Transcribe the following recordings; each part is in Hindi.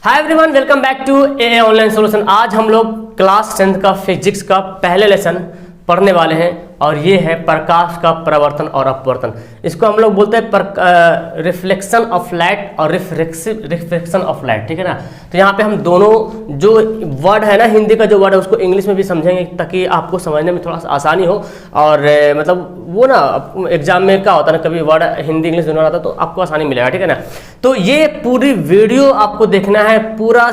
Hi everyone, welcome back to a online solution. आज हम लोग क्लास 10th का फिजिक्स का पहले लेसन पढ़ने वाले हैं और ये है प्रकाश का परावर्तन और अपवर्तन। इसको हम लोग बोलते हैं रिफ्लेक्शन ऑफ लाइट और रिफ्लेक्शन ऑफ लाइट, ठीक है ना। तो यहाँ पे हम दोनों जो वर्ड है ना, हिंदी का जो वर्ड है उसको इंग्लिश में भी समझेंगे ताकि आपको समझने में थोड़ा सा आसानी हो। और मतलब वो ना एग्जाम में क्या होता है ना, कभी वर्ड हिंदी इंग्लिश दोनों आता तो आपको आसानी मिलेगा, ठीक है ना। तो ये पूरी वीडियो आपको देखना है, पूरा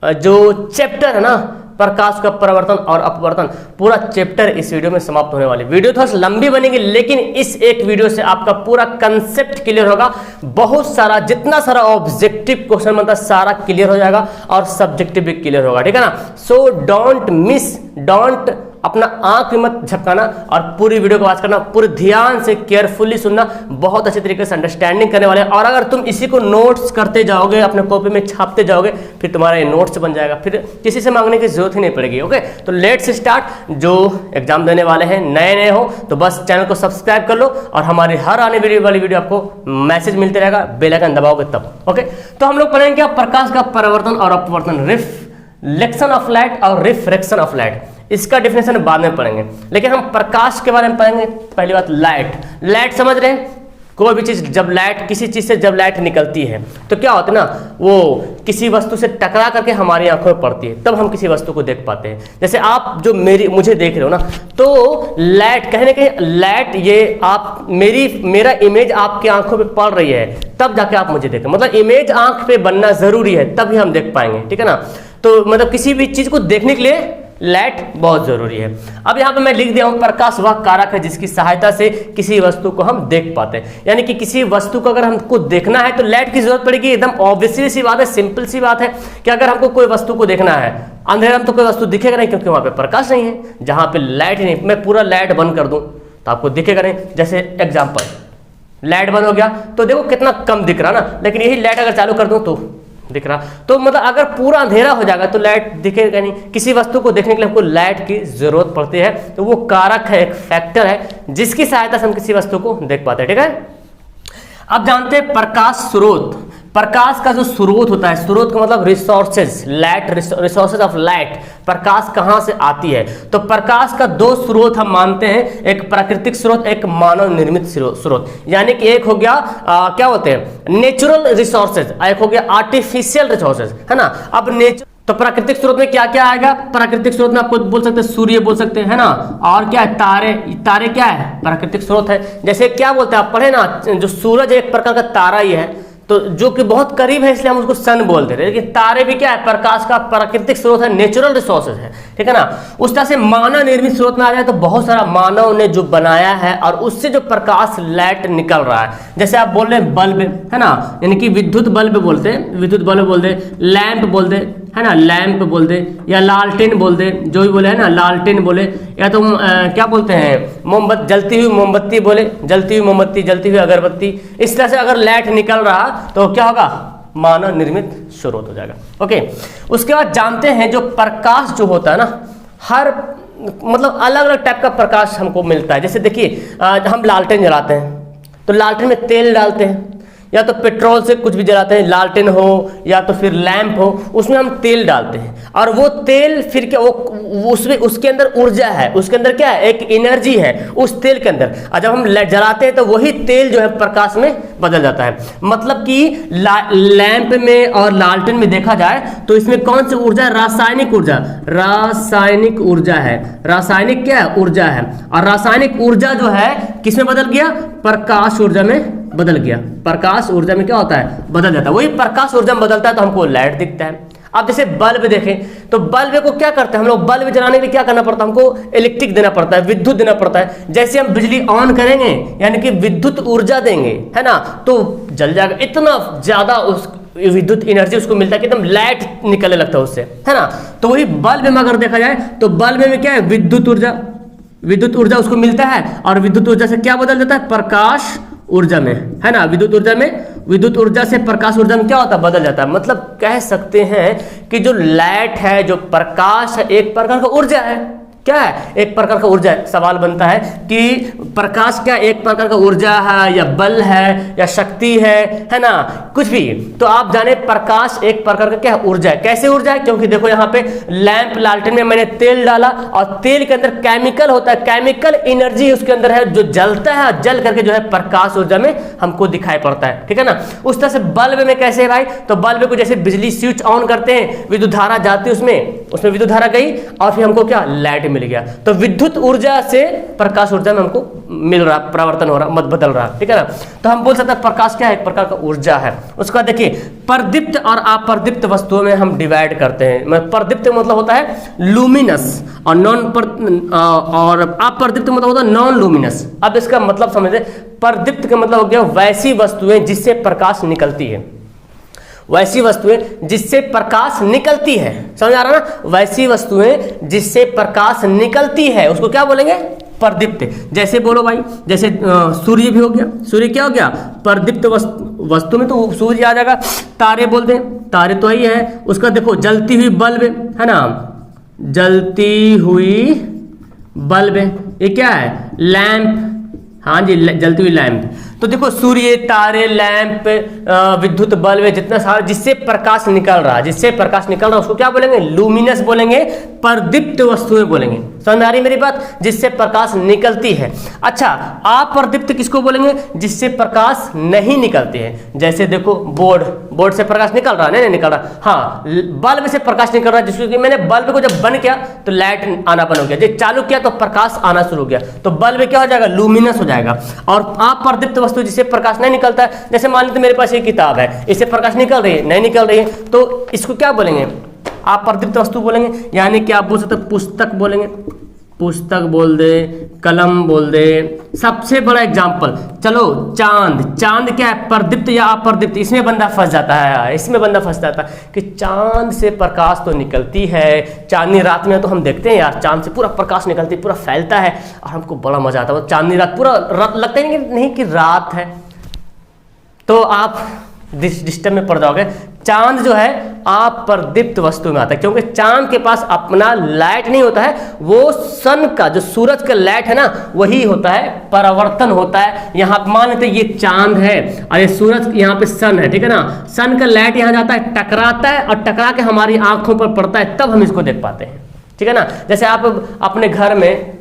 जो चैप्टर है ना प्रकाश का परावर्तन और अपवर्तन, पूरा चैप्टर इस वीडियो में समाप्त होने वाली। वीडियो थोड़ा सा लंबी बनेगी लेकिन इस एक वीडियो से आपका पूरा कंसेप्ट क्लियर होगा। बहुत सारा जितना सारा ऑब्जेक्टिव क्वेश्चन बनता है सारा क्लियर हो जाएगा और सब्जेक्टिव भी क्लियर होगा, ठीक है ना। सो डोंट मिस, डोंट अपना आंख में मत झपकाना और पूरी वीडियो को वॉच करना, पूरे ध्यान से केयरफुली सुनना, बहुत अच्छे तरीके से अंडरस्टैंडिंग करने वाले हैं। और अगर तुम इसी को नोट्स करते जाओगे, अपने कॉपी में छापते जाओगे, फिर तुम्हारा ये नोट्स बन जाएगा, फिर किसी से मांगने की जरूरत ही नहीं पड़ेगी। ओके, तो लेट्स स्टार्ट। जो एग्जाम देने वाले हैं, नए हो तो बस चैनल को सब्सक्राइब कर लो और हमारी हर आने वाली वीडियो आपको मैसेज मिलते रहेगा, बेल आइकन दबाओगे तब। ओके, तो हम लोग पढ़ेंगे क्या, प्रकाश का परावर्तन और अपवर्तन, रिफ्लेक्शन ऑफ लाइट और रिफ्रैक्शन ऑफ लाइट। इसका डिफिनेशन बाद में पढ़ेंगे, लेकिन हम प्रकाश के बारे में पढ़ेंगे। पहली बात लाइट, लाइट समझ रहे हैं। कोई भी चीज जब लाइट, किसी चीज से जब लाइट निकलती है तो क्या होता है ना, वो किसी वस्तु से टकरा करके हमारी आंखों में पड़ती है, तब हम किसी वस्तु को देख पाते हैं। जैसे आप जो मुझे देख रहे हो ना, तो लाइट कहीं ना कहीं लाइट, ये आप मेरा इमेज आपकी आंखों पे पड़ रही है, तब जाके आप मुझे देखें। मतलब इमेज आंख पे बनना जरूरी है, तभी हम देख पाएंगे, ठीक है ना। तो मतलब किसी भी चीज को देखने के लिए लाइट बहुत जरूरी है। अब यहाँ पे मैं लिख दिया हूँ, प्रकाश वह कारक है जिसकी सहायता से किसी वस्तु को हम देख पाते हैं। यानी कि किसी वस्तु को अगर हमको देखना है तो लाइट की जरूरत पड़ेगी। एकदम ऑब्वियसली सी बात है, सिंपल सी बात है कि अगर हमको कोई वस्तु को देखना है, अंधेरा में तो कोई वस्तु दिखेगा नहीं क्योंकि वहां पे प्रकाश नहीं है। जहां पे लाइट ही नहीं, मैं पूरा लाइट बंद कर दूं तो आपको दिखेगा नहीं। जैसे एग्जाम्पल, लाइट बंद हो गया तो देखो कितना कम दिख रहा ना, लेकिन यही लाइट अगर चालू कर दूं तो दिख रहा। तो मतलब अगर पूरा अंधेरा हो जाएगा तो लाइट दिखेगा नहीं। किसी वस्तु को देखने के लिए हमको लाइट की जरूरत पड़ती है, तो वो कारक है, एक फैक्टर है जिसकी सहायता से हम किसी वस्तु को देख पाते हैं, ठीक है। अब जानते हैं प्रकाश स्रोत। प्रकाश का जो स्रोत होता है, स्रोत का मतलब resources, light, resources of light, प्रकाश कहां से आती है। तो प्रकाश का दो स्रोत हम मानते हैं, एक प्राकृतिक स्रोत, एक मानव निर्मित स्रोत। यानी कि एक हो गया क्या बोलते हैं, नेचुरल रिसोर्सेज, एक हो गया आर्टिफिशियल रिसोर्सेज, है ना। अब तो प्राकृतिक स्रोत में क्या क्या आएगा, प्राकृतिक स्रोत में आपको बोल सकते हैं सूर्य बोल सकते हैं, है ना। और क्या है, तारे, तारे क्या है, प्राकृतिक स्रोत है। जैसे क्या बोलते हैं आप पढ़े ना, जो सूरज एक प्रकार का तारा ही है, तो जो कि बहुत करीब है इसलिए हम उसको सन बोलते हैं। लेकिन तारे भी क्या है, प्रकाश का प्राकृतिक स्रोत है, नेचुरल रिसोर्सेज है, ठीक है ना। उस तरह से मानव निर्मित स्रोत में आ जाए तो बहुत सारा मानव ने जो बनाया है और उससे जो प्रकाश लाइट निकल रहा है। जैसे आप बोल रहे हैं बल्ब, है ना, यानी कि विद्युत बल्ब बोलते हैं, विद्युत बल्ब बोल दे, लैंप बोल दे, है ना, लैंप बोल दे, या लालटेन बोल दे, जो भी बोले, है ना, लालटेन बोले, या तो क्या बोलते हैं, मोमबत्ती, जलती हुई मोमबत्ती बोले, जलती हुई मोमबत्ती, जलती हुई अगरबत्ती। इस तरह से अगर लाइट निकल रहा तो क्या होगा, मानव निर्मित स्रोत हो जाएगा। ओके, उसके बाद जानते हैं जो प्रकाश जो होता है ना, हर मतलब अलग अलग टाइप का प्रकाश हमको मिलता है। जैसे देखिए हम लालटेन जलाते हैं तो लालटेन में तेल डालते हैं, या तो पेट्रोल से कुछ भी जलाते हैं, लालटेन हो या तो फिर लैंप हो, उसमें हम तेल डालते हैं और वो तेल फिर क्या, वो उसमें उसके अंदर ऊर्जा है, उसके अंदर क्या है, एक एनर्जी है उस तेल के अंदर। और जब हम जलाते हैं तो वही तेल जो है प्रकाश में बदल जाता है। मतलब कि लैंप में और लालटेन में देखा जाए तो इसमें कौन सी ऊर्जा है, रासायनिक ऊर्जा, रासायनिक ऊर्जा है, रासायनिक क्या है, ऊर्जा है। और रासायनिक ऊर्जा जो है किसमें बदल गया, प्रकाश ऊर्जा में बदल गया। प्रकाश ऊर्जा में क्या होता है, बदल जाता है। वही प्रकाश ऊर्जा में बदलता है तो हमको लाइट दिखता है। अब जैसे बल्ब देखें तो बल्ब को क्या करते हैं हम लोग, बल्ब जलाने के लिए क्या करना पड़ता है, हमको इलेक्ट्रिक देना पड़ता है, विद्युत देना पड़ता है। जैसे हम बिजली ऑन करेंगे यानी कि विद्युत ऊर्जा देंगे, है ना, तो जल जाएगा। इतना ज्यादा उस विद्युत एनर्जी उसको मिलता है कि एकदम लाइट निकलने लगता है उससे, है ना। तो वही बल्ब में अगर देखा जाए तो बल्ब में क्या है, विद्युत ऊर्जा उसको मिलता है और विद्युत ऊर्जा से क्या बदल जाता है, प्रकाश ऊर्जा में, है ना। विद्युत ऊर्जा से प्रकाश ऊर्जा में क्या होता है, बदल जाता है। मतलब कह सकते हैं कि जो लाइट है, जो प्रकाश है, एक प्रकार का ऊर्जा है। क्या है, एक प्रकार का ऊर्जा है। सवाल बनता है कि प्रकाश क्या एक प्रकार का ऊर्जा है या बल है या शक्ति है ना, कुछ भी। तो आप जाने प्रकाश एक प्रकार का क्या है, ऊर्जा है। कैसे ऊर्जा है, क्योंकि देखो यहाँ पे लैंप लालटेन में मैंने तेल डाला और तेल के अंदर केमिकल होता है, केमिकल एनर्जी उसके अंदर है जो जलता है और जल करके जो है प्रकाश ऊर्जा में हमको दिखाई पड़ता है, ठीक है ना। उस तरह से बल्ब में कैसे है भाई, तो बल्ब को जैसे बिजली स्विच ऑन करते हैं, विद्युत धारा जाती है उसमें विद्युत धारा गई और फिर हमको क्या लाइट मिल गया। तो विद्युत ऊर्जा से प्रकाश ऊर्जा में हमको मिल रहा, परिवर्तन हो रहा, मत बदल रहा, ठीक है ना। तो हम बोल सकते हैं प्रकाश क्या है, एक प्रकार का ऊर्जा है। उसका देखिए प्रदीप्त और अप्रदीप्त वस्तुओं में हम डिवाइड करते हैं। प्रदीप्त मतलब होता है लूमिनस और और अप्रदीप्त मतलब होता है नॉन लूमिनस। अब इसका मतलब समझे, प्रदीप्त का मतलब हो गया वैसी वस्तुएं जिससे प्रकाश निकलती है, वैसी वस्तुएं जिससे प्रकाश निकलती है, समझ आ रहा ना। वैसी वस्तुएं जिससे प्रकाश निकलती है उसको क्या बोलेंगे, प्रदीप्त। जैसे बोलो भाई, जैसे सूर्य भी हो गया, सूर्य क्या हो गया, प्रदीप्त वस्तु में तो सूर्य आ जाएगा। तारे बोलते हैं, तारे तो ही है। उसका देखो जलती हुई बल्ब है ना, जलती हुई बल्ब, ये क्या है, लैंप, हाँ जी जलती हुई लैंप। तो देखो सूर्य, तारे, लैंप, विद्युत बल्ब, जितना सारा जिससे प्रकाश निकल रहा है, जिससे प्रकाश निकल रहा है उसको क्या बोलेंगे, लूमिनस बोलेंगे, प्रदीप्त वस्तुएं बोलेंगे। समझ आ रही मेरी बात, जिससे प्रकाश निकलती है। अच्छा अप्रदीप्त किसको बोलेंगे, जिससे प्रकाश नहीं निकलती है। जैसे देखो बोर्ड से प्रकाश निकल रहा है, नहीं निकल रहा, हाँ बल्ब से प्रकाश निकल रहा है, जिसको कि मैंने बल्ब को जब बंद किया तो लाइट आना बंद हो गया, जब चालू किया तो प्रकाश आना शुरू हो गया, तो बल्ब क्या हो जाएगा, लूमिनस हो जाएगा। और अप्रदीप्त वस्तु जिससे प्रकाश नहीं निकलता है, जैसे मान लीजिए मेरे पास एक किताब है, इससे प्रकाश निकल रही है, नहीं निकल रही है, तो इसको क्या बोलेंगे, अप्रदीप्त वस्तु बोलेंगे। यानी कि आप बोल सकते पुस्तक बोलेंगे, पुस्तक बोल दे, कलम बोल दे। सबसे बड़ा एग्जाम्पल चलो चांद, चांद क्या है, प्रदीप्त या अप्रदीप्त, इसमें बंदा फंस जाता है, इसमें बंदा फंस जाता है कि चांद से प्रकाश तो निकलती है, चांदनी रात में तो हम देखते हैं यार, चांद से पूरा प्रकाश निकलती है, पूरा फैलता है और हमको बड़ा मजा आता है। चांदनी रात पूरा लगता ही नहीं कि रात है, तो आप डिस्टर्ब में पड़ जाओगे। चांद जो है अप्रदीप्त वस्तु में आता है, क्योंकि चांद के पास अपना लाइट नहीं होता है, वो सन का जो सूरज का लाइट है ना वही होता है, परावर्तन होता है। यहाँ मान लेते ये चांद है और ये सूरज, यहाँ पे सन है, ठीक है ना। सन का लाइट यहाँ जाता है, टकराता है और टकरा के हमारी आंखों पर पड़ता है, तब हम इसको देख पाते हैं, ठीक है ना। जैसे आप अपने घर में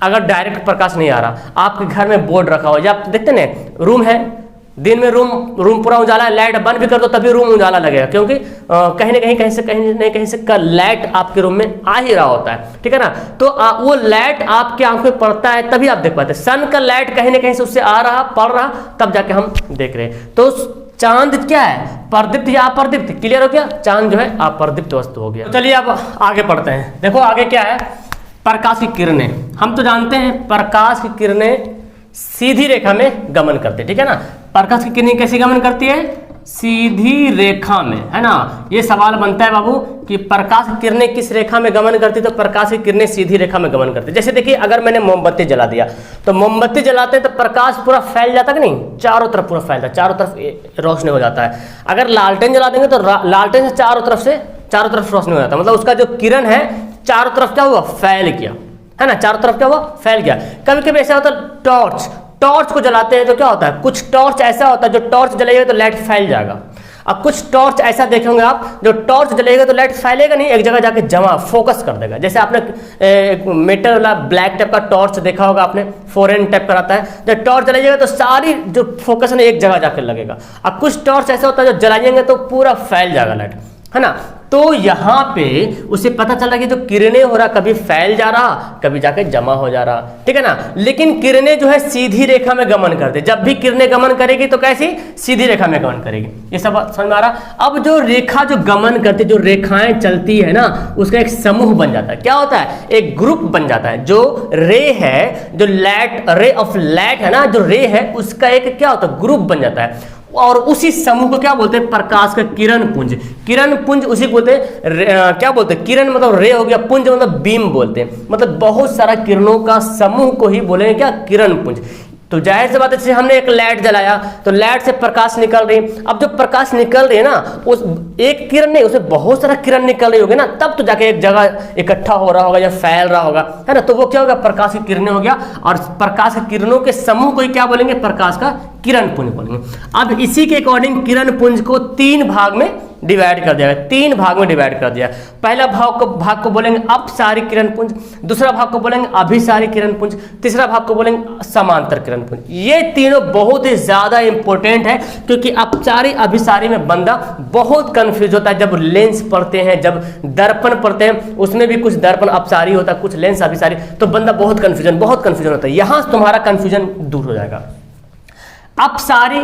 अगर डायरेक्ट प्रकाश नहीं आ रहा, आपके घर में बोर्ड रखा हो, या आप देखते ना रूम है, दिन में रूम पूरा उजाला है, लाइट बंद भी कर दो तभी रूम उजाला लगेगा, क्योंकि कहीं से लाइट आपके रूम में आ ही रहा होता है, ठीक है ना। तो वो लाइट आपकी आंखों में पड़ता है तभी आप देख पाते हैं। सन का लाइट कहीं ना कहीं से उससे आ रहा, पड़ रहा, तब जाके हम देख रहे हैं। तो चांद क्या है, प्रदीप्त या अप्रदीप्त, क्लियर हो गया। चांद जो है अप्रदीप्त वस्तु हो गया। चलिए अब आगे पढ़ते हैं। देखो आगे क्या है, प्रकाश की किरणें। हम तो जानते हैं प्रकाश की किरणें सीधी रेखा में गमन करते हैं, ठीक है ना। प्रकाश की किरणें कैसे गमन करती है, सीधी रेखा में, है ना। ये सवाल बनता है बाबू कि प्रकाश की किरणें किस रेखा में गमन करती है, तो प्रकाश की किरणें सीधी रेखा में गमन करती है। जैसे देखिए अगर मैंने मोमबत्ती जला दिया, तो मोमबत्ती जलाते हैं तो प्रकाश पूरा फैल जाता है कि नहीं, चारों तरफ पूरा फैलता है, चारों तरफ रोशनी हो जाता है। अगर लालटेन जला देंगे तो लालटेन से चारों तरफ रोशनी हो जाता है, मतलब उसका जो किरण है चारों तरफ क्या हुआ, फैल गया, है ना, चारों तरफ क्या हुआ, फैल गया। कभी कभी ऐसा होता है टॉर्च को जलाते हैं तो क्या होता है, कुछ टॉर्च ऐसा होता है जो टॉर्च जलाइएगा तो लाइट फैल जाएगा। अब कुछ टॉर्च ऐसा देखेंगे आप, जो टॉर्च जलाएगा तो लाइट फैलेगा नहीं, एक जगह जाके जमा फोकस कर देगा। जैसे आपने मेटल वाला ब्लैक टाइप का टॉर्च देखा होगा आपने, फोरेन टाइप का रहता है, जब टॉर्च जलाइएगा तो सारी जो फोकस है एक जगह जाकर लगेगा। अब कुछ टॉर्च ऐसा होता है जो जलाएंगे तो पूरा फैल जाएगा लाइट, है ना। तो यहाँ पे उसे पता चल रहा कि जो किरणें हो रहा कभी फैल जा रहा, कभी जाके जमा हो जा रहा, ठीक है ना। लेकिन किरणें जो है सीधी रेखा में गमन करते, जब भी किरणें गमन करेगी तो कैसी, सीधी रेखा में गमन करेगी। ये सब समझ में आ रहा। अब जो रेखा जो गमन करती, जो रेखाएं चलती है ना, उसका एक समूह बन जाता है। क्या होता है, एक ग्रुप बन जाता है। जो रे है, जो रे ऑफ लाइट है ना, जो रे है उसका एक क्या होता है, ग्रुप बन जाता है। और उसी समूह को क्या बोलते हैं, प्रकाश का किरण पुंज। किरण पुंज उसी को बोलते हैं, क्या बोलते हैं, किरण मतलब रे हो गया, पुंज मतलब बीम बोलते हैं, मतलब बहुत सारा किरणों का समूह को ही बोलेंगे क्या, किरण पुंज। तो जाहिर सी बात है, जैसे हमने एक लाइट जलाया तो लाइट से प्रकाश निकल रही है। अब जो प्रकाश निकल रही है ना, उस एक किरण नहीं, उसमें बहुत सारा किरण निकल रही होगी ना, तब तो जाके एक जगह इकट्ठा हो रहा होगा या फैल रहा होगा, है ना। तो वो क्या होगा, प्रकाश की किरणें हो गया, और प्रकाश की किरणों के समूह को ही क्या बोलेंगे, प्रकाश का किरण पुंज बोलेंगे। अब इसी के अकॉर्डिंग किरण पुंज को 3 भाग में डिवाइड कर दिया गया, 3 भाग में डिवाइड कर दिया। पहला भाग को बोलेंगे अपसारी किरण पुंज, दूसरा भाग को बोलेंगे अभिसारी किरण पुंज, तीसरा भाग को बोलेंगे समांतर किरण पुंज। ये तीनों बहुत ही ज्यादा इंपॉर्टेंट है, क्योंकि अपसारी अभिसारी में बंदा बहुत कंफ्यूज होता है। जब लेंस पढ़ते हैं, जब दर्पण पढ़ते हैं, उसमें भी कुछ दर्पण अपसारी होता है, कुछ लेंस अभिसारी, तो बंदा बहुत कंफ्यूजन होता है। यहां तुम्हारा कंफ्यूजन दूर हो जाएगा। अपसारी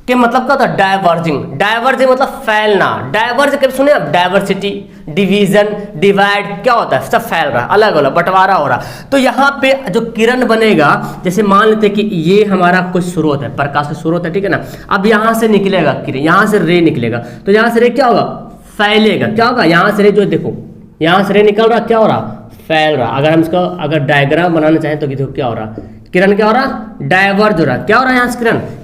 के मतलब क्या होता है, डायवर्जिंग मतलब फैलना। डायवर्ज कभी सुने आप, डाइवर्सिटी, डिवीजन, डिवाइड, क्या होता है, सब फैल रहा है, अलग अलग बंटवारा हो रहा। तो यहाँ पे जो किरण बनेगा, जैसे मान लेते कि ये हमारा कुछ स्रोत है, प्रकाश का स्रोत है, ठीक है ना। अब यहाँ से निकलेगा किरण, यहाँ से रे निकलेगा, तो यहाँ से रे क्या होगा, फैलेगा। क्या होगा, यहाँ से रे जो देखो, यहाँ से रे निकल रहा, क्या हो रहा, फैल रहा। अगर हम इसका अगर डायग्राम बनाना चाहें तो देखो क्या हो रहा, किरण क्या हो रहा, डायवर्ज हो रहा। क्या हो रहा है यहाँ से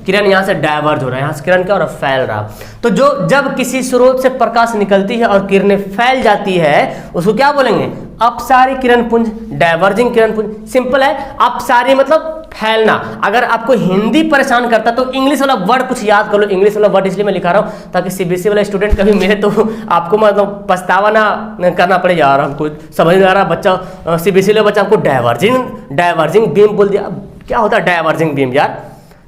किरण यहाँ से डायवर्ज हो रहा है, यहाँ से किरण क्या हो रहा, फैल रहा। तो जब किसी स्रोत से प्रकाश निकलती है और किरणें फैल जाती है, उसको क्या बोलेंगे, अपसारी किरण पुंज, डायवर्जिंग किरण पुंज। सिंपल है, अपसारी मतलब फैलना। अगर आपको हिंदी परेशान करता तो इंग्लिश वाला वर्ड कुछ याद कर लो। इंग्लिश वाला वर्ड इसलिए मैं लिखा रहा हूँ ताकि सीबीएसई वाला स्टूडेंट कभी मिले तो आपको मतलब पछतावा ना करना पड़े, यार हमको समझ में आ रहा, बच्चा सीबीएसई वाला बच्चा हमको डायवर्जिंग बीम बोल दिया। क्या होता है डायवर्जिंग बीम यार,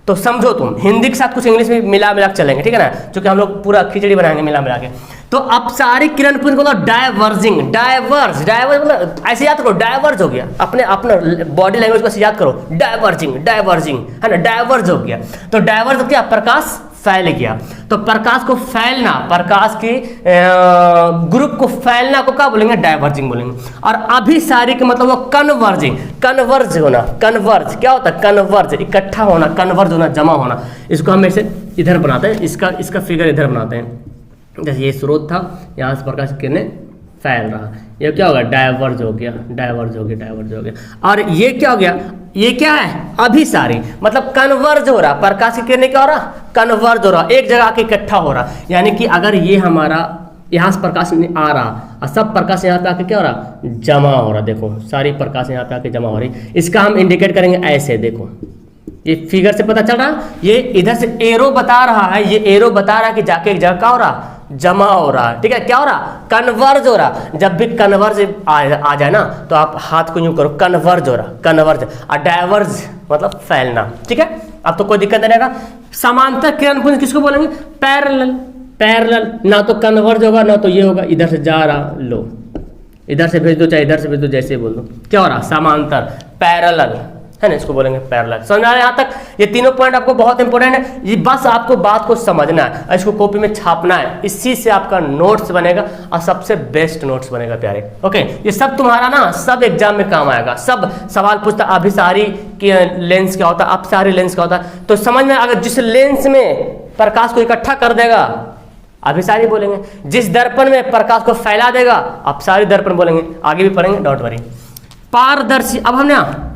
तो समझो तुम, हिंदी के साथ कुछ इंग्लिश में मिला के चलेंगे, ठीक है ना, क्योंकि हम लोग पूरा खिचड़ी बनाएंगे मिला के। तो अपसारी किरण पुंज को डायवर्ज मतलब ऐसे याद करो, डायवर्ज हो गया, अपना बॉडी लैंग्वेज को ऐसे याद करो, डायवर्जिंग है ना, डायवर्ज हो गया। तो डायवर्ज हो गया, प्रकाश फैल गया। तो प्रकाश को फैलना, प्रकाश के ग्रुप को फैलना को क्या बोलेंगे, डायवर्जिंग बोलेंगे। और अभिसारी के मतलब वो कन्वर्ज होना। कन्वर्ज क्या होता है, कन्वर्ज इकट्ठा होना, कन्वर्ज होना, जमा होना। इसको हम ऐसे इधर बनाते हैं, इसका फिगर इधर बनाते हैं। जैसे ये स्रोत था, यहाँ से प्रकाश किरणें फैल रहा, ये क्या होगा, डायवर्ज हो गया। और ये क्या हो गया, ये क्या है, अभिसारी मतलब कन्वर्ज हो रहा, प्रकाश की किरणें क्या हो रहा, कन्वर्ज हो रहा, एक जगह आके इकट्ठा हो रहा। यानी कि अगर ये हमारा यहाँ से प्रकाश आ रहा और सब प्रकाश यहाँ पे आके क्या हो रहा, जमा हो रहा। देखो सारी प्रकाश यहाँ पे आके जमा हो रही। इसका हम इंडिकेट करेंगे ऐसे, देखो ये फिगर से पता चल रहा, ये इधर से एरो बता रहा है, ये एरो बता रहा है कि जाके एक जगह क्या हो रहा, जमा हो रहा है, ठीक है। क्या हो रहा, कन्वर्ज हो रहा। जब भी कन्वर्ज आ जाए ना तो आप हाथ को यूं करो, कन्वर्ज हो रहा, कन्वर्ज। और डायवर्ज मतलब फैलना, ठीक है। अब तो कोई दिक्कत नहीं रहेगा। समांतर किरण पुंज किसको बोलेंगे, पैरेलल। ना तो कन्वर्ज होगा ना तो ये होगा, इधर से जा रहा, लो इधर से भेज दो चाहे इधर से भेज दो, जैसे बोल दो, क्या हो रहा, समांतर, पैरेलल, है ना, इसको बोलेंगे पैरेलल। समझ आ रहा है यहाँ तक। ये तीनों पॉइंट आपको बहुत इंपॉर्टेंट है, ये बस आपको बात को समझना है, इसको कॉपी में छापना है, इसी से आपका नोट्स बनेगा और सबसे बेस्ट नोट्स बनेगा प्यारे। ओके, ये सब तुम्हारा ना सब एग्जाम में काम आएगा। सब सवाल पूछता अभिसारी की लेंस क्या होता है, अपसारी लेंस क्या होता है, तो समझ में, अगर जिस लेंस में प्रकाश को इकट्ठा कर देगा अभिसारी बोलेंगे, जिस दर्पण में प्रकाश को फैला देगा अपसारी दर्पण बोलेंगे। आगे भी पढ़ेंगे, डोंट वरी। पारदर्शी, अब हमने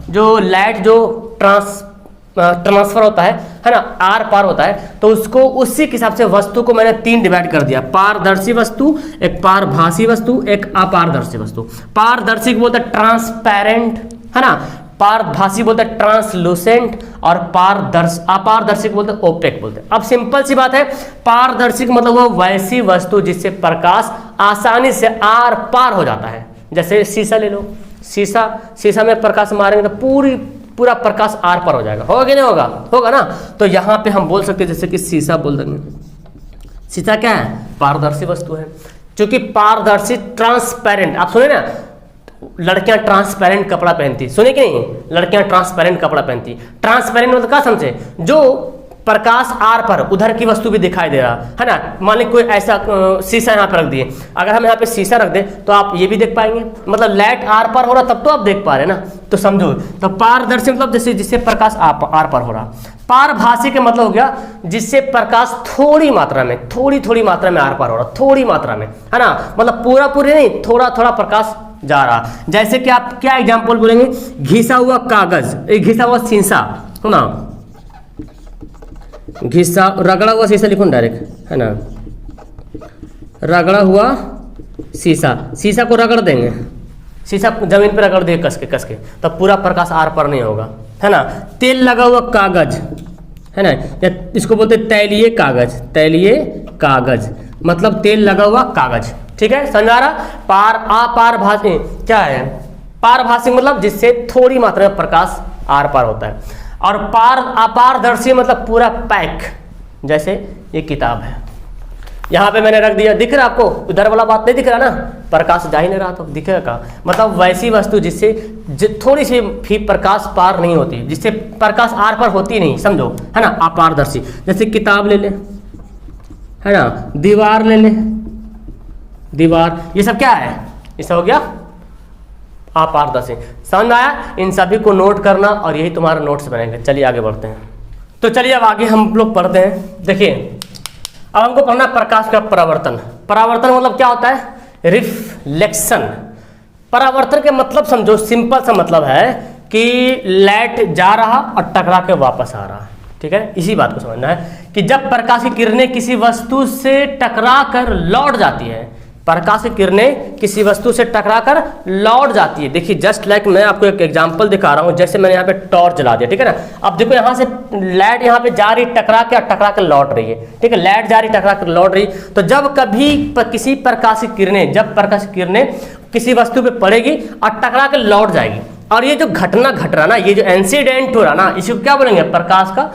जो लाइट जो ट्रांसफर होता है ना, आर पार होता है, तो उसको उसी के हिसाब से वस्तु को मैंने 3 डिवाइड कर दिया, पारदर्शी वस्तु, एक पारभासी वस्तु, एक अपारदर्शी वस्तु। पारदर्शी को बोलते हैं ट्रांसपेरेंट, है ना, पारभासी बोलते हैं ट्रांसलूसेंट, और अपारदर्शी को बोलते हैं ओपेक बोलते हैं। अब सिंपल सी बात है, पारदर्शी का मतलब वो वैसी वस्तु जिससे प्रकाश आसानी से आर पार हो जाता है। जैसे शीशा ले लो, शीशा में प्रकाश मारेंगे तो पूरा प्रकाश आर पार हो जाएगा, होगा कि नहीं होगा ना। तो यहाँ पे हम बोल सकते हैं जैसे कि शीशा बोल देंगे। शीशा क्या है, पारदर्शी वस्तु है, क्योंकि पारदर्शी ट्रांसपेरेंट। आप सुने ना, लड़कियां ट्रांसपेरेंट कपड़ा पहनती, सुने कि नहीं, लड़कियां ट्रांसपेरेंट कपड़ा पहनती। ट्रांसपेरेंट मतलब क्या समझे, जो प्रकाश आर पर उधर की वस्तु भी दिखाई दे रहा है ना। मान ली कोई ऐसा शीशा यहाँ पर रख दिए, अगर हम यहाँ पे शीशा रख दें तो आप ये भी देख पाएंगे, मतलब लाइट आर पर हो रहा तब तो आप देख पा रहे हैं ना। तो समझो, तो पारदर्शी मतलब जैसे जिससे प्रकाश आर पर हो रहा। पारभासी का मतलब हो गया जिससे प्रकाश थोड़ी मात्रा में आर पार हो रहा, थोड़ी मात्रा में, है ना, मतलब पूरे नहीं, थोड़ा प्रकाश जा रहा। जैसे कि आप क्या एग्जाम्पल बोलेंगे, घिसा हुआ कागज, घिसा हुआ शीशा, है ना, घिसा, रगड़ा हुआ शीशा लिखो डायरेक्ट, है ना, रगड़ा हुआ शीशा, शीशा को रगड़ देंगे, शीशा जमीन पर रगड़ देंगे कस के, तब पूरा प्रकाश आर पार नहीं होगा, है ना। तेल लगा हुआ कागज, है ना, या इसको बोलते तैलीय कागज, तैलीय कागज मतलब तेल लगा हुआ कागज, ठीक है, समझा रहा। अपारभासी क्या है, पारभासी मतलब जिससे थोड़ी मात्रा में प्रकाश आर पार होता है, और अपारदर्शी मतलब पूरा पैक, जैसे ये किताब है, यहाँ पे मैंने रख दिया, दिख रहा आपको, उधर वाला बात नहीं दिख रहा ना, प्रकाश जा ही नहीं रहा तो दिखेगा का, मतलब वैसी वस्तु जिससे थोड़ी सी भी प्रकाश पार नहीं होती, जिससे प्रकाश आर पार होती नहीं, समझो, है ना, अपारदर्शी। जैसे किताब ले ले, है ना, दीवार ले ले, दीवार, ये सब क्या है, ये सब हो गया अपारदर्शी। समझ में आया? इन सभी को नोट करना और यही तुम्हारा नोट्स बनेंगे। चलिए आगे बढ़ते हैं। तो चलिए अब आगे हम लोग पढ़ते हैं। देखिए अब हमको पढ़ना प्रकाश का परावर्तन। परावर्तन मतलब क्या होता है, रिफ्लेक्शन। परावर्तन के मतलब समझो, सिंपल सा मतलब है कि लाइट जा रहा और टकरा के वापस आ रहा, ठीक है, इसी बात को समझना है कि जब प्रकाश की किरणें किसी वस्तु से टकरा कर लौट जाती है, प्रकाश की किरणें किसी वस्तु से टकरा कर लौट जाती है। देखिए जस्ट लाइक मैं आपको एक एग्जांपल दिखा रहा हूं, जैसे मैंने यहाँ पे टॉर्च जला दिया, ठीक है ना, अब देखो यहाँ से लाइट यहाँ पे जा रही, टकरा के लौट रही है, ठीक है, लाइट जा रही टकरा कर लौट रही। तो जब कभी किसी प्रकाश की किरणें, जब प्रकाश की किरणें किसी वस्तु पे पड़ेगी और टकरा कर लौट जाएगी, और ये जो घटना घट रहा ना, ये जो इंसिडेंट हो रहा ना, इसको क्या बोलेंगे, प्रकाश का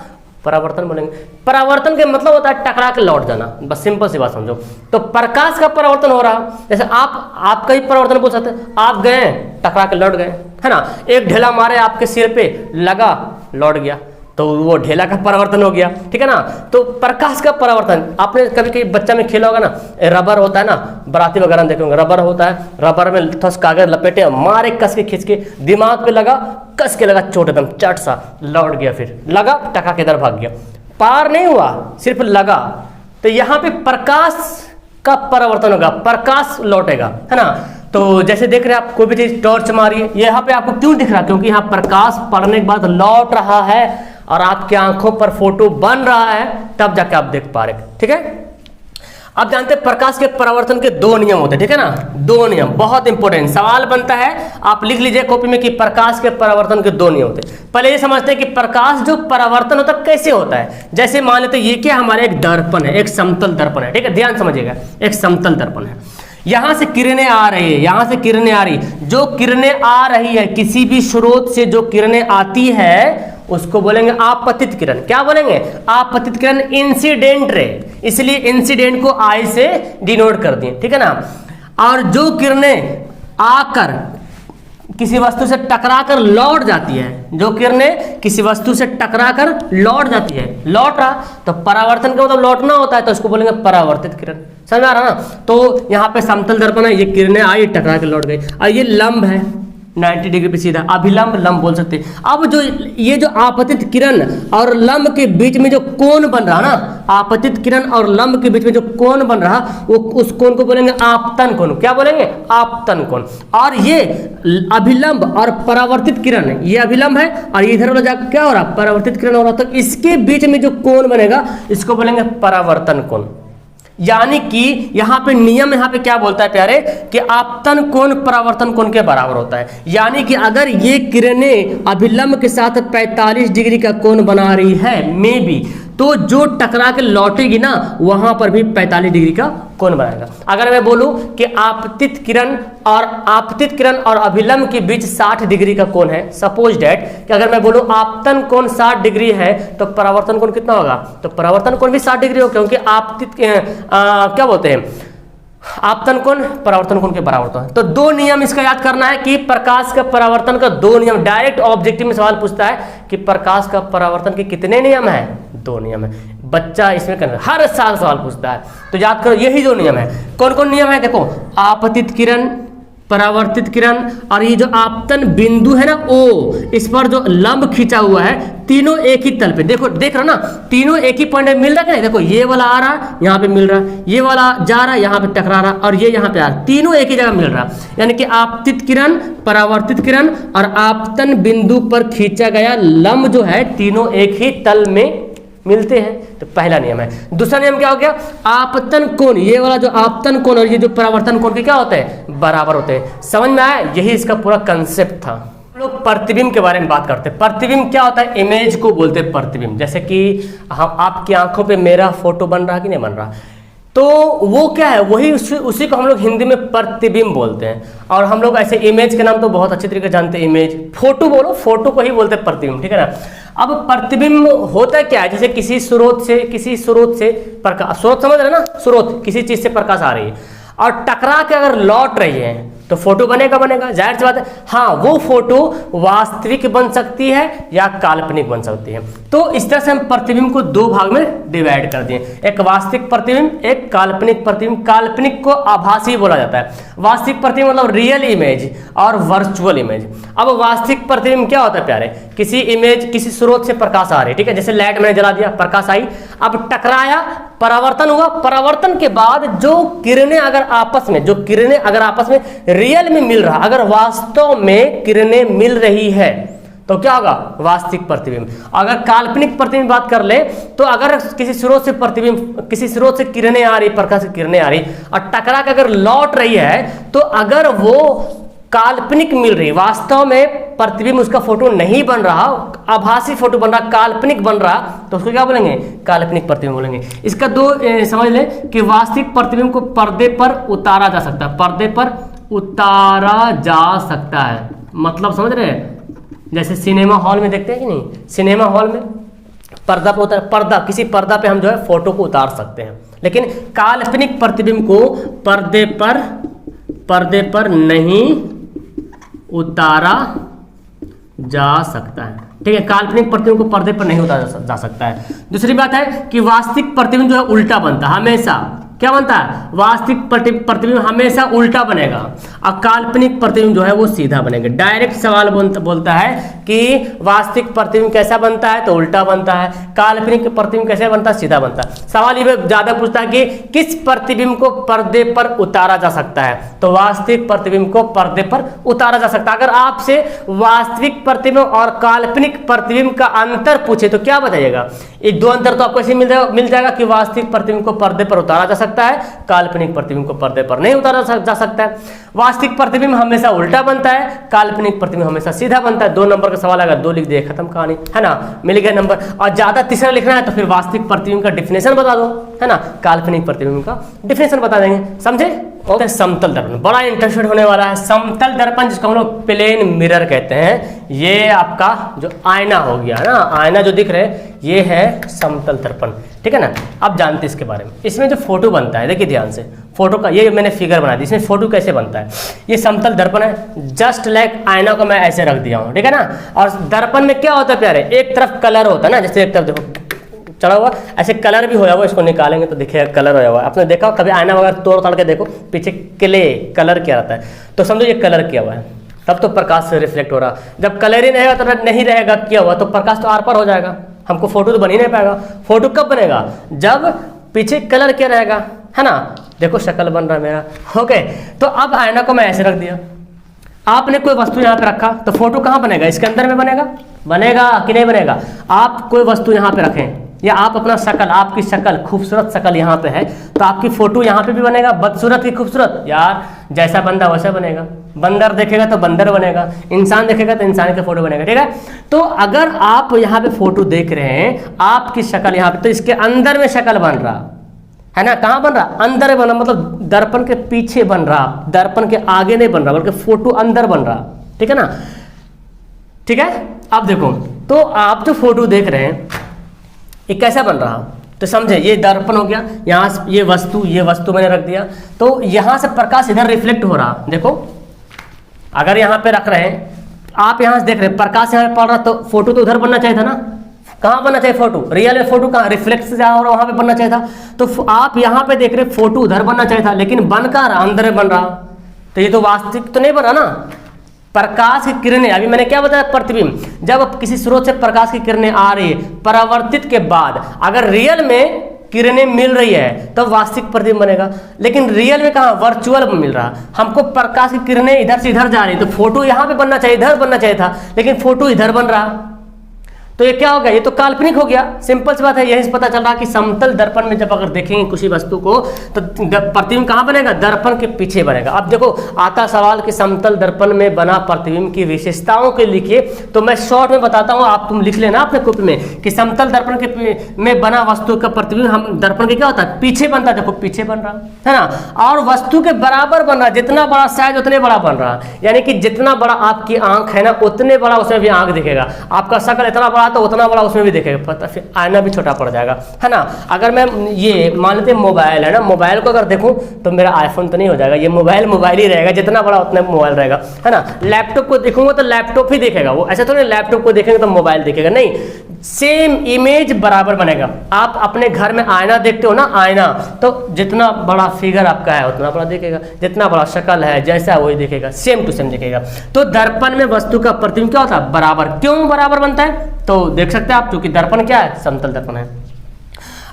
परावर्तन बोलेंगे। परावर्तन के मतलब होता है टकरा के लौट जाना, बस सिंपल सी बात समझो। तो प्रकाश का परावर्तन हो रहा, जैसे आपका ही परावर्तन बोल सकते हैं, आप गए टकरा के लौट गए, है ना, एक ढेला मारे आपके सिर पे लगा लौट गया, तो वो ढेला का परावर्तन हो गया, ठीक है ना। तो प्रकाश का परावर्तन, आपने कभी कभी बच्चा में खेला होगा ना, रबर होता है ना, बराती वगैरह देखे होंगे, रबर होता है, रबर में थोड़ा कागज लपेटे मारे कस के खींच के दिमाग पे लगा, कस के लगा चोट, एकदम चट सा लौट गया, फिर लगा टका के इधर भाग गया, पार नहीं हुआ, सिर्फ लगा। तो यहाँ पे प्रकाश का परावर्तन होगा, प्रकाश लौटेगा, है ना। तो जैसे देख रहे हैं आप, कोई भी चीज टॉर्च मारिए, यहाँ पे आपको क्यों दिख रहा है, क्योंकि यहाँ प्रकाश पड़ने के बाद लौट रहा है और आपकी आंखों पर फोटो बन रहा है, तब जाके आप देख पा रहे, ठीक है। अब जानते हैं प्रकाश के परावर्तन के दो नियम होते हैं, ठीक है ना, दो नियम बहुत इंपॉर्टेंट सवाल बनता है, आप लिख लीजिए कॉपी में कि प्रकाश के परावर्तन के दो नियम होते हैं। पहले ये समझते हैं कि प्रकाश जो परावर्तन होता है कैसे होता है। जैसे मान लेते हैं ये क्या हमारे एक दर्पण है, एक समतल दर्पण है, ठीक है, ध्यान समझिएगा, एक समतल दर्पण है, यहां से किरणें आ रही है, यहां से किरणें आ रही, जो किरणें आ रही है, किसी भी स्रोत से जो किरणें आती है उसको बोलेंगे आपतित किरण। क्या बोलेंगे, आपतित किरण, इंसिडेंट रे, इसलिए इंसिडेंट को आई से डिनोट कर दिए, ठीक है ना। और जो किरणें आकर किसी वस्तु से टकराकर लौट जाती है, जो किरणें किसी वस्तु से टकराकर लौट जाती है, लौट रहा, तो परावर्तन का मतलब लौटना होता है, तो उसको बोलेंगे परावर्तित किरण। समझ आ रहा ना। तो यहाँ पे समतल दर्पण है, ये किरणें आई टकरा के लौट गई, और ये लंब है 90 डिग्री पे सीधा, अभिलंब लंब बोल सकते हैं। अब जो ये जो आपतित किरण और लंब के बीच में जो कोण बन रहा ना, आपतित किरण और लंब के बीच में जो कोण बन रहा, वो उस कोण को बोलेंगे आपतन कोण। क्या बोलेंगे, आपतन कोण। और ये अभिलंब और परावर्तित किरण, ये अभिलंब है और इधर वाला जाकर क्या हो रहा, परावर्तित किरण हो रहा, तो इसके बीच में जो कोण बनेगा इसको बोलेंगे परावर्तन कोण। यानी कि यहाँ पे नियम यहाँ पे क्या बोलता है प्यारे, कि आपतन कोण परावर्तन कोण के बराबर होता है। यानी कि अगर ये किरणें अभिलंब के साथ 45 डिग्री का कोण बना रही है मे बी, तो जो टकरा के लौटेगी ना वहां पर भी 45 डिग्री का कोण बनाएगा। अगर मैं बोलूं कि आपतित किरण और अभिलंब के बीच 60 डिग्री का कोण है, सपोज डैट कि अगर मैं बोलूं आपतन कोण 60 डिग्री है, तो परावर्तन कोण कितना होगा, तो परावर्तन कोण भी 60 डिग्री होगा, क्योंकि आपतित क्या बोलते हैं, आपतन कोण परावर्तन कोण के बराबर होता है। तो दो नियम इसका याद करना है कि प्रकाश का परावर्तन का दो नियम। डायरेक्ट ऑब्जेक्टिव में सवाल पूछता है कि प्रकाश का परावर्तन के कितने नियम है, दो नियम है। बच्चा इसमें करना हर साल सवाल पूछता है, तो याद करो यही दो नियम है। कौन कौन नियम है, देखो, आपतित किरण, परावर्तित किरण, और ये जो आपतन बिंदु है ना ओ, इस पर जो लंब खींचा हुआ है, तीनों एक ही तल पे, देखो देख रहा ना, तीनों एक ही पॉइंट में मिल रहा है। देखो ये वाला आ रहा यहाँ पे मिल रहा, ये वाला जा रहा यहाँ पे टकरा रहा, और ये यहाँ पे आ रहा, तीनों एक ही जगह मिल रहा। यानी कि आपतित किरण, परावर्तित किरण और आपतन बिंदु पर खींचा गया लंब जो है, तीनों एक ही तल में मिलते हैं। तो पहला नियम है। दूसरा नियम क्या हो गया, आपतन कोण, ये वाला जो आपतन कोण और ये जो परावर्तन कोण के क्या होते हैं, बराबर होते हैं। समझ में आया, यही इसका पूरा कंसेप्ट था। हम लोग प्रतिबिंब के बारे में बात करते हैं। प्रतिबिंब क्या होता है, इमेज को बोलते हैं प्रतिबिंब। जैसे कि हम आपकी आंखों पे मेरा फोटो बन रहा कि नहीं बन रहा, तो वो क्या है, वही उसी को हम लोग हिंदी में प्रतिबिंब बोलते हैं। और हम लोग ऐसे इमेज के नाम तो बहुत अच्छे तरीके से जानते हैं, इमेज, फोटो बोलो, फोटो को ही बोलते हैं प्रतिबिंब, ठीक है ना। अब प्रतिबिंब होता क्या है, जैसे किसी स्रोत से प्रकाश, स्रोत समझ रहे ना, स्रोत किसी चीज से प्रकाश आ रही है और टकरा के अगर लौट रही है तो फोटो बनेगा, जाहिर सी बात है। हाँ, वो फोटो वास्तविक बन सकती है या काल्पनिक बन सकती है। तो इस तरह से हम प्रतिबिंब को दो भाग में डिवाइड कर दिए, एक वास्तविक प्रतिबिंब, एक काल्पनिक प्रतिबिंब। काल्पनिक को आभासी बोला जाता है, वास्तविक प्रतिबिंब मतलब रियल इमेज और वर्चुअल इमेज। अब वास्तविक प्रतिबिंब क्या होता है प्यारे, किसी इमेज, किसी स्रोत से प्रकाश आ रही है, ठीक है, जैसे लाइट मैंने जला दिया, प्रकाश आई, अब टकराया, परावर्तन हुआ, परावर्तन के बाद जो किरणें अगर आपस में रियल में मिल रहा, अगर वास्तव में किरणें मिल रही है तो क्या होगा, वास्तविक प्रतिबिंब। अगर काल्पनिक प्रतिबिंब बात कर ले तो अगर किसी स्रोत से किरणें आ रही, प्रकाश की किरणें आ रही और टकरा के अगर लौट रही है, तो अगर वो काल्पनिक मिल रही, वास्तव में प्रतिबिंब उसका फोटो नहीं बन रहा, आभासी फोटो बन रहा, काल्पनिक बन रहा, तो उसको क्या बोलेंगे, काल्पनिक प्रतिबिंब बोलेंगे। इसका दो समझ लें कि वास्तविक प्रतिबिंब को पर्दे पर उतारा जा सकता है, पर्दे पर उतारा जा सकता है, मतलब समझ रहे हैं, जैसे सिनेमा हॉल में देखते हैं कि नहीं, सिनेमा हॉल में पर्दा पे पर्दा, किसी पर्दा पे हम जो है फोटो को उतार सकते हैं। लेकिन काल्पनिक प्रतिबिंब को पर्दे पर नहीं उतारा जा सकता है, ठीक है, काल्पनिक प्रतिबिंब को पर्दे पर नहीं उतारा जा सकता है। दूसरी बात है कि वास्तविक प्रतिबिंब जो है उल्टा बनता है, हमेशा क्या बनता है, वास्तविक प्रतिबिंब हमेशा उल्टा बनेगा और काल्पनिक प्रतिबिंब जो है वो सीधा बनेगा। डायरेक्ट सवाल बोलता है कि वास्तविक प्रतिबिंब कैसा बनता है, तो उल्टा बनता है, काल्पनिक प्रतिबिंब कैसे बनता है, सीधा बनता है। सवाल ये ज्यादा पूछता है कि किस प्रतिबिंब को पर्दे पर उतारा जा सकता है, तो वास्तविक प्रतिबिंब को पर्दे पर उतारा जा सकता है। अगर आपसे वास्तविक प्रतिबिंब और काल्पनिक प्रतिबिंब का अंतर पूछे तो क्या बताइएगा, ये दो अंतर तो आपको ऐसे मिल जाएगा कि वास्तविक प्रतिबिंब को पर्दे पर उतारा जा सकता है, काल्पनिक प्रतिबिंब को पर्दे पर नहीं उतारा जा सकता है। वास्तविक प्रतिबिंब हमेशा उल्टा बनता है, काल्पनिक प्रतिबिंब हमेशा सीधा बनता है। 2 नंबर का सवाल आएगा, 2 लिख दिए, खत्म कहानी, है ना, मिल गया नंबर। और ज्यादा तीसरा लिखना है तो फिर वास्तविक प्रतिबिंब का डिफिनेशन बता दो, है ना, काल्पनिक प्रतिबिंब का डिफिनेशन बता देंगे, समझे। और समतल दर्पण बड़ा इंटरेस्टेड होने वाला है। समतल दर्पण जिसको हम लोग प्लेन मिरर कहते हैं, ये आपका जो आईना हो गया है ना, आईना जो दिख रहे हैं ये है समतल दर्पण, ठीक है ना। अब जानते हैं इसके बारे में। इसमें जो फोटो बनता है, देखिए ध्यान से, फोटो का ये मैंने फिगर बना दी, इसमें फोटो कैसे बनता है। ये समतल दर्पण है, जस्ट लाइक आईना को मैं ऐसे रख दिया हूँ, ठीक है ना। और दर्पण में क्या होता है प्यारे, एक तरफ कलर होता है ना, जैसे एक तरफ देखो चढ़ा हुआ, ऐसे कलर भी होया हुआ, इसको निकालेंगे तो देखिएगा कलर होया हुआ। आपने देखा कभी आईना वगैरह तोड़ के देखो, पीछे क्ले कलर किया रहता है, तो समझो ये कलर किया हुआ है, तब तो प्रकाश से रिफ्लेक्ट हो रहा। जब कलर ही नहीं रहेगा तो नहीं रहेगा किया हुआ, तो प्रकाश तो आर पार हो जाएगा, हमको फोटो तो बन ही नहीं पाएगा। फोटो कब बनेगा, जब पीछे कलर किया रहेगा, है ना। देखो शक्ल बन रहा है मेरा, ओके। तो अब आईना को मैं ऐसे रख दिया, आपने कोई वस्तु यहाँ पे रखा, तो फोटो कहाँ बनेगा, इसके अंदर में बनेगा कि नहीं बनेगा। आप कोई वस्तु यहाँ पे रखें, या आप अपना शक्ल, आपकी शक्ल, खूबसूरत शक्ल यहाँ पे है, तो आपकी फोटो यहाँ पे भी बनेगा, बदसूरत की खूबसूरत, यार जैसा बंदा वैसा बनेगा। बंदर देखेगा तो बंदर बनेगा, इंसान देखेगा तो इंसान का फोटो बनेगा, ठीक है। तो अगर आप यहाँ पे फोटो देख रहे हैं, आपकी शक्ल यहाँ पे, तो इसके अंदर में शक्ल बन रहा है ना, कहाँ बन रहा, अंदर बन रहा, मतलब दर्पण के पीछे बन रहा, दर्पण के आगे नहीं बन रहा, बल्कि फोटो अंदर बन रहा, ठीक है ना, ठीक है। अब देखो, तो आप जो फोटो देख रहे हैं ये कैसा बन रहा, तो समझे, ये दर्पण हो गया, यहाँ ये वस्तु मैंने रख दिया, तो यहाँ से प्रकाश इधर रिफ्लेक्ट हो रहा। देखो अगर यहाँ पे रख रहे हैं, आप यहाँ से देख रहे हैं, प्रकाश यहाँ पे पड़ रहा, तो फोटो तो उधर बनना चाहिए था ना, कहाँ बनना चाहिए फोटो, रियल में फोटो कहाँ, रिफ्लेक्ट से जहाँ हो रहा वहाँ पे बनना चाहिए था। तो आप यहाँ पे देख रहे फोटो उधर बनना चाहिए था, लेकिन बन कहाँ रहा, अंदर बन रहा, तो ये तो वास्तविक तो नहीं बना ना। प्रकाश की किरणें, अभी मैंने क्या बताया, प्रतिबिंब, जब किसी स्रोत से प्रकाश की किरणें आ रही है, परावर्तित के बाद अगर रियल में किरणें मिल रही है तो वास्तविक प्रतिबिंब बनेगा, लेकिन रियल में कहाँ, वर्चुअल में मिल रहा। हमको प्रकाश की किरणें इधर से इधर जा रही, तो फोटो यहाँ पे बनना चाहिए, इधर बनना चाहिए था, लेकिन फोटो इधर बन रहा। तो ये क्या हो गया, ये तो काल्पनिक हो गया। सिंपल सी बात है, यही से पता चल रहा कि समतल दर्पण में जब अगर देखेंगे किसी वस्तु को तो प्रतिबिंब कहाँ बनेगा, दर्पण के पीछे बनेगा। अब देखो आता सवाल कि समतल दर्पण में बना प्रतिबिंब की विशेषताओं के लिखिए, तो मैं शॉर्ट में बताता हूँ, आप तुम लिख लेना अपने कॉपी में कि समतल दर्पण के में बना वस्तु का प्रतिबिंब हम दर्पण के क्या होता है, पीछे बनता है। देखो पीछे बन रहा है ना, और वस्तु के बराबर बन रहा है, जितना बड़ा साइज उतने बड़ा बन रहा है, यानी कि जितना बड़ा आपकी आंख है ना उतने बड़ा उसमें भी आंख दिखेगा। आपका शक्ल इतना बड़ा तो उतना बड़ा उसमें भी दिखेगा, पता फिर आईना भी छोटा पड़ जाएगा, है ना। अगर मैं ये मान लेते मोबाइल है ना, मोबाइल को अगर देखूं तो मेरा आईफोन तो नहीं हो जाएगा, ये मोबाइल मोबाइल ही रहेगा, जितना बड़ा उतना मोबाइल रहेगा, है ना। लैपटॉप को देखूंगा तो लैपटॉप ही दिखेगा, वो ऐसा तो नहीं लैपटॉप को देखेंगे तो मोबाइल दिखेगा, नहीं, सेम इमेज बराबर बनेगा। आप अपने घर में आईना देखते हो ना, आईना तो जितना बड़ा फिगर आपका है उतना बड़ा दिखेगा, जितना बड़ा शक्ल है जैसा वही दिखेगा, सेम टू सेम दिखेगा। तो दर्पण में वस्तु का प्रतिबिंब क्या होता है, बराबर। क्यों बराबर बनता है, तो देख सकते हैं आप, क्योंकि दर्पण क्या है, समतल दर्पण है,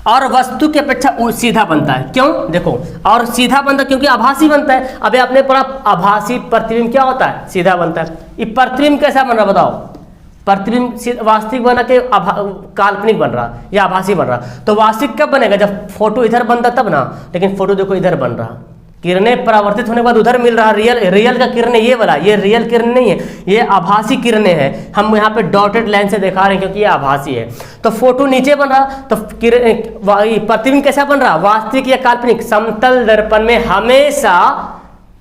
और वस्तु की अपेक्षा सीधा बनता है। क्यों, देखो, और सीधा बनता है क्योंकि आभासी बनता है। अभी आपने पढ़ा आभासी प्रतिबिंब क्या होता है, सीधा बनता है। ये प्रतिबिंब कैसा बन रहा बताओ, प्रतिबिंब वास्तविक बना के काल्पनिक बन रहा या आभासी बन रहा। तो वास्तविक कब बनेगा, जब फोटो इधर बनता तब ना, लेकिन फोटो देखो इधर बन रहा, किरणें परावर्तित होने के बाद उधर मिल रहा, रियल का किरणें ये वाला, ये रियल किरण नहीं है, ये आभासी किरणें हैं। हम यहाँ पे डॉटेड लाइन से दिखा रहे हैं क्योंकि ये आभासी है। तो फोटो नीचे बन रहा, तो प्रतिबिंब कैसा बन रहा, वास्तविक या काल्पनिक। समतल दर्पण में हमेशा,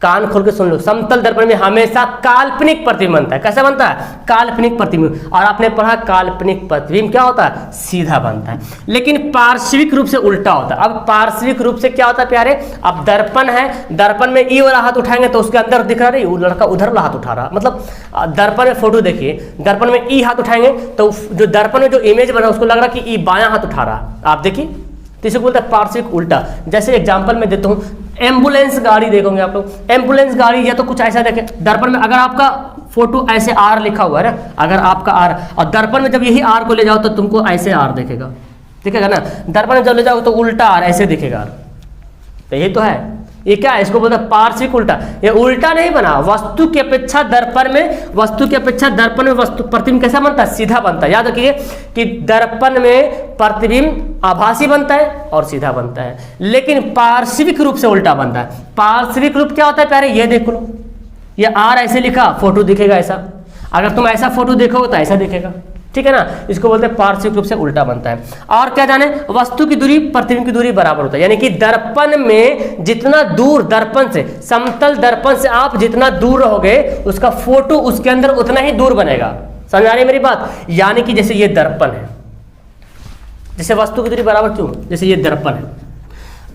कान खोल के सुन लो, समतल दर्पण में हमेशा काल्पनिक प्रतिबिंब बनता है। कैसा बनता है, काल्पनिक प्रतिबिंब। और आपने पढ़ा काल्पनिक प्रतिबिंब क्या होता है, सीधा बनता है। लेकिन पार्श्विक रूप से उल्टा होता है। अब पार्श्विक रूप से क्या होता है प्यारे, अब दर्पण है, दर्पण में ई वाला हाथ उठाएंगे तो उसके अंदर दिख रहा नहीं, वो लड़का उधर वाला हाथ उठा रहा, मतलब दर्पण में फोटो देखिए, दर्पण में ई हाथ उठाएंगे तो जो दर्पण में जो इमेज बना उसको लग रहा कि ई बायां हाथ उठा रहा, आप देखिए, तो इसे बोलते हैं पार्श्विक उल्टा। जैसे एग्जाम्पल में देता हूँ, एम्बुलेंस गाड़ी देखोगे आप लोग, एम्बुलेंस गाड़ी या तो कुछ ऐसा देखें दर्पण में, अगर आपका फोटो ऐसे आर लिखा हुआ है ना, अगर आपका आर, और दर्पण में जब यही आर को ले जाओ तो तुमको ऐसे आर दिखेगा, दिखेगा ना। दर्पण में जब ले जाओ तो उल्टा आर ऐसे दिखेगा, तो ये तो है, ये क्या है, इसको बोलते हैं पार्श्विक उल्टा। ये उल्टा नहीं बना, वस्तु की अपेक्षा दर्पण में, वस्तु की अपेक्षा दर्पण में वस्तु प्रतिबिंब कैसा बनता है, सीधा बनता है। याद रखिए कि दर्पण में प्रतिबिंब आभासी बनता है और सीधा बनता है, लेकिन पार्श्विक रूप से उल्टा बनता है। पार्श्विक रूप क्या होता है प्यारे, ये देख लो, ये आर ऐसे लिखा, फोटो दिखेगा ऐसा, अगर तुम ऐसा फोटो देखोगे तो ऐसा दिखेगा, ठीक है ना। इसको बोलते हैं पार्श्विक रूप से उल्टा बनता है। और क्या जाने, वस्तु की दूरी प्रतिबिंब की दूरी बराबर होता है, यानी कि दर्पण में जितना दूर, दर्पण से, समतल दर्पण से आप जितना दूर रहोगे उसका फोटो उसके अंदर उतना ही दूर बनेगा। समझ आ रही है मेरी बात, यानी कि जैसे ये दर्पण है, जैसे वस्तु की दूरी बराबर क्यों, जैसे ये दर्पण है,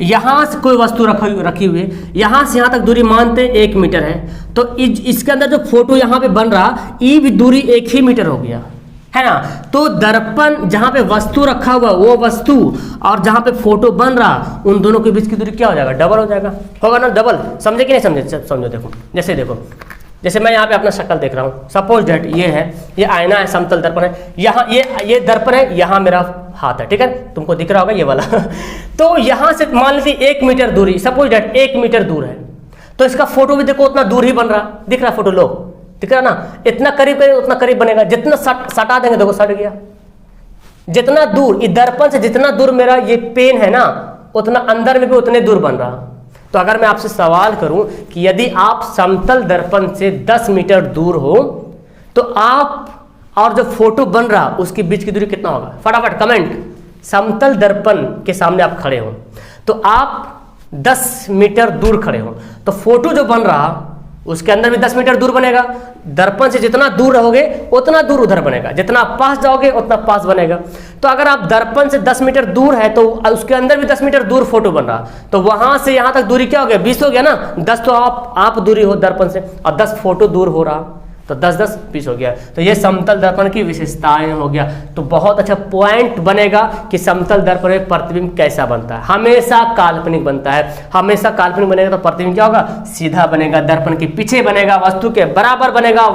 यहां से कोई वस्तु रखी हुई है, यहां से यहां तक दूरी मानते हैं 1 मीटर है, तो इसके अंदर जो फोटो यहां पे बन रहा, ये भी दूरी 1 ही मीटर हो गया, है ना। तो दर्पण जहां पे वस्तु रखा हुआ वो वस्तु और जहां पे फोटो बन रहा, उन दोनों के बीच की दूरी क्या हो जाएगा, डबल हो जाएगा, होगा ना डबल। समझे कि नहीं समझे, समझो, देखो, जैसे देखो, जैसे मैं यहाँ पे अपना शक्ल देख रहा हूँ, सपोज डेट ये है, ये आईना है, समतल दर्पण है, यहाँ ये दर्पण है, यहाँ मेरा हाथ है, ठीक है, तुमको दिख रहा होगा ये वाला तो यहाँ से मान लीजिए 1 मीटर दूरी, सपोज डेट 1 मीटर दूर है, तो इसका फोटो भी देखो उतना दूर ही बन रहा, दिख रहा फोटो, लो दिख रहा ना, इतना करीब करीब उतना करीब बनेगा, जितना सटा देंगे देखो सट गया, जितना दूर, इस दर्पण से जितना दूर मेरा ये पेन है ना, उतना अंदर में भी उतने दूर बन रहा। तो अगर मैं आपसे सवाल करूं कि यदि आप समतल दर्पण से 10 मीटर दूर हो तो आप और जो फोटो बन रहा उसके बीच की दूरी कितना होगा, फटाफट कमेंट। समतल दर्पण के सामने आप खड़े हो तो आप 10 मीटर दूर खड़े हो, तो फोटो जो बन रहा उसके अंदर भी 10 मीटर दूर बनेगा। दर्पण से जितना दूर रहोगे उतना दूर उधर बनेगा, जितना पास जाओगे उतना पास बनेगा। तो अगर आप दर्पण से 10 मीटर दूर है तो उसके अंदर भी 10 मीटर दूर फोटो बन रहा, तो वहां से यहां तक दूरी क्या हो गया, 20 हो गया ना। 10 तो आप दूरी हो दर्पण से और 10 फोटो दूर हो रहा, तो 10 20 हो गया। तो ये समतल दर्पण की विशेषताएं हो गया। तो बहुत अच्छा पॉइंट बनेगा कि समतल दर्पण में प्रतिबिंब कैसा बनता है, हमेशा काल्पनिक बनता है। हमेशा काल्पनिक बनेगा तो प्रतिबिंब क्या होगा, सीधा बनेगा, दर्पण के पीछे बनेगा, वस्तु के बराबर बनेगा,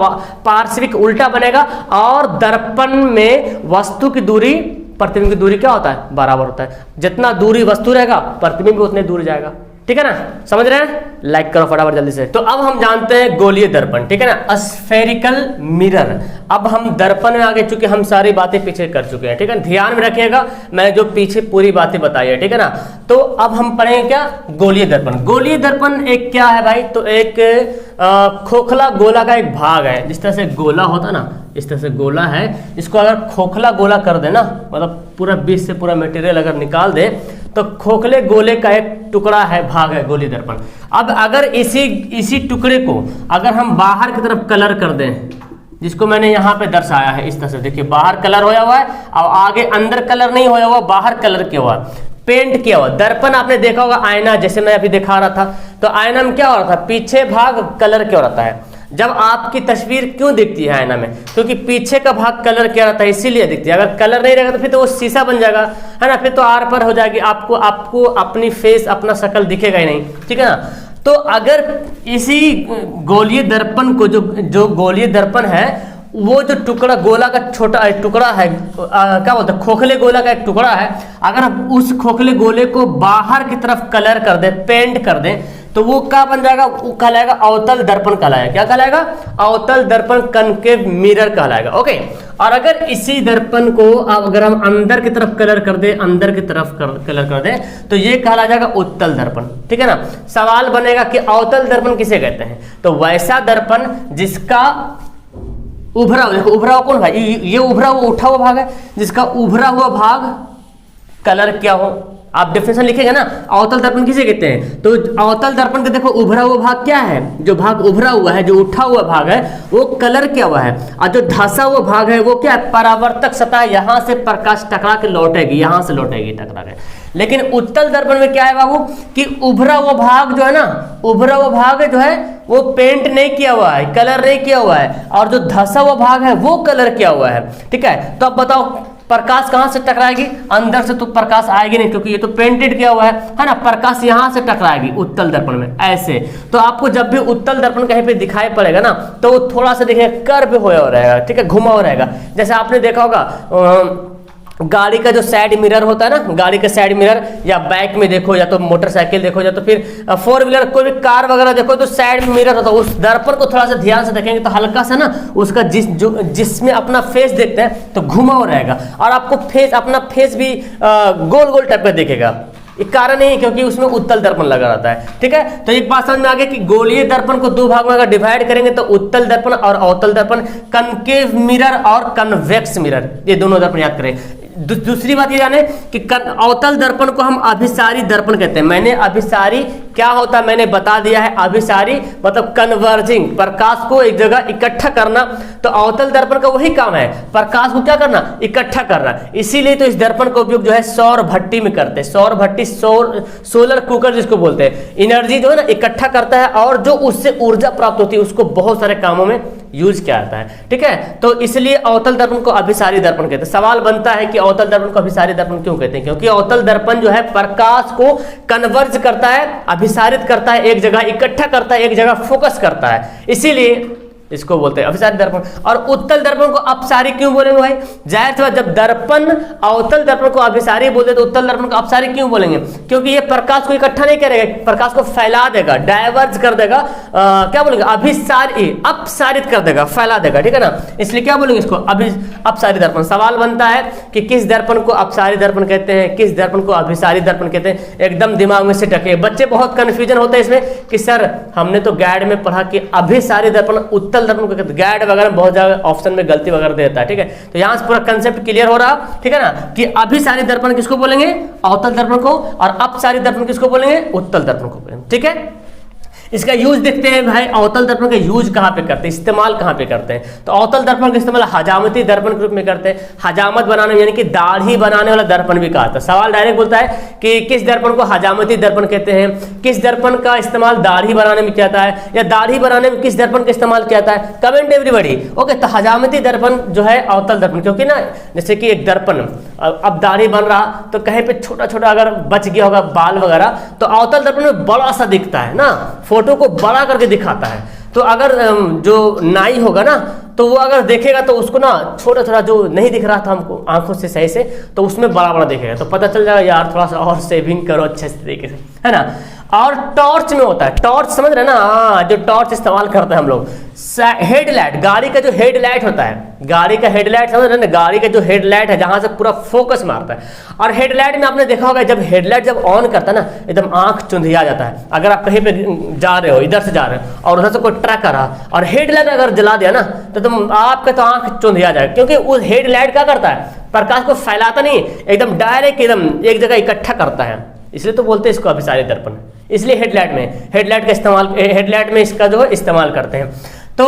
पार्श्विक उल्टा बनेगा। और दर्पण में वस्तु की दूरी प्रतिबिंब की दूरी क्या होता है, बराबर होता है। जितना दूरी वस्तु रहेगा प्रतिबिंब भी उतने दूर जाएगा, ठीक है ना, समझ रहे हैं? लाइक करो फटाफट जल्दी से। तो अब हम जानते हैं गोलीय दर्पण, ठीक है ना, स्फेरिकल मिरर। अब हम दर्पण में आगे, चूंकि हम सारी बातें पीछे कर चुके हैं, ठीक है, ध्यान में रखिएगा मैंने जो पीछे पूरी बातें बताई है, ठीक है ना। तो अब हम पढ़ेंगे क्या, गोलीय दर्पण। गोलीय दर्पण एक क्या है भाई, तो एक खोखला गोला का एक भाग है। जिस तरह से गोला होता ना, इस तरह से गोला है, इसको अगर खोखला गोला कर दे ना, मतलब पूरा बीच से पूरा मटेरियल अगर निकाल दे तो खोखले गोले का एक टुकड़ा है, भाग है गोलीय दर्पण। अब अगर इसी टुकड़े को अगर हम बाहर की तरफ कलर कर दें, जिसको मैंने यहाँ पे दर्शाया है इस तरह से, देखिए बाहर कलर होया हुआ है और आगे अंदर कलर नहीं होया हुआ, बाहर कलर किया हुआ, पेंट किया हुआ। दर्पण आपने देखा होगा, आईना जैसे मैं अभी दिखा रहा था, तो आईना में क्या हो रहा था, पीछे भाग कलर क्यों रहता है। जब आपकी तस्वीर क्यों दिखती है आईना में, क्योंकि पीछे का भाग कलर किया रहता है, इसीलिए दिखती है। अगर कलर नहीं रहेगा तो फिर तो वो शीशा बन जाएगा, है ना, फिर तो आर पर हो जाएगी, आपको अपनी फेस, अपना शक्ल दिखेगा ही नहीं, ठीक है ना। तो अगर इसी गोलीय दर्पण को, जो गोलीय दर्पण है, वो जो टुकड़ा गोला का छोटा टुकड़ा है, क्या बोलते हैं, खोखले गोला का एक टुकड़ा है, अगर हम उस खोखले गोले को बाहर की तरफ कलर कर दे, पेंट कर दे, तो वो क्या बन जाएगा, वो कहलाएगा अवतल दर्पण कहलाएगा। क्या कहलाएगा, अवतल दर्पण, कनकेव मिरर कहलाएगा। ओके, और अगर इसी दर्पण को अगर हम अंदर की तरफ कलर कर दे, अंदर की तरफ कलर कर दे, तो ये कहला जाएगा उत्तल दर्पण, ठीक है ना। सवाल बनेगा कि अवतल दर्पण किसे कहते हैं, तो वैसा दर्पण जिसका उभरा, देखो उभरा हुआ कौन भाई, ये उभरा हुआ उठा हुआ भाग है, जिसका उभरा हुआ भाग कलर क्या हो। आप डेफिनेशन लिखेंगे ना, अवतल दर्पण किसे कहते हैं, तो अवतल दर्पण का देखो उभरा हुआ भाग क्या है, जो भाग उभरा हुआ है, जो उठा हुआ भाग है, वो कलर किया हुआ है, और जो धंसा हुआ भाग है वो क्या है, परावर्तक सतह, यहां से प्रकाश टकरा के लौटेगी, यहां से लौटेगी टकरा के। लेकिन उत्तल दर्पण में क्या है बाबू, कि उभरा हुआ भाग जो है ना, उभरा हुआ भाग जो है वो पेंट नहीं किया हुआ है, कलर नहीं किया हुआ है, और जो धंसा हुआ भाग है वो कलर किया हुआ है, ठीक है। तो अब बताओ प्रकाश कहां से टकराएगी, अंदर से तो प्रकाश आएगी नहीं, क्योंकि ये तो पेंटेड किया हुआ है ना, प्रकाश यहां से टकराएगी उत्तल दर्पण में ऐसे। तो आपको जब भी उत्तल दर्पण कहीं पे दिखाई पड़ेगा ना, तो वो थोड़ा सा देखिए कर्व होया रहेगा, ठीक है, घुमा हुआ रहेगा। जैसे आपने देखा होगा गाड़ी का जो साइड मिरर होता है ना, गाड़ी का साइड मिरर, या बाइक में देखो, या तो मोटरसाइकिल देखो, या तो फिर फोर व्हीलर, कोई भी कार वगैरह देखो, तो साइड मिरर होता है। उस दर्पण को थोड़ा सा ध्यान से देखेंगे तो हल्का सा ना उसका जिसमें अपना फेस देखते हैं तो घुमा हुआ रहेगा, और आपको अपना फेस भी गोल गोल टाइप का दिखेगा। एक कारण नहीं है क्योंकि उसमें उत्तल दर्पण लगा रहता है, ठीक है। तो एक बात समझ में आ गया कि गोलीय दर्पण को दो भाग में अगर डिवाइड करेंगे तो उत्तल दर्पण और अवतल दर्पण, कनकेव मिरर और कन्वेक्स मिरर, ये दोनों दर्पण याद करें। दूसरी बात ये जाने कि अवतल दर्पण को हम अभिसारी दर्पण कहते हैं। मैंने अभिसारी क्या होता है मैंने बता दिया है। अभिसारी मतलब कन्वर्जिंग, प्रकाश को एक जगह इकट्ठा करना। तो अवतल दर्पण का वही काम है, प्रकाश को क्या करना, इकट्ठा करना। इसीलिए तो इस दर्पण का उपयोग जो है सौर भट्टी में करते हैं। सौर भट्टी, सोलर कुकर जिसको बोलते हैं, एनर्जी जो है ना इकट्ठा करता है, और जो उससे ऊर्जा प्राप्त होती है उसको बहुत सारे कामों में यूज किया जाता है, ठीक है। तो इसलिए अवतल दर्पण को अभिसारी दर्पण कहते हैं। सवाल बनता है कि अवतल दर्पण को अभिसारी दर्पण क्यों कहते हैं, क्योंकि अवतल दर्पण जो है प्रकाश को कन्वर्ज करता है, अभिसारित करता है, एक जगह इकट्ठा करता है, एक जगह फोकस करता है, इसीलिए इसको बोलते हैं अभिसारी दर्पण। और उत्तल दर्पण को अपसारी क्यों बोलेंगे भाई, जाहिर सी बात, जब दर्पण अवतल दर्पण को अभिसारी बोलते तो उत्तल दर्पण को अपसारी क्यों बोलेंगे, क्योंकि ये प्रकाश को इकट्ठा नहीं करेगा, प्रकाश को फैला देगा, डायवर्ज कर देगा, क्या बोलेंगे, अभिसारी, अपसारित कर देगा, फैला देगा, ठीक है ना। इसलिए क्या बोलेंगे इसको, अपसारी दर्पण। सवाल बनता है कि किस दर्पण को अपसारी दर्पण कहते हैं, किस दर्पण को अभिसारी दर्पण कहते हैं, एकदम दिमाग में से टके। बच्चे बहुत कंफ्यूजन होता है इसमें कि सर हमने तो गाइड में पढ़ा कि अभिसारी दर्पण उत्तल दर्पण को कहते हैं। गाइड वगैरह बहुत जगह ऑप्शन में गलती वगैरह देता है, ठीक है। तो यहां से पूरा कंसेप्ट क्लियर हो रहा, ठीक है ना, कि अभिसारी दर्पण किसको बोलेंगे, अवतल दर्पण को, और अपसारी दर्पण किसको बोलेंगे, उत्तल दर्पण को बोलेंगे, ठीक है। इसका यूज देखते हैं भाई, अवतल दर्पण का यूज कहां पे करते हैं, इस्तेमाल कहां पे करते हैं। तो अवतल दर्पण का इस्तेमाल हजामती दर्पण के रूप में करते हैं। हजामत बनाने यानी कि दाढ़ी बनाने वाला दर्पण भी कहा था। सवाल डायरेक्ट बोलता है कि किस दर्पण को हजामती दर्पण कहते हैं, किस दर्पण का इस्तेमाल दाढ़ी बनाने में किया जाता है, या दाढ़ी बनाने में किस दर्पण का इस्तेमाल किया जाता है। Comment everybody. ओके, तो हजामती दर्पण जो है अवतल दर्पण, क्योंकि ना जैसे कि एक दर्पण अब दाढ़ी बन रहा तो कहीं पे छोटा छोटा अगर बच गया होगा बाल वगैरह, तो अवतल दर्पण में बड़ा सा दिखता है ना, फोटो को बड़ा करके दिखाता है। तो अगर जो नाई होगा ना, तो वो अगर देखेगा तो उसको ना छोटा छोटा जो नहीं दिख रहा था हमको आंखों से सही से, तो उसमें बड़ा बड़ा दिखेगा, तो पता चल जाएगा यार थोड़ा सा और सेविंग करो अच्छे तरीके से, है ना। और टॉर्च में होता है। टॉर्च समझ रहे ना, हाँ, जो टॉर्च इस्तेमाल करते हैं हम लोग। हेडलाइट, गाड़ी का जो हेडलाइट होता है, गाड़ी का हेडलाइट समझ रहे ना, गाड़ी का जो हेडलाइट है जहां से पूरा फोकस मारता है। और हेडलाइट में आपने देखा होगा जब हेडलाइट जब ऑन करता है ना, एकदम आंख चुंधिया जाता है। अगर आप कहीं पे जा रहे हो, इधर से जा रहे हो और उधर से कोई ट्रक आ रहा और हेडलाइट अगर जला दिया ना तो तुम आपका तो आंख चुंधिया जाएगा, क्योंकि उस हेडलाइट क्या करता है, प्रकाश को फैलाता नहीं, एकदम डायरेक्ट एकदम एक जगह इकट्ठा करता है। इसलिए तो बोलते हैं इसको अभिसारी दर्पण। इसलिए हेडलाइट का इस्तेमाल, हेडलाइट में इसका जो है इस्तेमाल करते हैं। तो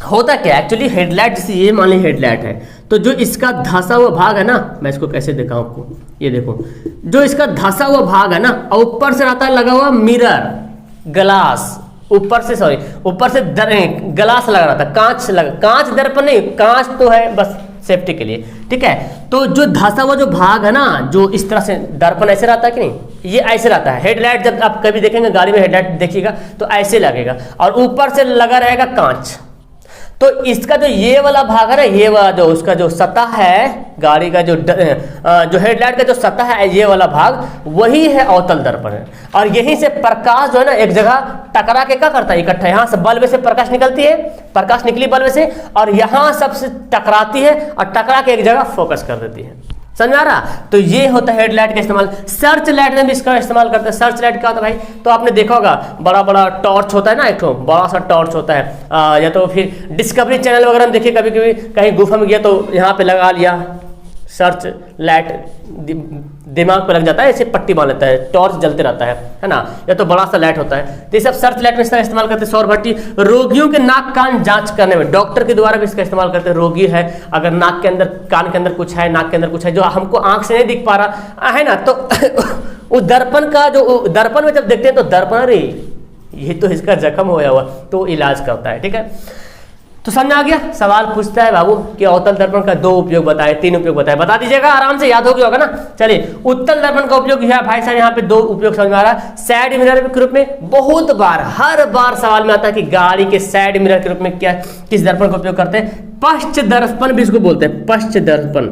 होता क्या एक्चुअली, हेडलाइट जैसे ये मान ली हेडलाइट है, तो जो इसका धंसा हुआ भाग है ना, मैं इसको कैसे दिखाऊं आपको, ये देखो, जो इसका धंसा हुआ भाग है ना, और ऊपर से आता है लगा हुआ मिरर, ग्लास, ऊपर से सॉरी ऊपर से ग्लास लगा रहा था, कांच लगा, कांच दर्पण नहीं, कांच तो है बस सेफ्टी के लिए, ठीक है। तो जो धंसा हुआ जो भाग है ना, जो इस तरह से दर्पण ऐसे रहता है कि नहीं, ये ऐसे रहता है। हेडलाइट जब आप कभी देखेंगे गाड़ी में हेडलाइट देखिएगा तो ऐसे लगेगा, और ऊपर से लगा रहेगा कांच। तो इसका जो ये वाला भाग है ना, ये वाला जो उसका जो सतह है गाड़ी का, जो हेडलाइट का जो सतह है, ये वाला भाग वही है अवतल दर्पण है। और यहीं से प्रकाश जो है ना एक जगह टकरा के क्या करता है, इकट्ठा, यहाँ से बल्ब से प्रकाश निकलती है, प्रकाश निकली बल्ब से और यहाँ सबसे टकराती है और टकरा के एक जगह फोकस कर देती है। समझ आ रहा? तो ये होता है हेडलाइट का इस्तेमाल। सर्च लाइट में भी इसका इस्तेमाल करते हैं। सर्च लाइट क्या होता है भाई, तो आपने देखा होगा बड़ा बड़ा टॉर्च होता है ना, एक बड़ा सा टॉर्च होता है, या तो फिर डिस्कवरी चैनल वगैरह में देखिए, कभी कभी कहीं गुफा में गया तो यहाँ पे लगा लिया सर्च लाइट, दिमाग पे लग जाता है, ऐसे पट्टी बांध लेता है, टॉर्च जलते रहता है ना, या तो बड़ा सा लाइट होता है। तो ये सब सर्च लाइट में इसका इस्तेमाल करते हैं। सौर भट्टी रोगियों के नाक कान जांच करने में, डॉक्टर के द्वारा भी इसका इस्तेमाल करते हैं। रोगी है, अगर नाक के अंदर, कान के अंदर कुछ है, नाक के अंदर कुछ है जो हमको आंख से नहीं दिख पा रहा है ना, तो उस दर्पण का जो दर्पण में जब देखते हैं तो दर्पण, अरे ये तो इसका जख्म होया हुआ, तो इलाज करता है। ठीक है, तो समझ आ गया। सवाल पूछता है बाबू कि अवतल दर्पण का 2 उपयोग बताए, 3 उपयोग बताए, बता दीजिएगा, आराम से याद हो गया होगा ना। चलिए, उत्तल दर्पण का उपयोग है भाई साहब, यहाँ पे 2 उपयोग समझ में आ रहा है। साइड मिरर के रूप में बहुत बार, हर बार सवाल में आता है कि गाड़ी के साइड मिरर के रूप में क्या, किस दर्पण का उपयोग करते हैं। पश्च दर्पण भी इसको बोलते हैं, पश्च दर्पण,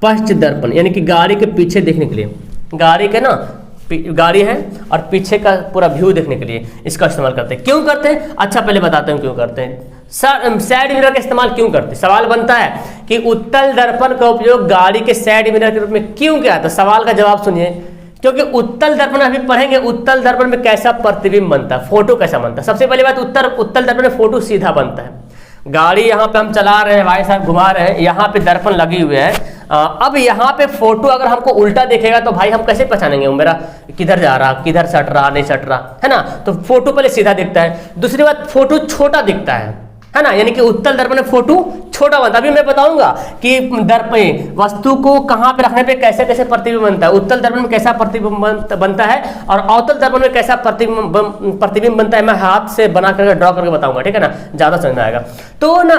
पश्च दर्पण यानी कि गाड़ी के पीछे देखने के लिए, गाड़ी के ना गाड़ी है और पीछे का पूरा व्यू देखने के लिए इसका इस्तेमाल करते हैं। क्यों करते हैं? अच्छा पहले बताते हैं क्यों करते हैं। साइड मिरर का इस्तेमाल क्यों करते हैं? सवाल बनता है कि उत्तल दर्पण का उपयोग गाड़ी के साइड मिरर के रूप में क्यों किया था। सवाल का जवाब सुनिए, क्योंकि उत्तल दर्पण अभी पढ़ेंगे, उत्तल दर्पण में कैसा प्रतिबिंब बनता है, फोटो कैसा बनता है। सबसे पहली बात, उत्तल दर्पण में फोटो सीधा बनता है। गाड़ी यहाँ पे हम चला रहे हैं, भाई साहब घुमा रहे हैं, यहाँ पे दर्पण लगी हुई है। अब यहाँ पे फोटो अगर हमको उल्टा दिखेगा तो भाई हम कैसे पहचानेंगे मेरा किधर जा रहा, किधर सट रहा, नहीं सट रहा, है ना। तो फोटो पहले सीधा दिखता है। दूसरी बात, फोटो छोटा दिखता है ना, यानी कि उत्तल दर्पण में फोटो छोटा बनता है। अभी मैं बताऊंगा कि दर्पण वस्तु को कहाँ पे रखने पे कैसे कैसे प्रतिबिंब बनता है, उत्तल दर्पण में कैसा प्रतिबिंब बनता है और अवतल दर्पण में कैसा प्रतिबिंब बनता है। मैं हाथ से बना करके ड्रॉ करके बताऊंगा, ठीक है ना, ज्यादा समझ में आएगा। तो ना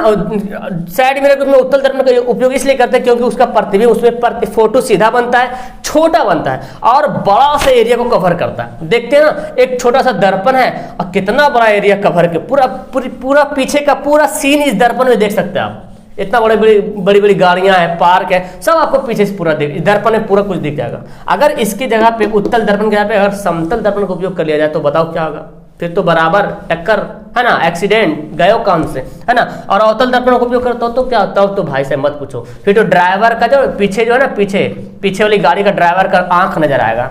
साइड मिरर में उत्तल दर्पण का उपयोग इसलिए करते हैं क्योंकि उसका प्रतिबिंब, उसमें फोटो सीधा बनता है, छोटा बनता है और बड़ा सा एरिया को कवर करता है। देखते हैं ना, एक छोटा सा दर्पण है और कितना बड़ा एरिया कवर के पूरा पीछे का पूरा सीन इस दर्पण में देख सकते हैं आप। इतना बड़ी बड़ी गाड़ियां हैं, पार्क है, सब आपको पीछे से पूरा दर्पण में पूरा कुछ दिख जाएगा। अगर इसकी जगह पे उत्तल दर्पण की जगह पे अगर समतल दर्पण का उपयोग कर लिया जाए तो बताओ क्या होगा, फिर तो बराबर टक्कर, है ना, एक्सीडेंट गयो काम से, है ना। और अवतल दर्पण का उपयोग करता हो तो क्या होता हो, तो भाई से मत पूछो, फिर तो ड्राइवर का जो पीछे जो है ना, पीछे वाली गाड़ी का ड्राइवर का आंख नजर आएगा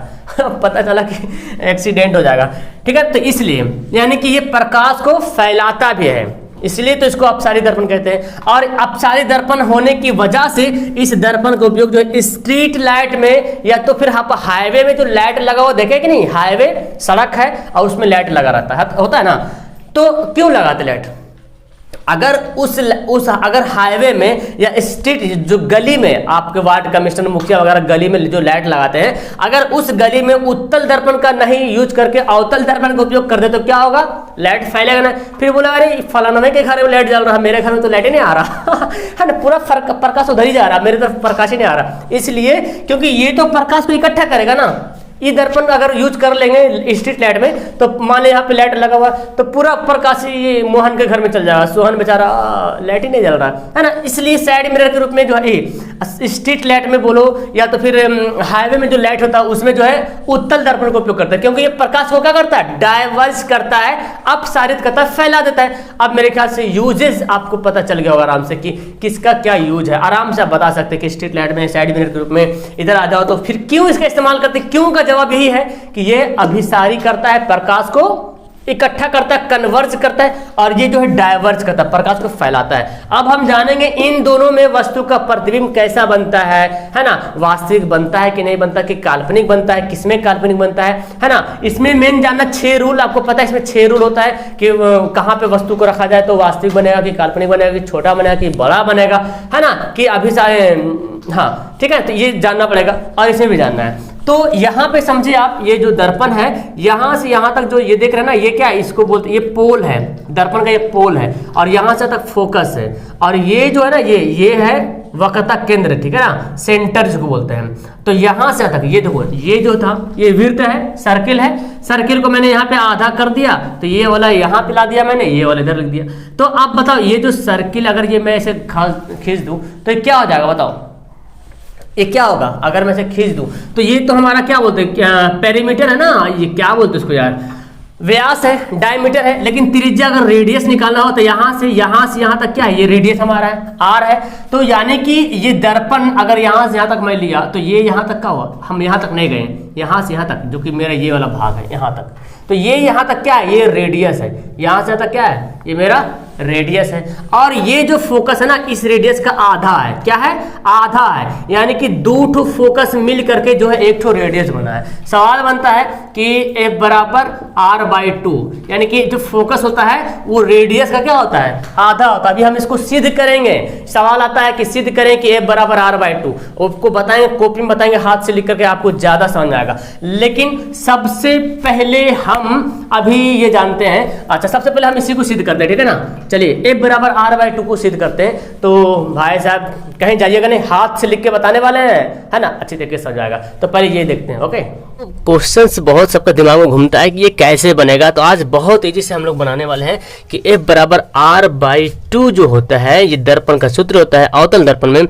पता चला कि एक्सीडेंट हो जाएगा। ठीक है, तो इसलिए यानी कि ये प्रकाश को फैलाता भी है, इसलिए तो इसको अपसारी दर्पण कहते हैं। और अपसारी दर्पण होने की वजह से इस दर्पण का उपयोग जो है स्ट्रीट लाइट में, या तो फिर आप हाईवे में जो लाइट लगा हुआ देखे कि नहीं, हाईवे सड़क है और उसमें लाइट लगा रहता है, होता है ना। तो क्यों लगाते लाइट? अगर अगर हाईवे में या स्ट्रीट जो गली में आपके वार्ड कमिश्नर, मुखिया वगैरह गली में जो लाइट लगाते हैं, अगर उस गली में उत्तल दर्पण का नहीं यूज करके अवतल दर्पण का उपयोग कर दे तो क्या होगा, लाइट फैलेगा ना। फिर बोला अरे फलाना के घर में लाइट जल रहा है, मेरे घर में तो लाइट ही नहीं आ रहा है ना, पूरा प्रकाश उधर ही जा रहा है, मेरे तरफ प्रकाश ही नहीं आ रहा। इसलिए क्योंकि ये तो प्रकाश को इकट्ठा करेगा ना, ये दर्पण अगर यूज कर लेंगे स्ट्रीट लाइट में तो मान लीजिए यहाँ पे लाइट लगा हुआ तो पूरा प्रकाश ये मोहन के घर में चल जाएगा, सोहन बेचारा लाइट ही नहीं जल रहा है ना। इसलिए साइड मिरर के रूप में जो है स्ट्रीट लाइट में बोलो या तो फिर हाईवे में जो लाइट होता है उसमें जो है उत्तल दर्पण का उपयोग करता है, क्योंकि ये प्रकाश को क्या करता है, डाइवर्स करता है, अपसारित करता है, फैला देता है। अब मेरे ख्याल से यूजेस आपको पता चल गया होगा आराम से कि किसका क्या यूज है, आराम से आप बता सकते हैं कि स्ट्रीट लाइट में साइड मिरर के रूप में इधर आ जाओ तो फिर क्यों इसका इस्तेमाल करते हैं। क्यों का जवाब यही है कि ये अभिसारी करता है, प्रकाश को इकट्ठा करता है, कन्वर्ज करता है, और ये जो है डाइवर्ज करता है, प्रकाश को फैलाता है। अब हम जानेंगे इन दोनों में वस्तु का प्रतिबिंब कैसा बनता है ना, वास्तविक बनता है कि नहीं बनता, कि काल्पनिक बनता है, किसमें काल्पनिक बनता है ना। इसमें मेन जानना 6 रूल, आपको पता है इसमें 6 रूल होता है कि कहाँ पे वस्तु को रखा जाए तो वास्तविक बनेगा कि काल्पनिक बनेगा कि छोटा बनेगा कि बड़ा बनेगा, है ना, कि अभिसारी, हाँ ठीक है, तो ये जानना पड़ेगा और इसमें भी जानना है। तो यहाँ पे समझिए आप, ये जो दर्पण है यहाँ से यहाँ तक जो ये देख रहे हैं ना, ये क्या है, इसको बोलते हैं, ये पोल है दर्पण का, ये पोल है, और यहाँ से तक फोकस है, और ये जो है ना ये है वक्रता केंद्र, ठीक है ना, सेंटर जिसको बोलते हैं। तो यहाँ से तक ये देखो, ये जो था ये वृत्त है, सर्किल है, सर्किल को मैंने यहाँ पे आधा कर दिया तो ये वाला यहाँ पे ला दिया मैंने, ये वाला इधर लिख दिया। तो आप बताओ ये जो सर्किल अगर ये मैं ऐसे खींच दूं तो ये क्या हो जाएगा, बताओ ये क्या होगा अगर मैं इसे खींच दूं तो ये तो हमारा क्या बोलते हैं, पेरीमीटर है ना, ये क्या बोलते हैं उसको यार, व्यास है, डायमीटर है, लेकिन त्रिज्या अगर रेडियस निकालना हो तो यहाँ से यहाँ तक क्या है, ये रेडियस हमारा है, आर है। तो यानी कि ये दर्पण अगर यहाँ से यहाँ तक मैं लिया तो ये यहाँ तक का हुआ, हम यहाँ तक नहीं गए, यहाँ से यहाँ तक जो कि मेरा ये वाला भाग है यहाँ तक, तो ये यहाँ तक क्या है, ये रेडियस है, यहाँ से तक क्या है, ये मेरा रेडियस है, और ये जो फोकस है ना इस रेडियस का आधा है, क्या है, आधा है, यानी कि 2 ठो फोकस मिल करके जो है 1 ठो रेडियस बना है। सवाल बनता है कि F बराबर R/2, यानी कि जो फोकस होता है वो रेडियस का क्या होता है, आधा होता है। अभी हम इसको सिद्ध करेंगे, सवाल आता है कि सिद्ध करें कि F बराबर R/2, आपको बताएंगे, कॉपी में बताएंगे, हाथ से लिख करके आपको ज्यादा समझ आएगा। लेकिन सबसे पहले हम अभी ये जानते हैं, अच्छा सबसे पहले हम इसी को सिद्ध करते हैं, ठीक है ना। चलिए F बराबर R/2 को सिद्ध करते हैं। तो भाई साहब कहीं जाइएगा नहीं, हाथ से लिख के बताने वाले हैं, है ना, अच्छी तरीके से समझ आएगा। तो पहले ये देखते हैं, ओके। क्वेश्चंस बहुत सबका दिमाग में घूमता है कि ये कैसे बनेगा, तो आज बहुत तेजी से हम लोग बनाने वाले हैं कि F बराबर R/2 जो होता है ये दर्पण का सूत्र होता है अवतल दर्पण में।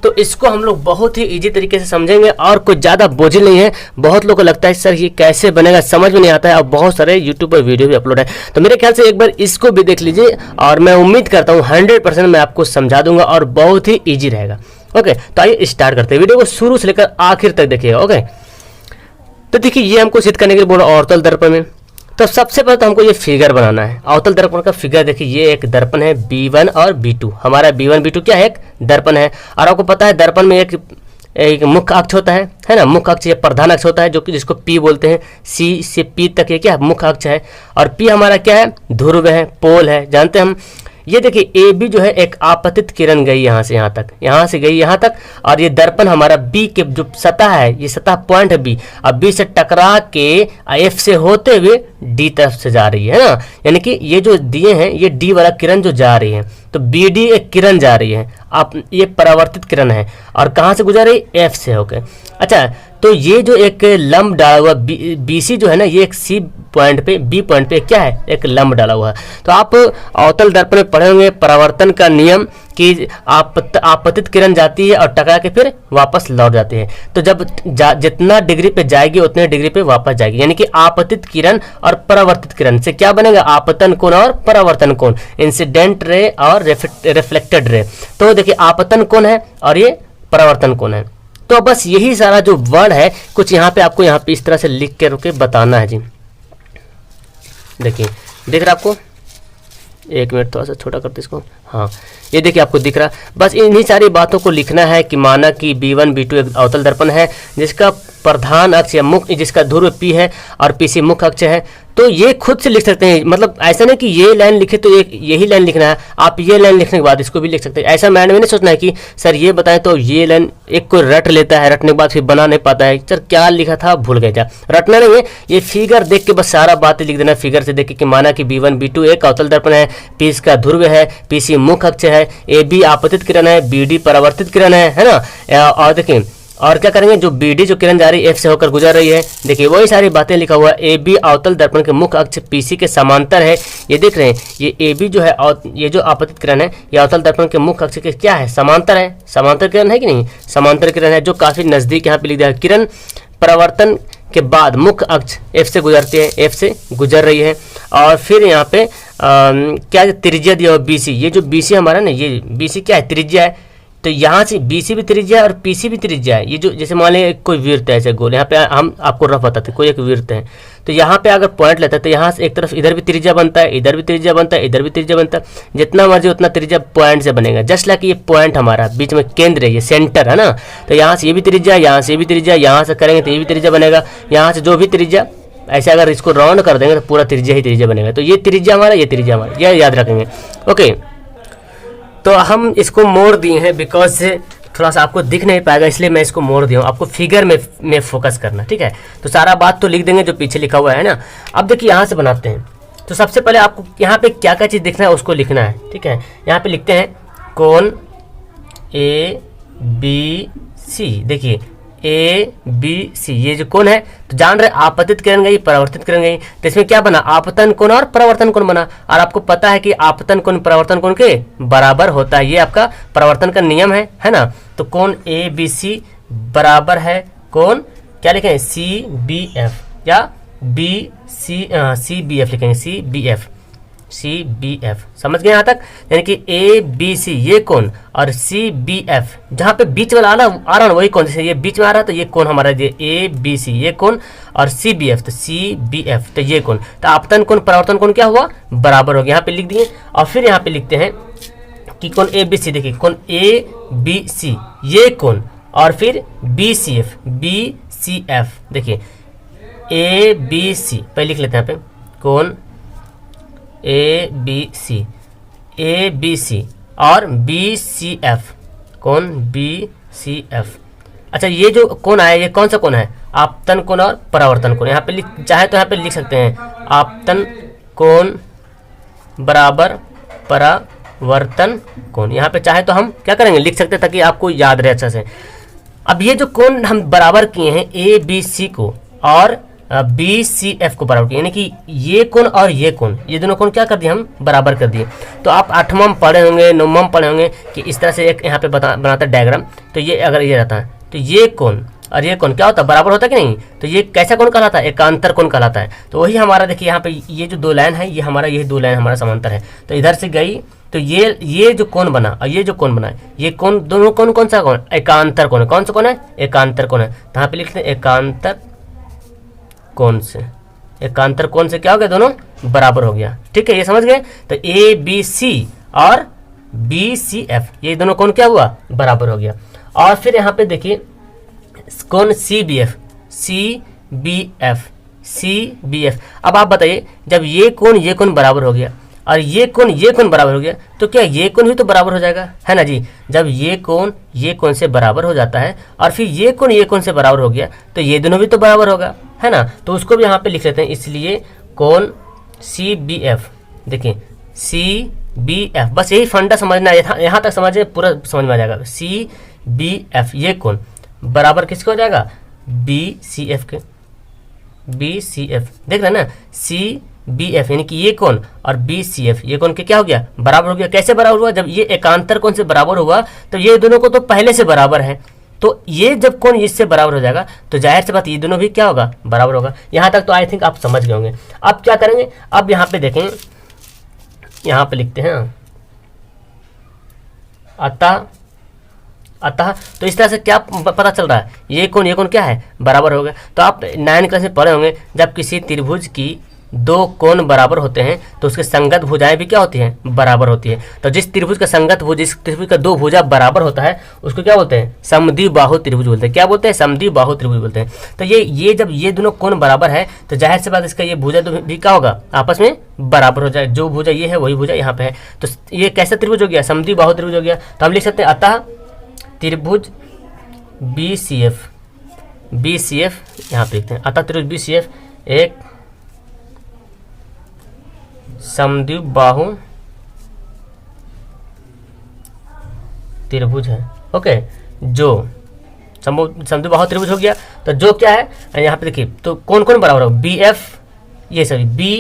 तो इसको हम लोग बहुत ही इजी तरीके से समझेंगे और कुछ ज़्यादा बोझिल नहीं है। बहुत लोगों को लगता है सर ये कैसे बनेगा, समझ में नहीं आता है, और बहुत सारे यूट्यूब पर वीडियो भी अपलोड है। तो मेरे ख्याल से एक बार इसको भी देख लीजिए और मैं उम्मीद करता हूँ 100% मैं आपको समझा दूंगा और बहुत ही ईजी रहेगा। ओके, तो आइए स्टार्ट करते हैं, वीडियो को शुरू से लेकर आखिर तक देखिएगा। ओके, तो देखिए ये हमको सिद्ध करने के लिए बोला अवतल दर्पण में। तो सबसे पहले तो हमको ये फिगर बनाना है, अवतल दर्पण का फिगर। देखिए ये एक दर्पण है B1 और B2, हमारा B1 B2 क्या है, एक दर्पण है। और आपको पता है दर्पण में एक मुख्य अक्ष होता है ना, मुख्य अक्ष या प्रधान अक्ष होता है जो कि जिसको P बोलते हैं, C से P तक ये क्या मुख्य अक्ष है, और P हमारा क्या है, ध्रुव है, पोल है, जानते हैं हम। ये देखिए AB जो है एक आपतित किरण गई यहाँ से यहाँ तक, यहाँ से गई यहाँ तक, और ये दर्पण हमारा B के जो सतह है, ये सतह पॉइंट है B, अब B से टकरा के F से होते हुए D तरफ से जा रही है ना, यानी कि ये जो दिए हैं ये D वाला किरण जो जा रही है, तो BD एक किरण जा रही है, आप ये परावर्तित किरण है, और कहाँ से गुजर रही, F से होकर। अच्छा, तो ये जो एक लंब डाला हुआ BC जो है ना, ये एक C पॉइंट पे, B पॉइंट पे क्या है, एक लंब डाला हुआ है। तो आप अवतल दर्पण में पढ़े होंगे परावर्तन का नियम कि आपतित किरण जाती है और टकरा के फिर वापस लौट जाती है। तो जब जितना डिग्री पे जाएगी उतने डिग्री पे वापस जाएगी, यानी कि आपतित किरण और परावर्तित किरण से क्या बनेगा, आपतन कोण और परावर्तन कोण, इंसिडेंट रे और रिफ्लेक्टेड रे। तो देखिए आपतन कोण है और ये परावर्तन कोण है। तो बस यही सारा जो वर्ड है कुछ यहाँ पे आपको यहाँ पे इस तरह से लिख के रुके बताना है जी। देखिए दिख रहा आपको, एक मिनट थोड़ा सा छोटा करते इसको, हाँ ये देखिए आपको दिख रहा। बस इन्हीं सारी बातों को लिखना है कि माना कि B1 B2 एक अवतल दर्पण है जिसका प्रधान अक्ष या मुख्य, जिसका ध्रुव P है और PC मुख्य अक्ष है। तो ये खुद से लिख सकते हैं, मतलब ऐसा नहीं कि ये लाइन लिखे तो एक यही लाइन लिखना है, आप ये लाइन लिखने के बाद इसको भी लिख सकते हैं। ऐसा माइंड में नहीं सोचना है कि सर ये बताएं तो ये लाइन, एक को रट लेता है, रटने के बाद फिर बना नहीं पाता है, सर क्या लिखा था भूल गए, क्या रटना नहीं है, ये फिगर देख के बस सारा बातें लिख देना। फिगर से देख के माना कि B1 B2 एक अवतल दर्पण है, P इसका ध्रुव है, PC मुख्य अक्ष है, AB आपतित किरण है, BD परावर्तित किरण है ना। और देखिए और क्या करेंगे, जो BD जो किरण जा रही है F से होकर गुजर रही है, देखिए वही सारी बातें लिखा हुआ है। AB अवतल दर्पण के मुख्य अक्ष PC के समांतर है। ये देख रहे हैं, ये AB जो है और ये जो आपतित किरण है ये अवतल दर्पण के मुख्य अक्ष के क्या है, समांतर है। समांतर किरण है कि नहीं, समांतर किरण है जो काफी नजदीक यहाँ पे लिख दिया है। किरण परावर्तन के बाद मुख्य अक्ष F से गुजरती है, F से गुजर रही है। और फिर यहाँ पे क्या त्रिज्या दिया हुआ BC, ये जो BC हमारा ना, ये BC क्या है, त्रिज्या है। तो यहाँ से BC भी त्रिज्या है और PC भी त्रिज्या है। ये जो जैसे मान लिया कोई वृत्त है ऐसे गोल, यहाँ पे हम आपको रफ बताते हैं, कोई एक वृत्त है तो यहाँ पे अगर पॉइंट लेते हैं तो यहाँ से एक तरफ इधर भी त्रिज्या बनता है, इधर भी त्रिज्या बनता है, इधर भी त्रिज्या बनता है। जितना मर्जी उतना त्रिज्या पॉइंट से बनेगा। जस्ट लाइक ये पॉइंट हमारा बीच में केंद्र है, ये सेंटर है ना, तो यहाँ से ये भी त्रिज्या, यहाँ से भी त्रिज्या, यहाँ से करेंगे तो ये भी त्रिज्या बनेगा, यहाँ से जो भी त्रिज्या, ऐसे अगर इसको राउंड कर देंगे तो पूरा त्रिज्या ही त्रिज्या बनेगा। तो ये त्रिज्या हमारा, ये त्रिज्या हमारा, यह याद रखेंगे। ओके, तो हम इसको मोड़ दिए हैं बिकॉज से थोड़ा सा आपको दिख नहीं पाएगा, इसलिए मैं इसको मोड़ दिया हूँ। आपको फिगर में फोकस करना, ठीक है। तो सारा बात तो लिख देंगे जो पीछे लिखा हुआ है ना। अब देखिए यहाँ से बनाते हैं। तो सबसे पहले आपको यहाँ पे क्या क्या चीज़ दिखना है उसको लिखना है, ठीक है। यहाँ पे लिखते हैं कोण ABC। देखिए ABC, ये जो कोण है तो जान रहे आपतित किरण गई, परावर्तित किरण गई, तो इसमें क्या बना, आपतन कोण और परावर्तन कोण बना। और आपको पता है कि आपतन कोण परावर्तन कोण के बराबर होता है, ये आपका परावर्तन का नियम है ना। तो कोण ABC बराबर है कोण, क्या लिखेंगे, CBF या CBF लिखेंगे, CBF। समझ गए यहाँ तक, यानी कि ABC ये कोण और CBF, जहाँ पे बीच वाला आ रहा है वही कोण, जैसे ये बीच में आ रहा है तो ये कोण हमारा ये ABC ये कोण, और CBF तो CBF तो ये कोण। तो आपतन कोण परावर्तन कोण क्या हुआ, बराबर हो गया, यहाँ पे लिख दिए। और फिर यहाँ पे लिखते हैं कि कोण ABC, देखिए कोण ABC ये कोण, और फिर BCF, देखिए ABC पहले लिख लेते हैं यहाँ पे, कोण ABC और BCF, कोण BCF। अच्छा, ये जो कोण आया ये कौन सा कोण है, आपतन कोण और परावर्तन कोण। यहाँ पे चाहे तो यहाँ पे लिख सकते हैं आपतन कोण बराबर परावर्तन कोण। यहाँ पे चाहे तो हम क्या करेंगे, लिख सकते हैं ताकि आपको याद रहे अच्छा से। अब ये जो कोण हम बराबर किए हैं ABC को और BCF को बराबर किया, यानी कि ये कोण और ये कोण, ये दोनों कोण क्या कर दिए, हम बराबर कर दिए। तो आप 8वां पढ़े होंगे, 9वां पढ़े होंगे कि इस तरह से एक यहाँ पे बनाता है डायग्राम। तो ये अगर ये रहता है तो ये कोण और ये कोण क्या होता है, बराबर होता है कि नहीं। तो ये कैसा कोण कहलाता है, एकांतर कोण कहलाता है। तो वही हमारा देखिए यहाँ पे ये जो दो लाइन है, ये हमारा यही दो लाइन हमारा समांतर है। तो इधर से गई तो ये जो कोण बना और ये जो कोण बना, ये कोण दोनों कोण कौन सा कोण, एकांतर कोण है। कौन सा कोण है, एकांतर कोण है। तो यहाँ पे लिखते हैं एकांतर कोण से, एकांतर कोण से क्या हो गया, दोनों बराबर हो गया, ठीक है। ये समझ गए। तो ABC और BCF ये दोनों कोण क्या हुआ, बराबर हो गया। और फिर यहाँ पे देखिए कोण CBF। अब आप बताइए, जब ये कोण बराबर हो गया और ये कोण बराबर हो गया तो क्या ये कोण भी तो बराबर हो जाएगा, है ना जी। जब ये कोण से बराबर हो जाता है और फिर ये कोण से बराबर हो गया तो ये दोनों भी तो बराबर होगा, है ना। तो उसको भी यहाँ पे लिख लेते हैं। इसलिए कोण CBF, देखिए CBF, बस यही फंडा समझना है, यहाँ तक समझे पूरा समझ में आ जाएगा। CBF ये कोण बराबर किसके हो जाएगा, BCF के। BCF देख रहे हैं ना, CBF यानी कि ये कोण और BCF ये कोण के क्या हो गया, बराबर हो गया। कैसे बराबर हुआ, जब ये एकांतर कोण से बराबर हुआ तो ये दोनों को तो पहले से बराबर है। तो ये जब कोण इससे बराबर हो जाएगा तो जाहिर सी बात ये दोनों भी क्या होगा, बराबर होगा। यहाँ तक तो आई थिंक आप समझ गए होंगे। अब क्या करेंगे, अब यहाँ पे देखें, यहाँ पे लिखते हैं अतः तो इस तरह से क्या पता चल रहा है, ये कोण क्या है, बराबर हो गया। तो आप 9 क्लास में पढ़े होंगे, जब किसी त्रिभुज की दो कोण बराबर होते हैं तो उसके संगत भुजाएं भी क्या होती हैं, बराबर होती है। तो जिस त्रिभुज का संगत भुज, जिस त्रिभुज का दो भुजा बराबर होता है उसको क्या बोलते हैं, समद्विबाहु त्रिभुज बोलते हैं। क्या बोलते हैं, समद्विबाहु त्रिभुज बोलते हैं। तो ये जब ये दोनों कोण बराबर है तो जाहिर सी बात इसका ये भुजा भी क्या होगा, आपस में बराबर हो जाए। जो भुजा ये है वही भुजा यहाँ पे है। तो ये कैसा त्रिभुज हो गया, समद्विबाहु त्रिभुज हो गया। तो हम लिख सकते हैं अतः त्रिभुज BCF यहाँ पे लिखते हैं, अतः त्रिभुज BCF एक समद्विबाहु त्रिभुज है। ओके, जो समद्विबाहु त्रिभुज हो गया। तो जो क्या है यहाँ पे देखिए, तो कौन कौन बराबर हो, बी एफ, ये सॉरी बी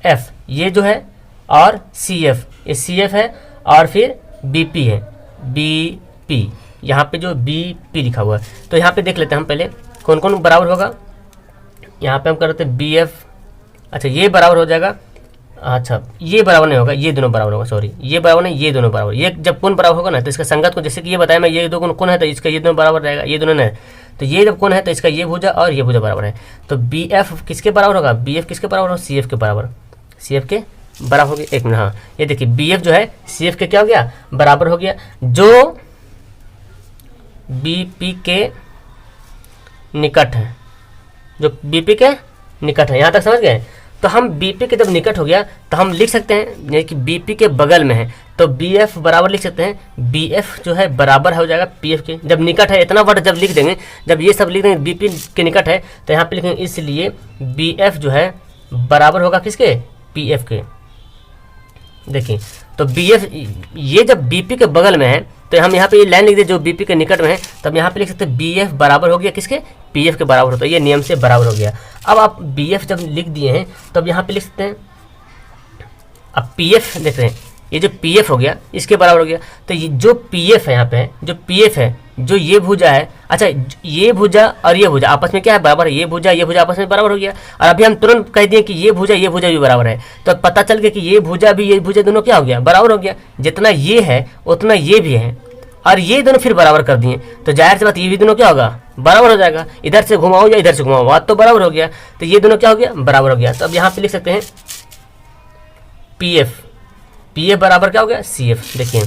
एफ ये जो है, और सी एफ, ये सी एफ है, और फिर बी पी है, बी पी, यहाँ पे जो बी पी लिखा हुआ है। तो यहाँ पे देख लेते हैं हम पहले कौन कौन बराबर होगा। यहाँ पे हम करते हैं बी एफ, अच्छा ये बराबर हो जाएगा, अच्छा ये बराबर नहीं होगा, ये दोनों बराबर होगा, सॉरी ये बराबर नहीं, ये दोनों बराबर। ये जब कोण बराबर होगा ना तो इसका संगत को, जैसे कि ये बताया मैं, ये दो कोण है तो इसका ये दोनों बराबर रहेगा, ये दोनों नहीं, तो ये जब कोण है तो इसका ये भुजा और ये भुजा बराबर है। तो बी एफ किसके बराबर होगा, बी एफ किसके बराबर होगा, सी एफ के बराबर, सी एफ के बराबर हो गया। एक मिनट, हाँ ये देखिए बी एफ जो है सी एफ के क्या हो गया, बराबर हो गया। जो बी पी के निकट है, जो बी पी के निकट है, यहाँ तक समझ गए। तो हम बीपी के जब निकट हो गया तो हम लिख सकते हैं, यानी कि बीपी के बगल में है तो बीएफ बराबर लिख सकते हैं, बीएफ जो है बराबर हो जाएगा पीएफ के, जब निकट है इतना वर्ड जब लिख देंगे, जब ये सब लिख देंगे बीपी के निकट है तो यहाँ पे लिखेंगे, इसलिए बीएफ जो है बराबर होगा किसके, पीएफ के। देखिए तो बीएफ ये जब बीपी के बगल में है तो हम यहाँ पे ये लाइन लिख दे जो बीपी के निकट में है, तब यहाँ पे लिख सकते हैं बीएफ बराबर हो गया किसके, पीएफ के बराबर होता है, ये नियम से बराबर हो गया। अब आप बीएफ जब लिख दिए हैं तब यहाँ पे लिख सकते हैं, अब पीएफ देख रहे हैं, ये जो पीएफ हो गया इसके बराबर हो गया। तो ये जो पीएफ है यहाँ पे, जो पीएफ है, जो ये भुजा है, अच्छा ये भुजा और ये भुजा आपस में क्या है, बराबर है, ये भुजा आपस में बराबर हो गया। और अभी हम तुरंत कह दिए कि ये भुजा भी बराबर है, तो पता चल गया कि ये भुजा दोनों क्या हो गया, बराबर हो गया। जितना ये है उतना ये भी है, और ये दोनों फिर बराबर कर दिए, तो जाहिर सी बात ये भी दोनों क्या होगा, बराबर हो जाएगा। इधर से घुमाओ या इधर से घुमाओ, बात तो बराबर हो गया, तो ये दोनों क्या हो गया, बराबर हो गया। तो अब यहाँ पे लिख सकते हैं पीएफ, पीएफ बराबर क्या हो गया, सीएफ। देखिए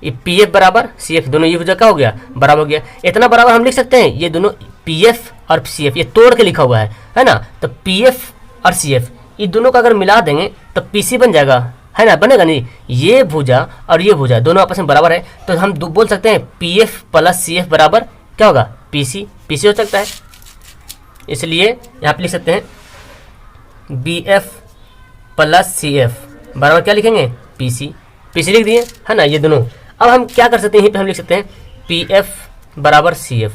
ये पीएफ बराबर सीएफ, दोनों ये भुजा क्या हो गया, बराबर हो गया। इतना बराबर हम लिख सकते हैं, ये दोनों पीएफ और सीएफ ये तोड़ के लिखा हुआ है ना। तो पीएफ और सीएफ ये दोनों का अगर मिला देंगे तो पीसी बन जाएगा, है ना, बनेगा नहीं। ये भुजा और ये भुजा दोनों आपस में बराबर है, तो हम बोल सकते हैं पीएफ प्लस सीएफ बराबर क्या होगा, पीसी, पीसी हो सकता है। इसलिए यहाँ पे लिख सकते हैं बीएफ प्लस सीएफ बराबर क्या लिखेंगे, पीसी, पीसी लिख दिए, है ना, ये दोनों। अब हम क्या कर सकते हैं, यहीं पे हम लिख सकते हैं पीएफ बराबर सीएफ।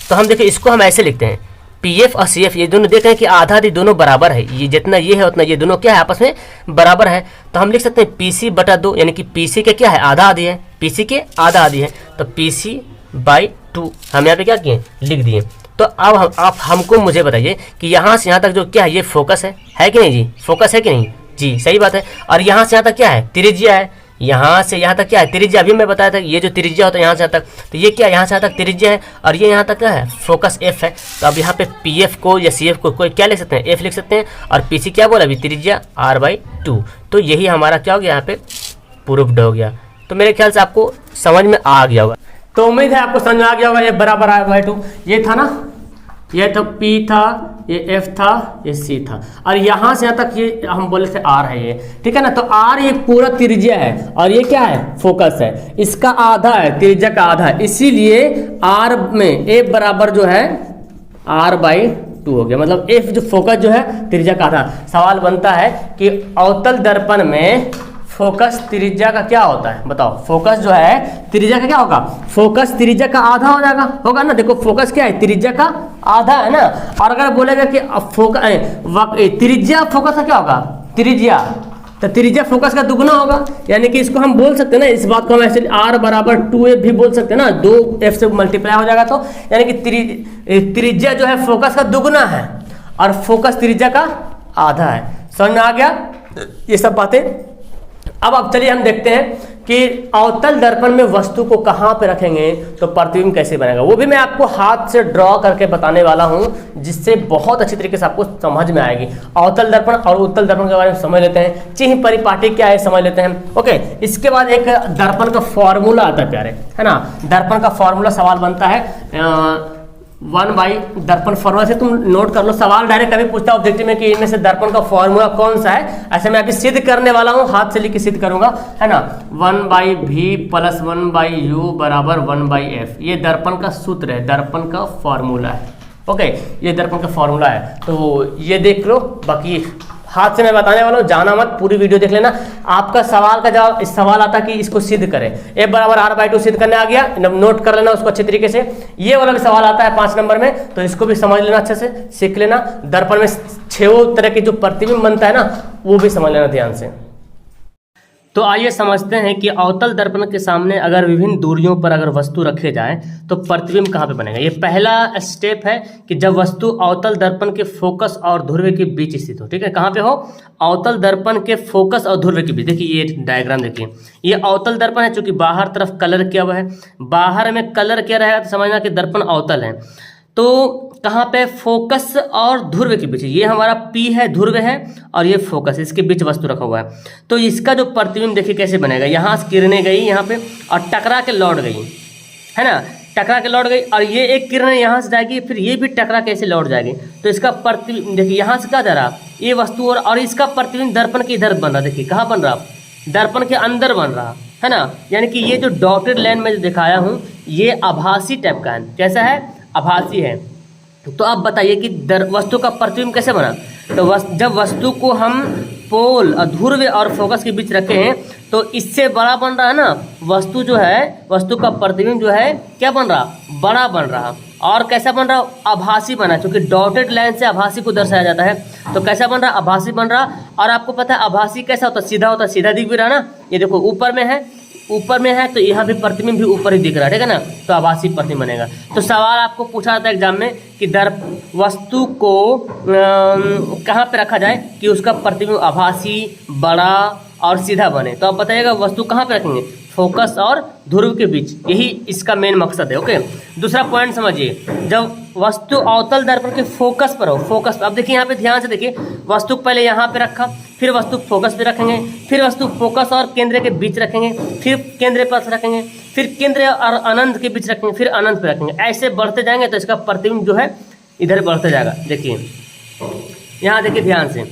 तो हम देखिए इसको हम ऐसे लिखते हैं, पीएफ और सीएफ ये दोनों देख रहे हैं कि आधा आधी दोनों बराबर है, ये जितना ये है उतना ये दोनों क्या है, आपस में बराबर है। तो हम लिख सकते हैं पीसी बटा 2, यानी कि पीसी के क्या है, आधा आधी है, पीसी के आधा आधी है, तो पीसी बाई 2 हम यहाँ पे क्या किए, लिख दिए। तो अब आप हमको मुझे बताइए कि यहाँ से यहाँ तक जो क्या है, ये फोकस है कि नहीं जी, फोकस है कि नहीं जी, सही बात है। और यहाँ से यहाँ तक क्या है, त्रिज्या है, यहाँ से यहाँ तक क्या है, त्रिज्या। अभी मैं बताया था ये जो त्रिज्या होता है यहाँ से यहाँ तक, तो ये क्या है, यहाँ से यहाँ तक त्रिज्या है, और ये यहाँ तक क्या है, फोकस एफ है। तो अब यहाँ पे पीएफ को या सीएफ को कोई क्या लिख सकते हैं, एफ लिख सकते हैं, और पीसी क्या बोला अभी, त्रिज्या r/2। तो यही हमारा क्या हो गया, यहाँ पे प्रूफ्ड हो गया। तो मेरे ख्याल से आपको समझ में आ गया होगा, तो उम्मीद है आपको समझ में आ गया होगा। ये बराबर r/2 ये था ना, ये तो P था, ये F था, ये C था, और यहाँ से यहाँ तक ये हम बोले थे R है ये, ठीक है ना। तो R ये पूरा त्रिज्या है, और ये क्या है, फोकस है, इसका आधा है, त्रिज्या का आधा है, इसीलिए R में F बराबर जो है r/2 हो गया। मतलब F जो फोकस जो है त्रिज्या का आधा। सवाल बनता है कि अवतल दर्पण में फोकस त्रिज्या का क्या होता है, बताओ। फोकस जो है त्रिज्या का क्या होगा, फोकस त्रिज्या का आधा हो जाएगा, होगा ना। देखो फोकस क्या है, त्रिज्या का आधा है ना। और अगर बोलेगा कि त्रिज्या फोकस का क्या होगा, त्रिज्या, तो त्रिज्या फोकस का दुगना होगा। यानी कि इसको हम बोल सकते हैं ना, इस बात को हम ऐसे r बराबर 2f भी बोल सकते हैं ना, 2f से मल्टीप्लाई हो जाएगा। तो यानी कि त्रिज्या जो है फोकस का दुगना है और फोकस त्रिज्या का आधा है। समझ में आ गया ये सब बातें। अब चलिए हम देखते हैं कि अवतल दर्पण में वस्तु को कहाँ पे रखेंगे तो प्रतिबिंब कैसे बनेगा, वो भी मैं आपको हाथ से ड्रॉ करके बताने वाला हूँ, जिससे बहुत अच्छी तरीके से आपको समझ में आएगी। अवतल दर्पण और उत्तल दर्पण के बारे में समझ लेते हैं, चिह्न परिपाटी क्या है समझ लेते हैं। ओके, इसके बाद एक दर्पण का फॉर्मूला आता है प्यारे, है ना। दर्पण का फॉर्मूला सवाल बनता है 1/, दर्पण फॉर्मूला से तुम नोट कर लो। सवाल डायरेक्ट कभी पूछता है ऑब्जेक्टिव में कि इनमें से दर्पण का फॉर्मूला कौन सा है, ऐसे मैं अभी सिद्ध करने वाला हूँ, हाथ से लिख के सिद्ध करूंगा, है ना। 1/v + 1/u बराबर 1/f, ये दर्पण का सूत्र है, दर्पण का फॉर्मूला है। ओके, ये दर्पण का फॉर्मूला है, तो ये देख लो, बाकी हाथ से मैं बताने वाला हूँ, जाना मत, पूरी वीडियो देख लेना। आपका सवाल का जवाब, इस सवाल आता कि इसको सिद्ध करें, F बराबर R/2 सिद्ध करने आ गया, नोट कर लेना उसको अच्छे तरीके से। ये वाला भी सवाल आता है 5 नंबर में, तो इसको भी समझ लेना, अच्छे से सीख लेना। दर्पण में 6 तरह के जो प्रतिबिंब बनता है ना, वो भी समझ लेना ध्यान से। तो आइए समझते हैं कि अवतल दर्पण के सामने अगर विभिन्न दूरियों पर अगर वस्तु रखे जाए तो प्रतिबिंब कहाँ पे बनेगा। ये पहला स्टेप है कि जब वस्तु अवतल दर्पण के फोकस और ध्रुव के बीच स्थित हो। ठीक है, कहाँ पे हो, अवतल दर्पण के फोकस और ध्रुव के बीच। देखिए ये डायग्राम देखिए, ये अवतल दर्पण है, चूंकि बाहर तरफ कलर किया हुआ है, बाहर में कलर किया रहेगा तो समझना कि दर्पण अवतल है। तो कहाँ पे, फोकस और ध्रुव के बीच, ये हमारा P है, ध्रुव है, और ये फोकस, इसके बीच वस्तु रखा हुआ है। तो इसका जो प्रतिबिंब देखिए कैसे बनेगा, यहाँ से किरणें गई यहाँ पे और टकरा के लौट गई, है ना, टकरा के लौट गई, और ये एक किरण यहाँ से जाएगी, फिर ये भी टकरा के ऐसे लौट जाएगी। तो इसका प्रतिबिंब देखिए यहाँ से क्या जा रहा, ये वस्तु, और इसका प्रतिबिंब दर्पण के इधर बन रहा, देखिए कहाँ बन रहा, दर्पण के अंदर बन रहा है ना। यानी कि ये जो डॉटेड लाइन में जो दिखाया हूँ, ये आभासी टाइप का है। कैसा है, आभासी है। तो आप बताइए कि वस्तु का प्रतिबिंब कैसे बना। तो जब वस्तु को हम पोल, ध्रुव और फोकस के बीच रखे हैं तो इससे बड़ा बन रहा है ना वस्तु, जो है वस्तु का प्रतिबिंब जो है क्या बन रहा, बड़ा बन रहा। और कैसा बन रहा, आभासी बना, क्योंकि डॉटेड लाइन से आभासी को दर्शाया जाता है। तो कैसा बन रहा, आभासी बन रहा। और आपको पता है आभासी कैसा होता है, सीधा होता है, सीधा दिख भी रहा ना, ये देखो ऊपर में है, ऊपर में है, तो यहाँ भी प्रतिबिंब भी ऊपर ही दिख रहा है, ठीक है ना। तो आभासी प्रतिबिंब बनेगा। तो सवाल आपको पूछा जाता है एग्जाम में कि वस्तु को कहाँ पे रखा जाए कि उसका प्रतिबिंब आभासी, बड़ा और सीधा बने। तो आप बताइएगा वस्तु कहाँ पे रखेंगे, फोकस और ध्रुव के बीच, यही इसका मेन मकसद है। ओके, दूसरा पॉइंट समझिए, जब वस्तु अवतल दर्पण के फोकस पर हो, फोकस, अब देखिए यहाँ पे ध्यान से देखिए, वस्तु पहले यहाँ पे रखा, फिर वस्तु फोकस पे रखेंगे, फिर वस्तु फोकस और केंद्र के बीच रखेंगे, फिर केंद्र पर रखेंगे, फिर केंद्र और अनंत के बीच रखेंगे, फिर अनंत पे रखेंगे। ऐसे बढ़ते जाएंगे तो इसका प्रतिबिंब जो है इधर बढ़ते जाएगा। देखिए यहाँ देखिए ध्यान से,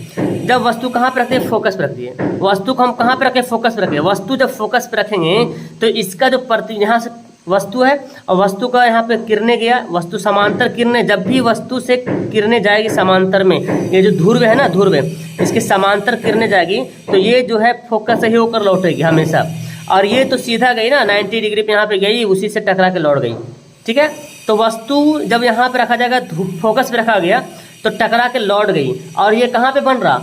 जब वस्तु कहाँ पे रखते हैं, फोकस पे रखती है। वस्तु को हम कहाँ पे रखें, फोकस पे रखें। वस्तु जब फोकस पे रखेंगे तो इसका जो प्रतिबिंब, यहाँ से वस्तु है और वस्तु का यहाँ पे किरणें गया, वस्तु समांतर किरणें, जब भी वस्तु से किरणें जाएगी समांतर में, ये जो ध्रुव है ना, ध्रुव है, इसके समांतर किरणें जाएगी तो ये जो है फोकस से ही होकर लौटेगी हमेशा। और ये तो सीधा गई ना, 90 डिग्री पे यहाँ पे गई, उसी से टकरा के लौट गई। ठीक है, तो वस्तु जब यहाँ पे रखा जाएगा, फोकस पे रखा गया तो टकरा के लौट गई। और ये कहाँ पे बन रहा,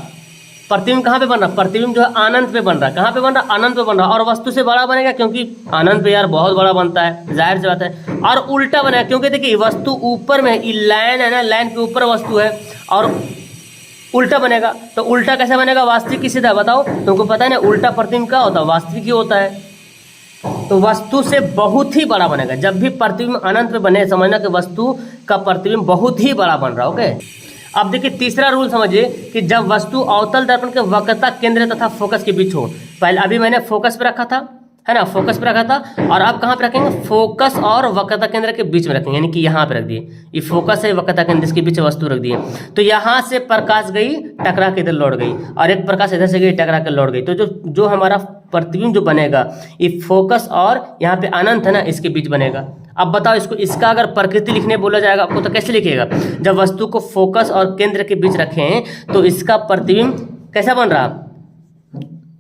प्रतिबिंब कहाँ पे बन रहा, प्रतिबिंब जो है अनंत पे बन रहा। कहाँ पे बन रहा, अनंत पे बन रहा। और वस्तु से बड़ा बनेगा क्योंकि अनंत पे यार बहुत बड़ा बनता है, जाहिर सी बात है। और उल्टा बनेगा क्योंकि देखिए वस्तु ऊपर में, ये लाइन है ना, लाइन के ऊपर वस्तु है और उल्टा बनेगा। तो उल्टा कैसे बनेगा, वास्तविक की सीधा, बताओ तुमको पता है ना, उल्टा प्रतिबिंब क्या होता है, वास्तविक ही होता है। तो वस्तु से बहुत ही बड़ा बनेगा। जब भी प्रतिबिंब अनंत पे बने, समझना कि वस्तु का प्रतिबिंब बहुत ही बड़ा बन रहा। ओके, अब देखिए तीसरा रूल समझिए कि जब वस्तु अवतल दर्पण के वक्रता केंद्र तथा फोकस के बीच हो, पहले अभी मैंने फोकस पे रखा था, है ना, फोकस पे रखा था, और आप कहाँ पे रखेंगे, फोकस और वक्रता केंद्र के बीच में रखेंगे, यानी कि यहाँ पे रख दिए। ये फोकस है, वक्रता केंद्र इसके बीच वस्तु रख दिए। तो यहाँ से प्रकाश गई, टकरा के इधर लौट गई, और एक प्रकाश इधर से गई, टकरा के लौट गई। तो जो हमारा प्रतिबिंब जो बनेगा, ये फोकस और यहाँ पे अनंत है ना, इसके बीच बनेगा। अब बताओ इसका अगर प्रकृति लिखने बोला जाएगा आपको तो कैसे लिखिएगा, जब वस्तु को फोकस और केंद्र के बीच रखें तो इसका प्रतिबिंब कैसा बन रहा,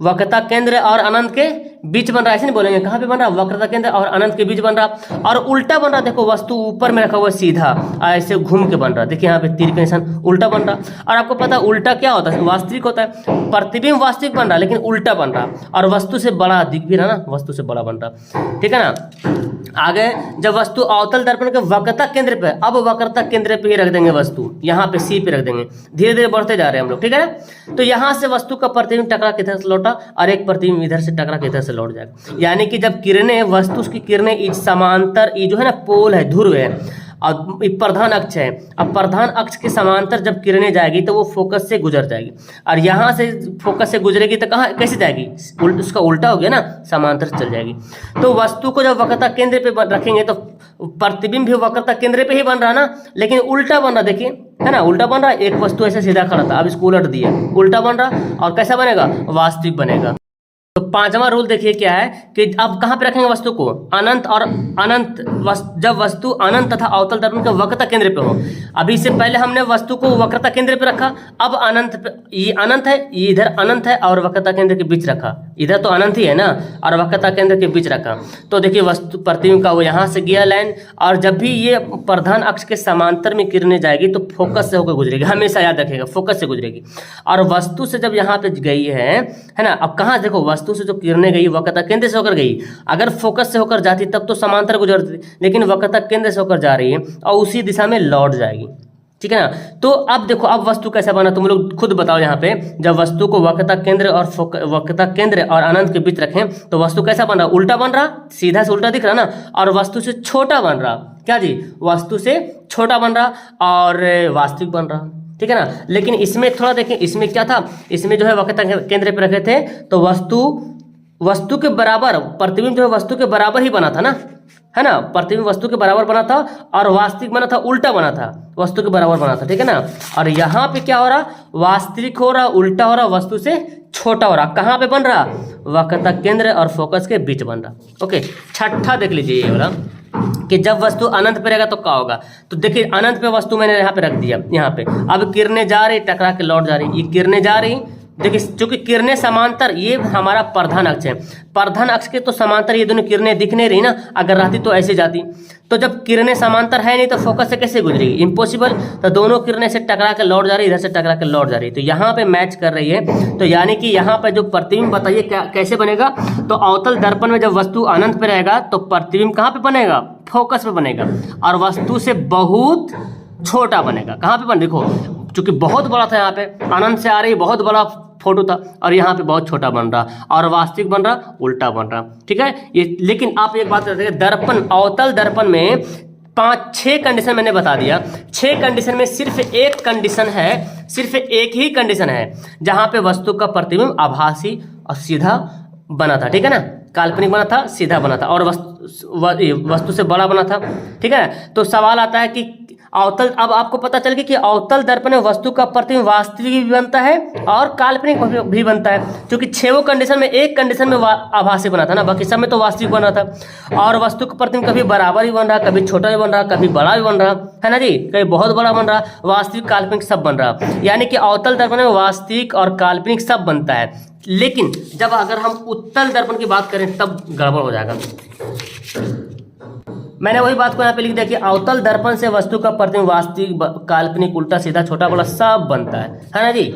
वक्रता केंद्र और अनंत के बीच बन रहा है, ऐसे नहीं बोलेंगे। कहाँ पे बन रहा, वक्रता केंद्र और अनंत के बीच बन रहा। और उल्टा बन रहा, देखो वस्तु ऊपर में रखा हुआ सीधा, ऐसे घूम के बन रहा। देखिए यहाँ पे तीर का निशान, उल्टा बन रहा। और आपको पता है उल्टा क्या होता है, वास्तविक होता है। प्रतिबिंब वास्तविक बन रहा लेकिन उल्टा बन रहा, और वस्तु से बड़ा दिख भी रहा ना, वस्तु से बड़ा बन रहा। ठीक है ना। आगे, जब वस्तु अवतल दर्पण के वक्रता केंद्र पे, अब वक्रता केंद्र पे ही रख देंगे वस्तु, यहाँ पे सी पे रख देंगे। धीरे धीरे बढ़ते जा रहे हैं हम लोग, ठीक है ना। तो यहाँ से वस्तु का प्रतिबिंब टकरा के इधर से लौटा और एक प्रतिबिंब इधर से टकरा के इधर से लौट जाएगा। यानी कि जब किरणें, वस्तु की किरणें समांतर, ये जो है ना पोल है, ध्रुव है और प्रधान अक्ष है, अब प्रधान अक्ष के समांतर जब किरणें जाएगी तो वो फोकस से गुजर जाएगी। और यहाँ से फोकस से गुजरेगी तो कहाँ कैसे जाएगी, उसका उल्टा हो गया ना, समांतर चल जाएगी। तो वस्तु को जब वक्रता केंद्र पे रखेंगे तो प्रतिबिंब भी वक्रता केंद्र पे ही बन रहा ना, लेकिन उल्टा बन रहा। देखिए है ना, उल्टा बन रहा। एक वस्तु ऐसे सीधा खड़ा था, अब इसको उलट दिया, उल्टा बन रहा। और कैसा बनेगा, वास्तविक बनेगा। तो पांचवा रूल देखिए क्या है कि अब कहाँ पे रखेंगे वस्तु को, अनंत और अनंत जब वस्तु अनंत तथा अवतल दर्पण के वक्रता केंद्र पे हो। अभी इससे पहले हमने वस्तु को वक्रता केंद्र पे रखा, अब अनंत पे, ये अनंत है, ये इधर अनंत है और वक्रता केंद्र के बीच रखा, इधर तो अनंत ही है ना, और वक्रता केंद्र के बीच रखा। तो देखिए वस्तु प्रतिबिंब का वो यहाँ से गया लाइन, और जब भी ये प्रधान अक्ष के समांतर में किरणें जाएगी तो फोकस से होकर गुजरेगी, हमेशा याद रखिएगा फोकस से गुजरेगी। और वस्तु से जब यहाँ पे गई है ना, अब कहाँ देखो वस्तु से जो किरणें गई वक्रता केंद्र से होकर गई, अगर फोकस से होकर जाती तब तो समांतर गुजरती, लेकिन वक्रता केंद्र से होकर जा रही है और उसी दिशा में लौट जाएगी, ठीक है ना। तो अब देखो अब वस्तु कैसा बना, तुम लोग खुद बताओ। यहाँ पे जब वस्तु को वक्रता केंद्र और अनंत के बीच रखें तो वस्तु कैसा बन रहा, उल्टा बन रहा, सीधा से उल्टा दिख रहा ना, और वस्तु से छोटा बन रहा, क्या जी, वस्तु से छोटा बन रहा और वास्तविक बन रहा, ठीक है ना। लेकिन इसमें थोड़ा देखें, इसमें क्या था, इसमें जो है वक्रता केंद्र पे रखे थे तो वस्तु के बराबर, प्रतिबिंब जो है वस्तु के बराबर ही बना था ना, है ना, प्रतिबिंब वस्तु के बराबर बना था और वास्तविक बना था उल्टा बना था, वस्तु के बराबर बना था, ठीक है ना। और यहाँ पे क्या हो रहा, वास्तविक हो रहा, उल्टा हो रहा, वस्तु से छोटा हो रहा, कहाँ पे बन रहा, वक्रता केंद्र और फोकस के बीच बन रहा। ओके, छठा देख लीजिए ये वाला कि जब वस्तु अनंत पे रहेगा तो क्या होगा। तो देखिए अनंत पे वस्तु मैंने यहाँ पे रख दिया, यहाँ पे अब किरणें जा रही, टकरा के लौट जा रही, ये किरणें जा रही, देखिए चूंकि किरणें समांतर, ये हमारा प्रधान अक्ष है, प्रधान अक्ष के तो समांतर ये दोनों किरणें दिख नहीं रही ना, अगर रहती तो ऐसे जाती। तो जब किरणें समांतर है नहीं तो फोकस से कैसे गुजरेगी, इम्पॉसिबल। तो दोनों किरणें से टकरा के लौट जा रही, इधर से टकरा के लौट जा रही, तो यहाँ पे मैच कर रही है। तो यानी कि यहाँ पे जो प्रतिबिंब बताइए कैसे बनेगा, तो अवतल दर्पण में जब वस्तु अनंत पे रहेगा तो प्रतिबिंब कहाँ पे बनेगा, फोकस पे बनेगा, और वस्तु से बहुत छोटा बनेगा, कहाँ पे बन, देखो चूंकि बहुत बड़ा था यहाँ पे, अनंत से आ रही बहुत बड़ा फोटो था, और यहाँ पे बहुत छोटा बन रहा, और वास्तविक बन रहा, उल्टा बन रहा, ठीक है ये। लेकिन आप एक बात करते हैं, दर्पण, अवतल दर्पण में 5-6 कंडीशन मैंने बता दिया, 6 कंडीशन में सिर्फ एक कंडीशन है, सिर्फ एक ही कंडीशन है जहाँ पे वस्तु का प्रतिबिंब आभासी और सीधा बना था, ठीक है ना, काल्पनिक बना था, सीधा बना था, और वस्तु से बड़ा बना था, ठीक है। तो सवाल आता है कि अवतल, अब आपको पता चल गया कि अवतल दर्पण में वस्तु का प्रतिबिंब वास्तविक भी बनता है और काल्पनिक भी बनता है, क्योंकि 6 कंडीशन में एक कंडीशन में आभासी बना था ना, बाकी सब में तो वास्तविक बन रहा था। और वस्तु का प्रतिबिंब कभी बराबर ही बन रहा, कभी छोटा भी बन रहा, कभी बड़ा भी बन रहा, है ना जी, कभी बहुत बड़ा बन रहा, वास्तविक काल्पनिक सब बन रहा, यानी कि अवतल दर्पण में वास्तविक और काल्पनिक सब बनता है। लेकिन जब अगर हम उत्तल दर्पण की बात करें तब गड़बड़ हो जाएगा। मैंने वही बात को यहाँ पे लिख दिया कि अवतल दर्पण से वस्तु का प्रतिबिंब वास्तविक, काल्पनिक, उल्टा, सीधा, छोटा, बड़ा सब बनता है ना जी।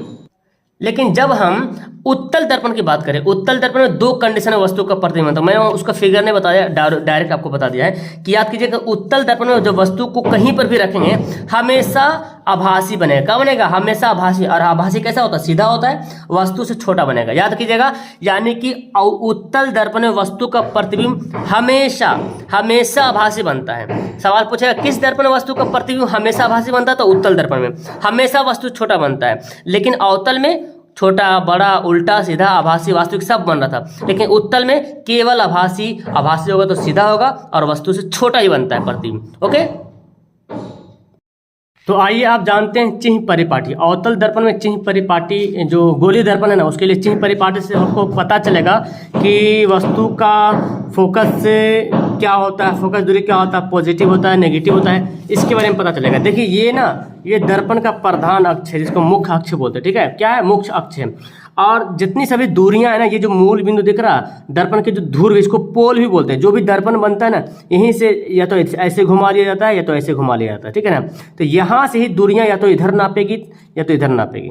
लेकिन जब हम उत्तल दर्पण की बात करें, उत्तल दर्पण में 2 कंडीशन है वस्तु का प्रतिबिंब बनता है, मैंने उसका फिगर नहीं बताया, डायरेक्ट आपको बता दिया है कि याद कीजिएगा उत्तल दर्पण में जो वस्तु को कहीं पर भी रखेंगे हमेशा आभासी बनेगा, क्या बनेगा, हमेशा आभासी। और आभासी कैसा होता है, सीधा होता है, वस्तु से छोटा बनेगा, याद कीजिएगा। यानी कि उत्तल दर्पण में वस्तु का प्रतिबिंब हमेशा हमेशा आभासी बनता है। सवाल पूछेगा किस दर्पण में वस्तु का प्रतिबिंब हमेशा आभासी बनता है, तो उत्तल दर्पण में हमेशा वस्तु छोटा बनता है, लेकिन अवतल में छोटा, बड़ा, उल्टा, सीधा, आभासी, वास्तविक सब बन रहा था। लेकिन उत्तल में केवल आभासी, आभासी होगा तो सीधा होगा और वस्तु से छोटा ही बनता है प्रतिबिंब। ओके, तो आइए आप जानते हैं चिह्न परिपाटी। अवतल दर्पण में चिह्न परिपाटी, जो गोलीय दर्पण है ना, उसके लिए चिह्न परिपाटी से आपको पता चलेगा कि वस्तु का फोकस से क्या होता है, फोकस दूरी क्या होता है, पॉजिटिव होता है, नेगेटिव होता है, इसके बारे में पता चलेगा। देखिए ये ना, ये दर्पण का प्रधान अक्ष है जिसको मुख्य अक्ष बोलते हैं, ठीक है, क्या है, मुख्य अक्ष है। और जितनी सभी दूरियां है ना, ये जो मूल बिंदु दिख रहा दर्पण के जो ध्रुव, इसको पोल भी बोलते हैं। जो भी दर्पण बनता है ना, यहीं से या तो ऐसे घुमा लिया जाता है या तो ऐसे घुमा लिया जाता है, ठीक है ना। तो यहाँ से ही दूरियां या तो इधर नापेगी या तो इधर नापेगी,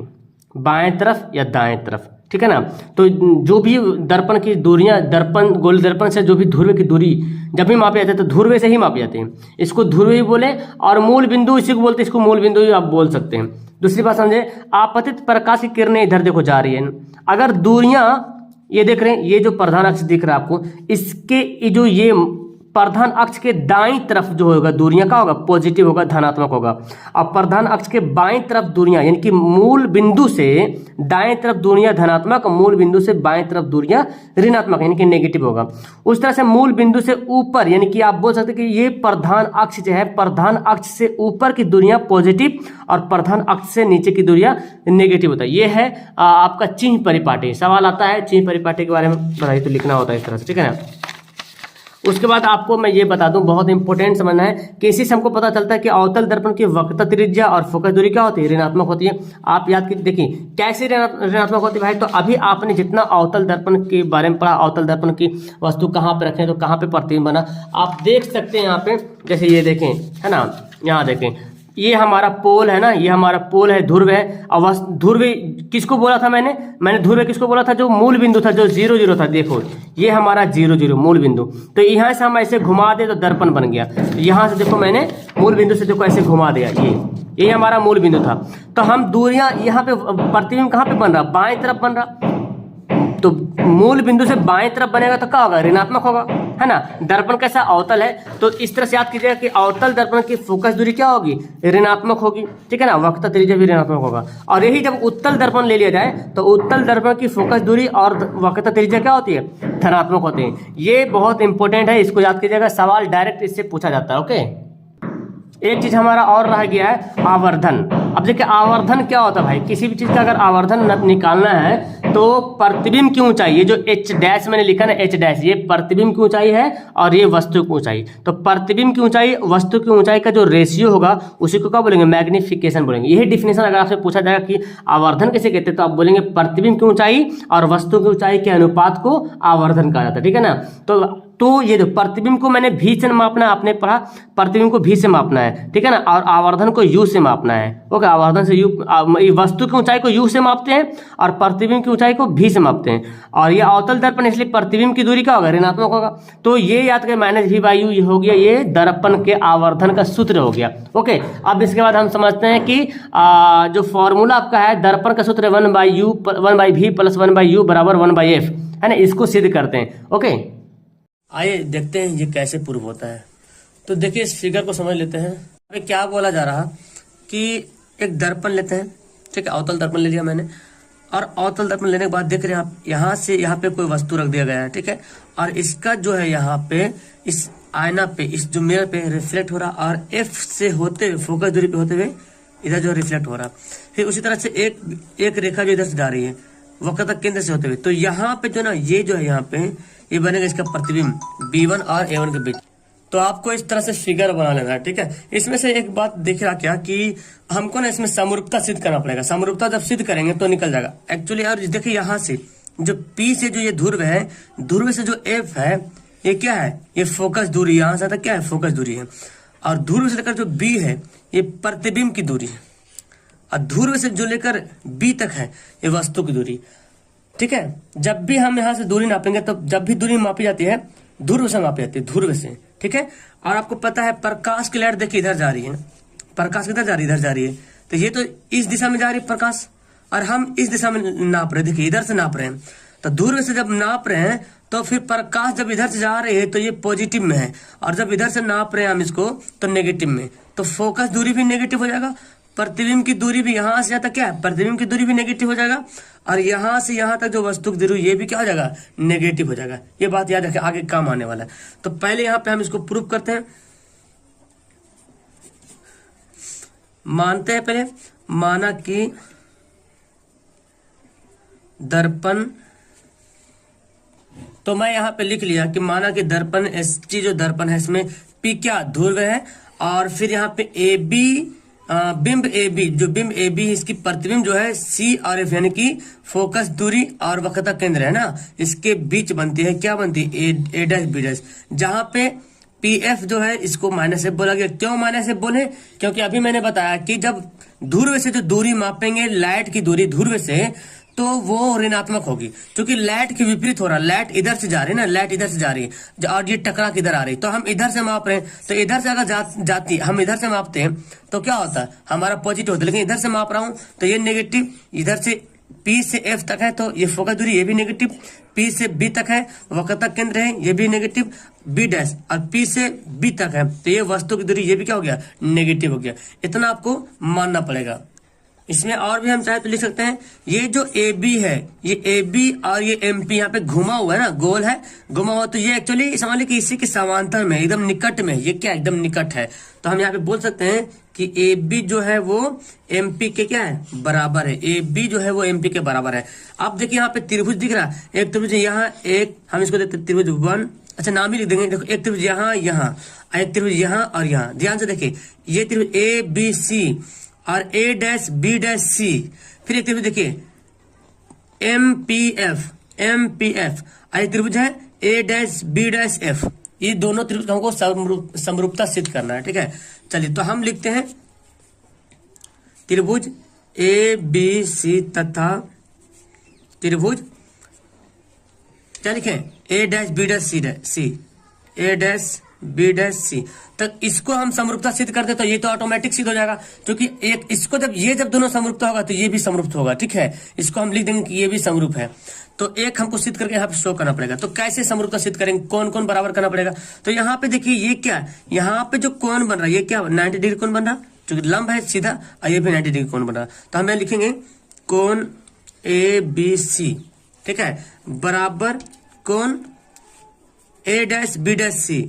बाएं तरफ या दाएं तरफ, ठीक है ना। तो जो भी दर्पण की दूरियां, दर्पण, गोल दर्पण से जो भी ध्रुव की दूरी जब भी मापे जाते हैं तो ध्रुव से ही मापे जाते हैं, इसको ध्रुव ही बोले। और मूल बिंदु इसी को बोलते हैं, इसको मूल बिंदु ही आप बोल सकते हैं। दूसरी बात समझे, आपतित प्रकाश की किरणें इधर देखो जा रही है, अगर दूरियां ये देख रहे हैं, ये जो प्रधान अक्ष दिख रहा है आपको, इसके जो ये प्रधान अक्ष के दाईं तरफ जो होगा दूरियां क्या होगा, पॉजिटिव होगा, धनात्मक होगा। और प्रधान अक्ष के बाईं तरफ दूरियां यानी कि मूल बिंदु से दाएं तरफ दूरियां धनात्मक, मूल बिंदु से बाएं तरफ दूरियां ऋणात्मक यानी कि नेगेटिव होगा। उस तरह से मूल बिंदु से ऊपर यानी कि आप बोल सकते हैं कि ये प्रधान अक्ष जो है, प्रधान अक्ष से ऊपर की दूरियां पॉजिटिव और प्रधान अक्ष से नीचे की दूरियां नेगेटिव होता है। ये है आपका चिन्ह परिपाटी। सवाल आता है चिन्ह परिपाटी के बारे में बताइए तो लिखना होता है इस तरह से, ठीक है ना। उसके बाद आपको मैं ये बता दूं, बहुत इंपॉर्टेंट समझना है कि इसी से हमको पता चलता है कि अवतल दर्पण की वक्रता त्रिज्या और फोकस दूरी क्या होती है, ऋणात्मक होती है। आप याद कीजिए, देखिए कैसे ऋणात्मक होती है भाई। तो अभी आपने जितना अवतल दर्पण के बारे में पढ़ा, अवतल दर्पण की वस्तु कहाँ पे रखें तो कहाँ पे प्रतिबिंब बना, आप देख सकते हैं यहाँ पे। जैसे ये देखें, है ना, यहाँ देखें, ये हमारा पोल है ना, ये हमारा पोल है, ध्रुव है। और ध्रुव किसको बोला था मैंने ध्रुव किसको बोला था, जो मूल बिंदु था, जो 0 0 था। देखो ये हमारा 0 0 मूल बिंदु। तो यहाँ से हम ऐसे घुमा दे तो दर्पण बन गया। यहाँ से देखो मैंने मूल बिंदु से देखो ऐसे घुमा दिया, ये हमारा मूल बिंदु था। तो हम दूरियां यहाँ पे प्रतिबिंब कहाँ पे बन रहा, बाएं तरफ बन रहा। तो मूल बिंदु से बाएं तरफ बनेगा तो क्या होगा, ऋणात्मक होगा, है ना। दर्पण कैसा, अवतल है। तो इस तरह से याद कीजिएगा कि अवतल दर्पण की फोकस दूरी क्या होगी, ऋणात्मक होगी, ठीक है ना। वक्रता त्रिज्या भी ऋणात्मक होगा। और यही जब उत्तल दर्पण ले लिया जाए तो उत्तल दर्पण की फोकस दूरी और वक्रता त्रिज्या क्या होती है, धनात्मक होती है। ये बहुत इंपॉर्टेंट है, इसको याद कीजिएगा, सवाल डायरेक्ट इससे पूछा जाता है। ओके, एक चीज हमारा और रह गया है, आवर्धन। अब देखिए आवर्धन क्या होता है भाई, किसी भी चीज का अगर आवर्धन निकालना है तो प्रतिबिंब की ऊंचाई, ये जो H डैश मैंने लिखा ना, H डैश, ये प्रतिबिंब की ऊंचाई है और ये वस्तु की ऊंचाई। तो प्रतिबिंब की ऊंचाई वस्तु की ऊंचाई का जो रेशियो होगा उसी को क्या बोलेंगे, मैग्निफिकेशन बोलेंगे। यही डिफिनेशन अगर आपसे पूछा जाएगा कि आवर्धन किसे कहते हैं तो आप बोलेंगे प्रतिबिंब की ऊंचाई और वस्तु की ऊंचाई के अनुपात को आवर्धन कहा जाता है, ठीक है ना। तो ये जो प्रतिबिंब को मैंने भी से मापना है, आपने पढ़ा प्रतिबिंब को भी से मापना है, ठीक है ना। और आवर्धन को यू से मापना है। ओके, आवर्धन से यू, वस्तु की ऊंचाई को यू से मापते हैं और प्रतिबिंब की ऊंचाई को भी से मापते हैं। और ये अवतल दर्पण, इसलिए प्रतिबिंब की दूरी क्या होगा, ऋणात्मक होगा। तो ये याद करें, माइनस भी बाई यू, ये हो गया ये दर्पण के आवर्धन का सूत्र हो गया। ओके, अब इसके बाद हम समझते हैं कि जो फॉर्मूला आपका है दर्पण का सूत्र 1/v प्लस 1/u बराबर 1/f, है ना। इसको सिद्ध करते हैं। ओके, आइए देखते हैं ये कैसे प्रूव होता है। तो देखिए इस फिगर को समझ लेते हैं। अभी क्या बोला जा रहा कि एक दर्पण लेते हैं, ठीक है, अवतल दर्पण ले लिया मैंने। और अवतल दर्पण लेने के बाद देख रहे हैं आप, यहाँ से यहाँ पे कोई वस्तु रख दिया गया है, ठीक है। और इसका जो है यहाँ पे इस आईना पे, इस जो मिरर पे रिफ्लेक्ट हो रहा, और एफ से होते हुए फोकस दूरी पे होते हुए इधर जो रिफ्लेक्ट हो रहा। फिर उसी तरह से एक रेखा जो इधर से जा रही है वक्रता केंद्र से होते हुए, तो यहाँ पे जो ना ये जो है यहाँ पे ये बनेगा इसका प्रतिबिंब B1 और A1 के बीच। तो आपको इस तरह से फिगर बना लेना है, ठीक है। इसमें से एक बात दिख रहा क्या कि हमको ना इसमें समरूपता सिद्ध करना पड़ेगा। समरूपता जब सिद्ध करेंगे तो निकल जाएगा एक्चुअली। और देखिए यहाँ से जो P से जो ये ध्रुव है, ध्रुव से जो F है, ये क्या है, ये फोकस दूरी, यहाँ से तक क्या है, फोकस दूरी है। और ध्रुव से लेकर जो B है ये प्रतिबिंब की दूरी है। और ध्रुव से जो लेकर B तक है ये वस्तु की दूरी, ठीक है। जब भी हम यहाँ से दूरी नापेंगे तो जब भी दूरी मापी जाती है ध्रुव से मापी जाती है, ध्रुव से, ठीक है। और आपको पता है प्रकाश की लहर देखिए इधर जा रही है, प्रकाश किधर जा रही है, इधर जा रही है। तो ये तो इस दिशा में जा रही है प्रकाश, और हम इस दिशा में नाप रहे हैं, देखिए इधर से नाप रहे हैं। तो ध्रुव से जब नाप रहे हैं तो फिर प्रकाश जब इधर से जा रही है तो ये पॉजिटिव में है, और जब इधर से नाप रहे हैं हम इसको तो नेगेटिव में। तो फोकस दूरी भी नेगेटिव हो जाएगा, प्रतिबिंब की दूरी भी यहाँ से यहाँ तक क्या है, प्रतिबिंब की दूरी भी नेगेटिव हो जाएगा, और यहाँ से यहाँ तक जो वस्तु की दूरी ये भी क्या हो जाएगा, नेगेटिव हो जाएगा। ये बात याद रखें, आगे काम आने वाला है। तो पहले यहाँ पे हम इसको प्रूव करते हैं, मानते हैं। पहले माना कि दर्पण, तो मैं यहाँ पे लिख लिया कि माना कि दर्पण ST जो दर्पण है इसमें P क्या ध्रुव है, और फिर यहाँ पे AB बिंब AB, जो बिंब AB इसकी प्रतिबिंब जो है C और F यानी कि फोकस दूरी और वक्रता केंद्र है ना, इसके बीच बनती है, क्या बनती है, A डैश B डैश। जहां पे PF जो है इसको -F बोला गया। क्यों -F बोले, क्योंकि अभी मैंने बताया कि जब ध्रुव से जो दूरी मापेंगे, लाइट की दूरी ध्रुव से, तो वो ऋणात्मक होगी, क्योंकि लाइट के विपरीत हो रहा। लाइट इधर से जा रही है ना, लाइट इधर से जा रही है और ये टकरा किधर आ रही, तो हम इधर से माप रहे हैं। तो इधर से अगर जाती हम इधर से मापते हैं तो क्या होता है, हमारा पॉजिटिव होता है। लेकिन इधर से माप रहा हूं तो ये नेगेटिव, इधर से P से F तक है तो ये फोकस दूरी ये भी नेगेटिव, P से B तक है वक्रता केंद्र है ये भी नेगेटिव, B डैश, और P से B तक है तो ये वस्तु की दूरी ये भी क्या हो गया, नेगेटिव हो गया। इतना आपको मानना पड़ेगा। इसमें और भी हम चाहे तो लिख सकते हैं, ये जो AB है, ये AB और ये MP यहाँ पे घुमा हुआ है ना, गोल है घुमा हुआ, तो ये एक्चुअली समझ लीजिए कि इसी के समांतर में एकदम निकट में, ये क्या एकदम निकट है, तो हम यहाँ पे बोल सकते हैं कि AB जो है वो MP के क्या है, बराबर है। AB जो है वो MP के बराबर है। अब देखिए यहाँ पे त्रिभुज दिख रहा है, एक त्रिभुज यहाँ, एक हम इसको देते त्रिभुज 1, अच्छा नाम ही लिख देंगे। देखो एक त्रिभुज यहाँ यहाँ, एक त्रिभुज यहाँ और यहाँ, ध्यान से देखिए ये त्रिभुज ABC और A dash B dash C, फिर एक त्रिभुज देखिए MPF और एक त्रिभुज है A dash B dash F। ये दोनों त्रिभुज हमको समरूपता सिद्ध करना है, ठीक है। चलिए तो हम लिखते हैं त्रिभुज ABC तथा त्रिभुज क्या लिखें, A dash B dash C, A dash B dash C, तो इसको हम समरूपता सिद्ध करते तो ये तो ऑटोमेटिक सिद्ध हो जाएगा, क्योंकि एक इसको जब दोनों समरूपता होगा तो ये भी समरूप होगा, ठीक है। इसको हम लिख देंगे कि ये भी समरूप है, तो एक हमको सिद्ध करके यहाँ पे शो करना पड़ेगा। तो कैसे समरूपता सिद्ध करेंगे, कौन कौन बराबर करना पड़ेगा, तो यहाँ पे देखिए ये क्या है, यहाँ पे जो कोण बन रहा है ये क्या 90 डिग्री कोण बन रहा, जो लंब है सीधा, और ये भी 90 डिग्री कोण बन रहा, तो हमें लिखेंगे कोण ABC, ठीक है, बराबर कोण A dash B dash C,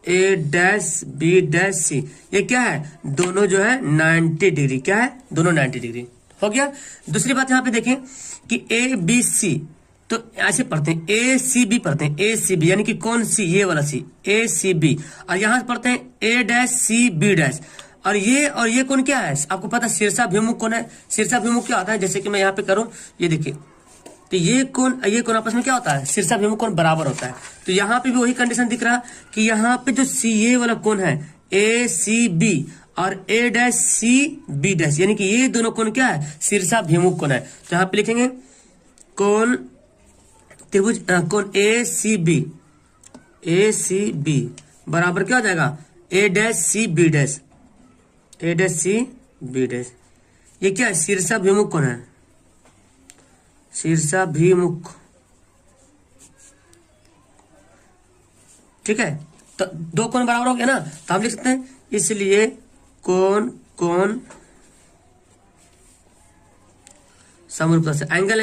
A dash B dash C, ये क्या है, दोनों जो है 90 डिग्री, क्या है, दोनों 90 डिग्री हो गया। दूसरी बात यहाँ पे देखें कि ABC, तो ऐसे पढ़ते हैं ACB, पढ़ते हैं ACB यानी कि कौन सी, ये वाला C ACB, और यहाँ पढ़ते हैं A dash C B dash, और ये कौन क्या है, आपको पता है शीर्षाभिमुख कौन है, शीर्षाभिमुख क्या होता है, जैसे कि मैं यहाँ पे करूँ, ये देखिए, तो ये कौन आपस में क्या होता है, शीर्षाभिमुख कोण बराबर होता है। तो यहाँ पे भी वही कंडीशन दिख रहा कि यहाँ पे जो CA वाला कोण है ACB और A dash C B dash, यानी कि ये दोनों कोण क्या है, शीर्षाभिमुख कोण है। तो यहाँ पे लिखेंगे कोण त्रिभुज कोण ACB बराबर क्या हो जाएगा, A dash C B dash, A dash C B dash, ये क्या है, शीर्षाभिमुख कोण है, शीर्षाभिमुख, ठीक है। तो दो कोण बराबर हो गया ना, तो हम लिख सकते हैं इसलिए कोण समरूपता से, एंगल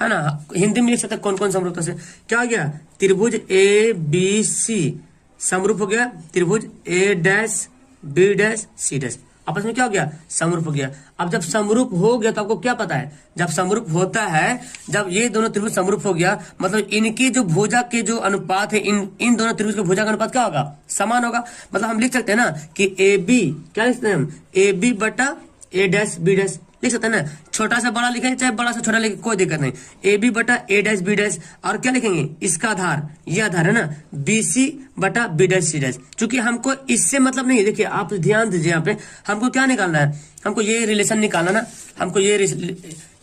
है ना, हिंदी में लिख सकते हैं कौन समरूपता से, क्या हो गया, त्रिभुज ABC समरूप हो गया त्रिभुज A dash B dash C dash, आपस में क्या हो गया, समरूप हो गया। अब जब समरूप हो गया तो आपको क्या पता है, जब समरूप होता है, जब ये दोनों त्रिभुज समरूप हो गया, मतलब इनकी जो भुजा के जो अनुपात है, इन दोनों त्रिभुज के भुजा का अनुपात क्या होगा, समान होगा। मतलब हम लिख सकते हैं ना कि AB, क्या लिख सकते हैं हम, AB बटा A डैश B डैश लिख सकते हैं ना, छोटा सा बड़ा लिखेंगे चाहे बड़ा सा छोटा लिखेंगे कोई दिक्कत नहीं, AB बटा A डैश B डैश, और क्या लिखेंगे, इसका आधार, ये आधार है ना, BC बटा B डैश C डैश। चूंकि हमको इससे मतलब नहीं है, देखिए आप ध्यान दीजिए यहाँ पे, हमको क्या निकालना है, हमको ये रिलेशन निकालना ना, हमको ये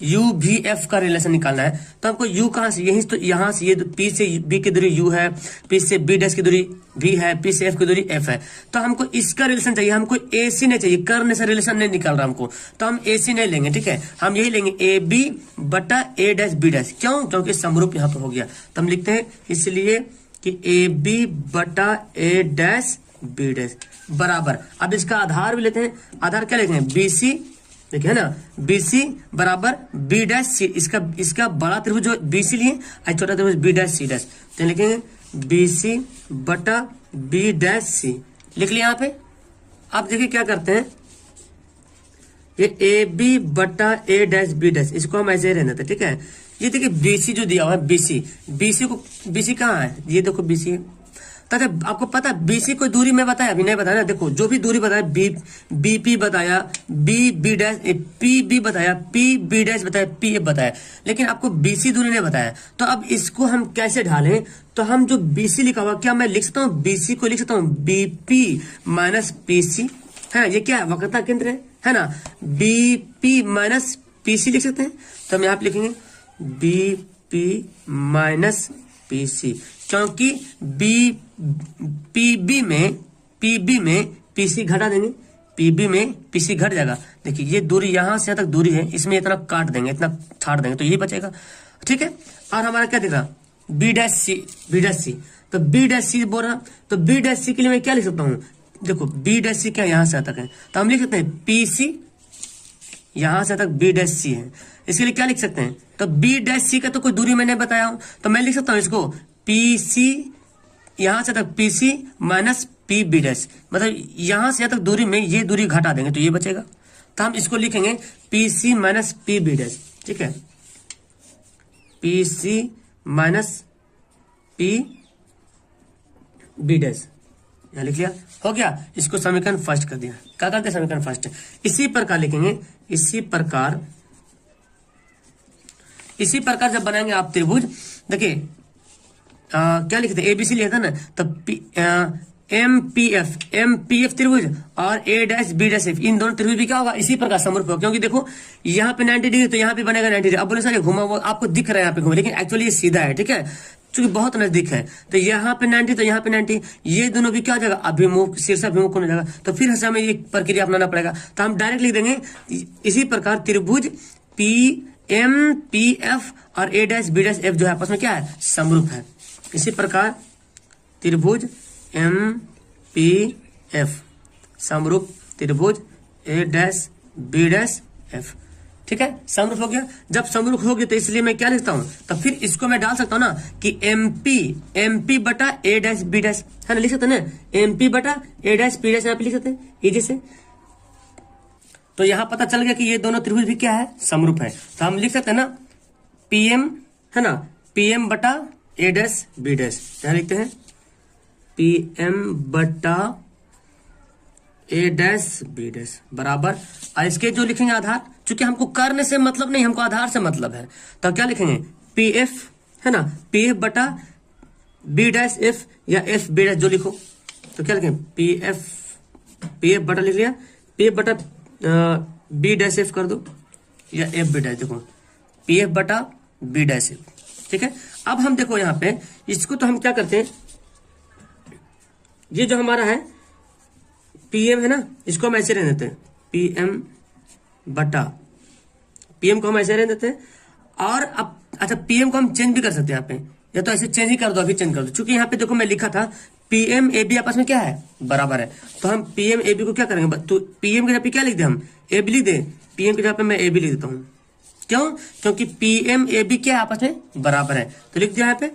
UVF का रिलेशन निकालना है। तो हमको U कहाँ से, यहीं तो यहाँ से, ये P से B की दूरी U है, P से B डैश की दूरी V है, P से F की दूरी F है, तो हमको इसका रिलेशन चाहिए, हमको AC नहीं चाहिए, करने से रिलेशन नहीं निकाल रहा हमको, तो हम AC नहीं लेंगे, ठीक है, हम यही लेंगे AB बटा A डैश B डैश, क्यों, क्योंकि समरूप यहाँ पर हो गया। तो हम लिखते हैं इसलिए कि AB बटा A डैश B डैश बराबर, अब इसका आधार भी लेते हैं, आधार क्या लेते हैं, BC, देखिए है ना, BC बराबर B डैश C, इसका बड़ा त्रिभुज जो BC लिए और छोटा त्रिभुज B डैश C डैश, तो लिखेंगे BC बटा B डैश C, लिख लिया यहाँ पे। अब देखिए क्या करते हैं, ये AB बटा A डैश B डैश, इसको हम ऐसे ही रहने देते, ठीक है। ये देखिए BC जो दिया हुआ है, BC कहाँ है, ये देखो BC, ताकि आपको पता है BC कोई दूरी में बताया, अभी नहीं बताया ना, देखो जो भी दूरी बताया, BP बताया, B डैश, PB बताया, PB डैश बताया, PF बताया, लेकिन आपको BC दूरी नहीं बताया। तो अब इसको हम कैसे ढालें, तो हम जो BC लिखा हुआ, क्या मैं लिख सकता हूँ, BC को लिख सकता हूँ BP माइनस PC, है ये क्या है, वक्रता केंद्र है ना, BP माइनस PC लिख सकते हैं। तो हम यहाँ पे लिखेंगे BP माइनस PC, क्योंकि PB में PC घटा देंगे, पी बी में पी सी घट जाएगा। देखिए ये दूरी यहाँ से यहाँ तक दूरी है, इसमें इतना काट देंगे, इतना छाड़ देंगे तो यही बचेगा, ठीक है। और हमारा क्या दिख रहा, B dash C, B dash C, तो बी डैश सी बोल रहा, तो बी डैश सी के लिए मैं क्या लिख सकता हूँ, देखो बी डैश सी क्या यहाँ से तक है, तो हम लिख सकते हैं पी सी, यहाँ से तक बी डैश सी है, इसके लिए क्या लिख सकते हैं, तो बी डैश सी का तो कोई दूरी मैंने बताया हूं, तो मैं लिख सकता हूँ इसको पी सी, यहाँ से तक P C minus P B dash, मतलब यहाँ से यहाँ तक दूरी में ये दूरी घटा देंगे तो ये बचेगा, तो हम इसको लिखेंगे P C minus P B dash, ठीक है, P C minus P B dash, यहाँ लिख लिया, हो गया। इसको समीकरण फर्स्ट कर दिया, क्या करते हैं समीकरण फर्स्ट, इसी प्रकार लिखेंगे, इसी प्रकार जब बनाएंगे आप त्रिभुज, देखिए क्या लिखते हैं एबीसी लिखा था ना, तो एम पी एफ त्रिभुज और ए डैश बी डैश एफ, इन दोनों त्रिभुज भी क्या होगा, इसी प्रकार समरूप होगा, क्योंकि देखो यहाँ पे 90 डिग्री तो यहाँ पे बनेगा 90 डिग्री। अब बोले सर घुमा हुआ आपको दिख रहा है यहाँ पे घुमा, लेकिन एक्चुअली ये सीधा है, ठीक है, चूंकि बहुत नजदीक है, तो यहाँ पे 90 तो यहाँ पे 90, ये दोनों भी क्या हो जाएगा, अभिमुख, शीर्षाभिमुख होने जाएगा, तो फिर हमें ये प्रक्रिया अपनाना पड़ेगा, तो हम डायरेक्ट लिख देंगे इसी प्रकार त्रिभुज पी एम पी एफ और ए डैश बी डैश एफ जो है आपस में क्या है, समरूप है। इसी प्रकार त्रिभुज एम पी एफ समरूप त्रिभुज ए डैश बी डैश एफ, ठीक है, समरूप हो गया। जब समरूप हो गया तो इसलिए मैं क्या लिखता हूं, तो फिर इसको मैं डाल सकता हूं ना कि एमपी बटा ए डैश बी डैश, है ना, लिख सकते हैं ना, एमपी बटा ए डैश बी डैश यहाँ पे लिख सकते हैं इजी से। तो यहां पता चल गया कि ये दोनों त्रिभुज भी क्या है, समरूप है, तो हम लिख सकते हैं ना पीएम, है ना, पीएम बटा ए डैश बी डैश, यहां लिखते हैं पीएम बटा ए डैश बी डैश बराबर, और इसके जो लिखेंगे आधार, चूंकि हमको करने से मतलब नहीं, हमको आधार से मतलब है, तो क्या लिखेंगे पी एफ, है ना, पी एफ बटा बी डैश एफ या एफ बी डैश जो लिखो, तो क्या लिखेंगे पी एफ बटा लिख लिया, पी एफ बटा बी डैश एफ कर दो या एफ बी डैश, देखो पी एफ बटा बी डैश एफ, ठीक है। अब हम देखो यहाँ पे इसको तो हम क्या करते हैं, ये जो हमारा है पीएम है ना, इसको हम ऐसे रहने देते हैं पीएम बटा, पीएम को हम ऐसे रहने देते हैं, और अब अच्छा पीएम को हम चेंज भी कर सकते हैं यहाँ पे, या तो ऐसे चेंज ही कर दो, अभी चेंज कर दो, चूंकि यहाँ पे देखो मैं लिखा था पीएम ए बी आपस में क्या है, बराबर है, तो हम पीएम ए बी को क्या करेंगे, तो पीएम के जगह पे क्या लिख दे, हम ए बी लिख दे, पीएम की जगह पे मैं ए बी लिख देता हूँ, क्यों, क्योंकि पीएम ए बी क्या है आपस में बराबर है, तो लिख दिया यहाँ पे।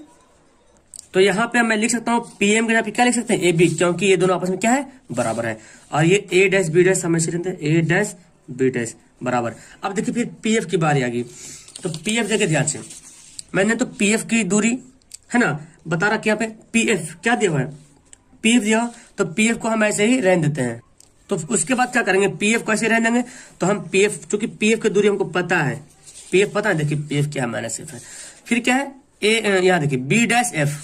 तो यहाँ पे मैं लिख सकता हूँ पीएम के जगह पे क्या लिख सकते हैं ए बी, क्योंकि ये दोनों आपस में क्या है, बराबर है, और ये ए डैश बी डैश हमेशा रहते हैं ए डैश बी डैश बराबर। अब देखिए फिर पीएफ की बारी आ गई, तो पीएफ देखिए ध्यान से, मैंने तो पीएफ की दूरी है ना बता रखी, यहाँ पे पीएफ क्या दिया हुआ है, पीएफ दिया, तो पीएफ को हम ऐसे ही रहने देते हैं। तो उसके बाद क्या करेंगे, पीएफ को ऐसे रहने देंगे, तो हम पीएफ, चूंकि पीएफ की दूरी हमको पता है, पीएफ पता है, देखिए पीएफ क्या है माइनस एफ है, फिर क्या है ए, यहाँ देखिए B dash F,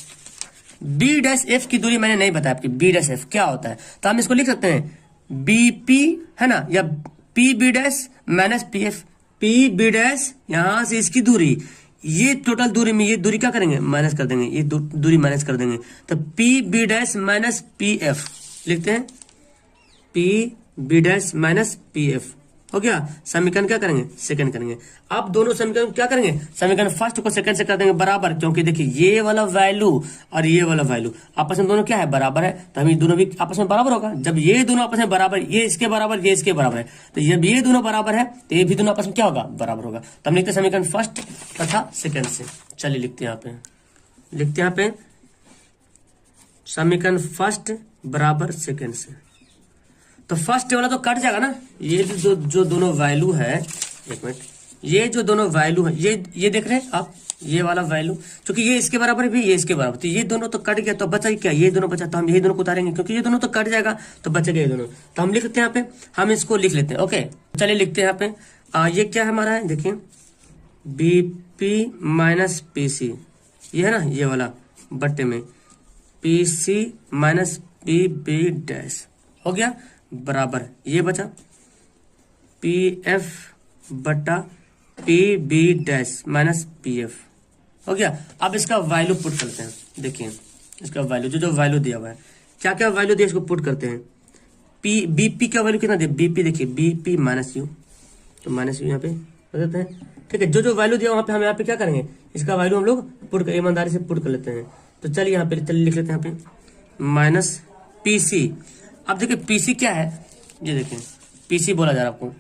B dash F की दूरी मैंने नहीं बताया आपकी, बी डैश एफ क्या होता है, तो हम इसको लिख सकते हैं बीपी, है ना, या P B dash minus P F, P B dash यहां से इसकी दूरी, ये टोटल दूरी में ये दूरी क्या करेंगे, माइनस कर देंगे, ये दूरी माइनस कर देंगे, तो P B dash minus P F लिखते हैं, P B dash minus P F, हो गया। समीकरण क्या करेंगे, सेकंड करेंगे। अब दोनों समीकरण क्या करेंगे, समीकरण फर्स्ट को सेकंड से कर देंगे बराबर, क्योंकि देखिए ये वाला वैल्यू और ये वाला वैल्यू आपस में दोनों क्या है, बराबर है, तो हम ये दोनों भी आपस में बराबर होगा। जब ये दोनों आपस में बराबर, ये इसके बराबर, ये इसके बराबर है, तो जब ये दोनों बराबर है तो ये भी दोनों आपस में क्या होगा, बराबर होगा। तो हम लिखते हैं समीकरण फर्स्ट तथा सेकंड से। चलिए लिखते हैं यहाँ पे, लिखते हैं यहाँ पे समीकरण फर्स्ट बराबर सेकंड से। तो फर्स्ट वाला तो कट जाएगा ना, ये जो दोनों वैल्यू है, एक मिनट, ये जो दोनों वैल्यू है, ये देख रहे हैं आप, ये वाला वैल्यू, क्योंकि ये इसके बराबर भी ये इसके बराबर, तो ये दोनों तो कट गया, तो बचा क्या, ये दोनों बचा, तो हम यही दोनों को उतारेंगे, क्योंकि ये दोनों तो कट जाएगा, तो बचेगा ये दोनों, तो हम लिख लेते हैं यहाँ पे, हम इसको लिख लेते हैं। ओके चलिए लिखते हैं यहाँ पे, ये क्या है हमारा है, देखिए बीपी माइनस पीसी, ये है ना ये वाला बट्टे में PC minus P B dash, हो गया बराबर, ये बचा पी एफ बटा P B dash minus P F, हो गया। अब इसका वैल्यू पुट करते हैं, देखिए इसका वैल्यू जो वैल्यू दिया हुआ है, क्या क्या वैल्यू दिया इसको पुट करते हैं, बीपी का वैल्यू कितना दे, बीपी देखिए बीपी माइनस यू, तो माइनस यू यहाँ पे कर देते हैं। ठीक है, जो जो वैल्यू दिया वहाँ पे हम यहाँ पे क्या करेंगे, इसका वैल्यू हम लोग पुट कर ईमानदारी से पुट कर लेते हैं। तो चलिए यहाँ पे चलिए लिख लेते हैं यहाँ पे माइनस पीसी। अब देखिए पीसी क्या है, ये देखें पीसी बोला जा रहा है आपको,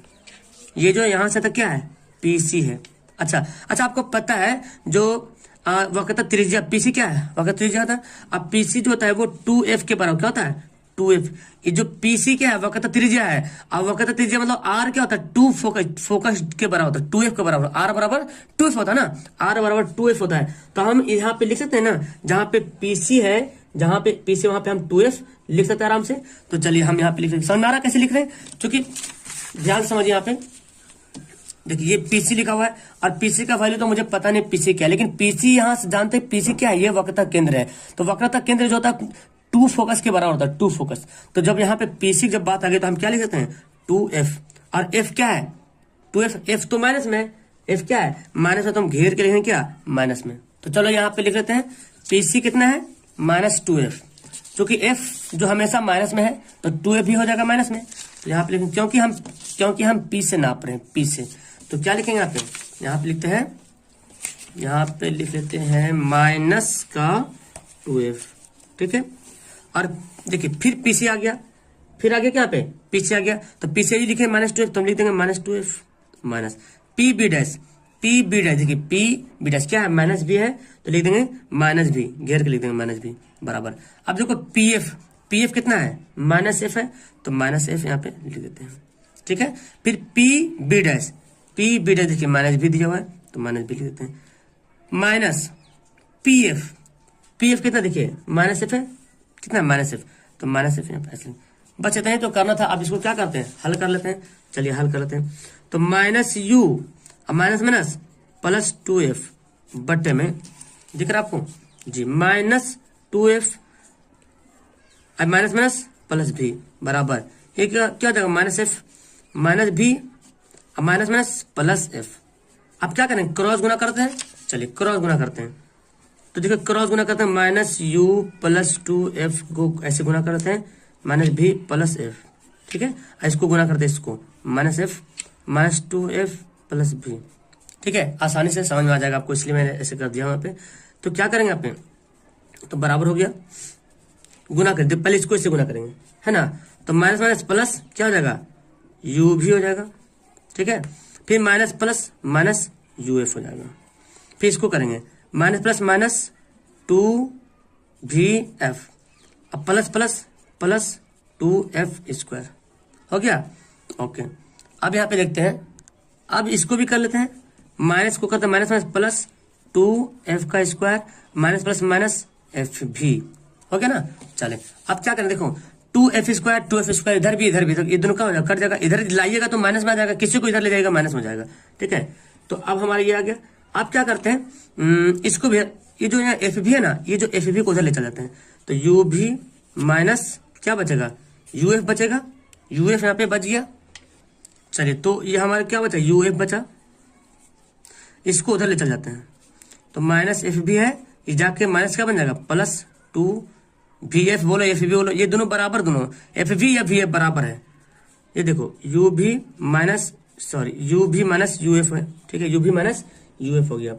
ये जो यहाँ से तक क्या है पीसी है। अच्छा आपको पता है जो वक्रता त्रिज्या पीसी क्या है, वक्रता त्रिज्या होता है। अब पीसी जो होता है वो 2f के बराबर क्या होता है 2f। ये जो पीसी क्या है वक्रता त्रिज्या है, अब वक्रता त्रिज्या मतलब r क्या होता है 2 फोकस के बराबर होता है, 2f के बराबर, r बराबर 2f होता है ना, r बराबर 2f होता है। तो हम यहाँ पे लिख सकते हैं ना, जहाँ पे पीसी है, जहाँ पे पीसी वहां पे हम 2f लिख सकते हैं आराम से। तो चलिए हम यहाँ पे लिख रहे हैं, समझ में आ रहा कैसे लिख रहे हैं, क्योंकि ध्यान समझिए यहाँ पे देखिए ये पीसी लिखा हुआ है और पीसी का वैल्यू तो मुझे पता नहीं पीसी क्या है, लेकिन पीसी यहाँ से जानते हैं पीसी क्या है, ये वक्रता केंद्र है। तो वक्रता केंद्र जो होता है 2 फोकस के बराबर होता है, 2 फोकस। तो जब यहाँ पे पीसी जब बात आ गई तो हम क्या लिख सकते हैं 2f, और f क्या है 2f, f तो माइनस में, f क्या है माइनस में, तो हम घेर के लिखेंगे क्या माइनस में। तो चलो यहाँ पे लिख लेते हैं पीसी कितना है -2f, क्योंकि f जो हमेशा माइनस में है तो 2f भी हो जाएगा माइनस में। तो यहाँ पे लिखेंगे क्योंकि हम p से नाप रहे हैं, p से, तो क्या लिखेंगे यहाँ पे लिखते हैं, यहाँ पे लिख लेते हैं माइनस का 2f। ठीक है, और देखिए फिर पीसी आ गया, फिर आ गया क्या पे पीछे आ गया, तो पीछे ही लिखे -2f, तो हम लिख देंगे -2f minus P B dash, देखिए पी बी डैश क्या है माइनस भी है, तो लिख देंगे माइनस भी, घेर के लिख देंगे माइनस भी बराबर। अब देखो पी एफ कितना है -f है, तो -f यहाँ पे लिख देते हैं। ठीक है, फिर पी बी डैश देखिए माइनस भी दिया हुआ है, तो माइनस भी लिख देते हैं, माइनस पी एफ कितना देखिए -f है, कितना -f, तो -f यहाँ पे ऐसे बचते हैं। तो करना था, अब इसको क्या करते हैं हल कर लेते हैं, चलिए हल कर लेते हैं। तो -u अब माइनस +2f बट्टे में, दिख रहा आपको जी -2f अब माइनस प्लस भी बराबर, ये क्या हो जाएगा -f माइनस भी अब माइनस प्लस f। अब क्या करें क्रॉस गुना करते हैं, चलिए क्रॉस गुना करते हैं। तो देखिए क्रॉस गुना करते हैं -u + 2f को ऐसे गुना करते हैं -v + f। ठीक है, इसको गुना करते हैं, इसको -f -2f + v। ठीक है, आसानी से समझ में आ जाएगा आपको, इसलिए मैंने ऐसे कर दिया वहां पे। तो क्या करेंगे आप, तो बराबर हो गया, गुना कर दे, पहले इसको इससे गुना करेंगे है ना, तो माइनस प्लस क्या हो जाएगा u भी हो जाएगा। ठीक है, फिर माइनस प्लस माइनस uf हो जाएगा, फिर इसको करेंगे माइनस प्लस माइनस 2vf, अब प्लस प्लस प्लस 2f² हो गया। ओके, अब यहाँ पे देखते हैं, अब इसको भी कर लेते हैं, माइनस को करते हैं minus plus 2f² minus plus minus f भी हो गया ना। चले अब क्या करें, देखो 2f² इधर भी तो ये दोनों का हो जाएगा, कट जाएगा, इधर लाइएगा तो माइनस में आ जाएगा, किसी को इधर ले जाएगा माइनस में जाएगा। ठीक है, तो अब हमारे ये आ गया। आप क्या करते हैं इसको भी, ये जो यहाँ एफ भी है ना, ये जो एफ भी को उधर ले चल जाते हैं, तो यू भी माइनस क्या बचेगा यूएफ बचेगा, यूएफ यहाँ पे बच गया। चलिए तो ये हमारा क्या बचा यूएफ बचा, इसको उधर ले चल जाते हैं, तो माइनस एफ भी है, ये जाके माइनस क्या बन जाएगा +2 वी एफ बोलो एफ भी बोलो, ये दोनों बराबर, दोनों एफ भी या वी एफ बराबर है। ये देखो यू भी माइनस यू एफ है। ठीक है, यू भी माइनस यू एफ हो गया,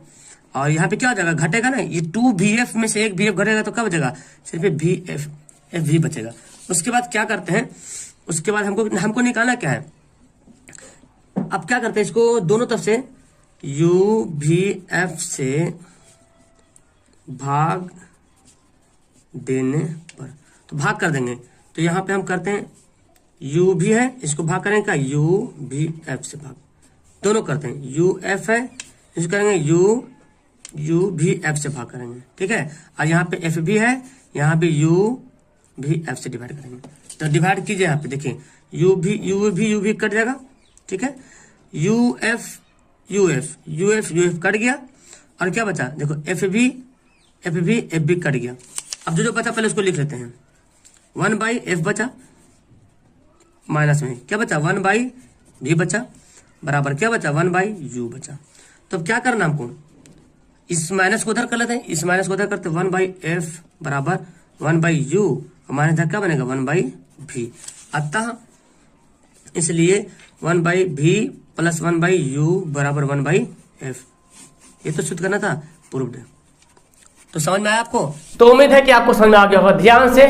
और यहाँ पे क्या हो जाएगा घटेगा ना, ये 2 वी एफ में से एक वी एफ घटेगा, तो क्या बचेगा सिर्फ वी एफ भी बचेगा। उसके बाद क्या करते हैं, उसके बाद हमको निकालना क्या है, अब क्या करते हैं, इसको दोनों तरफ से यू भी एफ से भाग देने पर, तो भाग कर देंगे, तो यहाँ पे हम करते हैं यू भी है, इसको भाग करेंगे क्या यू भी एफ से भाग, दोनों करते हैं यू एफ है, इसको करेंगे यू भी एफ से भाग करेंगे। ठीक है, और यहाँ पे एफ भी है, यहाँ भी यू भी एफ से डिवाइड करेंगे, तो डिवाइड कीजिए, यहाँ पे देखिए यू भी कट जाएगा। ठीक है, यू एफ कट गया, और क्या बचा देखो एफ भी कट गया। अब जो बचा पहले उसको लिख लेते हैं, 1/f बचा, माइनस में क्या बचा 1/v बचा, बराबर क्या बचा 1/u बचा। तो अब क्या करना हमको, इस माइनस को उधर कर लेते हैं, इस माइनस को उधर करते हैं, 1/f बराबर 1/u, माइनस क्या बनेगा 1/v। अतः इसलिए 1/v + 1/u = 1/f। ये तो शुद्ध करना था, प्रूव्ड। तो समझ में आया आपको? तो उम्मीद है कि आपको समझ में आ गया होगा। ध्यान से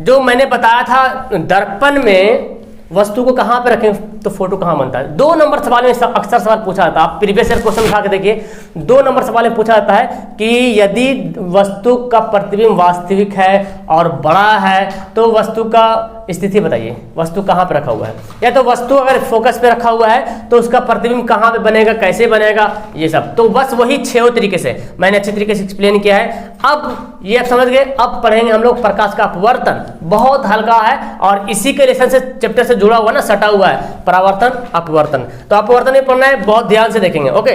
जो मैंने बताया था, दर्पण में वस्तु को कहां पे रखें तो फोटो कहां बनता है। 2 नंबर सवाल में अक्सर सवाल पूछा जाता है, आप प्रीवियस ईयर क्वेश्चन उठा के देखिए। 2 नंबर सवाल में पूछा जाता है कि यदि वस्तु का प्रतिबिंब वास्तविक है और बड़ा है तो वस्तु का स्थिति बताइए, वस्तु कहां पे रखा हुआ है। या तो वस्तु अगर फोकस पे रखा हुआ है तो उसका प्रतिबिंब कहां पे बनेगा, कैसे बनेगा, ये सब। तो बस वही 6 तरीके से मैंने अच्छी तरीके से एक्सप्लेन किया है। अब ये आप समझ गए। अब पढ़ेंगे हम लोग प्रकाश का अपवर्तन। बहुत हल्का है और इसी के लेसन से चैप्टर से जुड़ा हुआ ना, सटा हुआ है, परावर्तन अपवर्तन। तो अपवर्तन भी पढ़ना है, बहुत ध्यान से देखेंगे। ओके,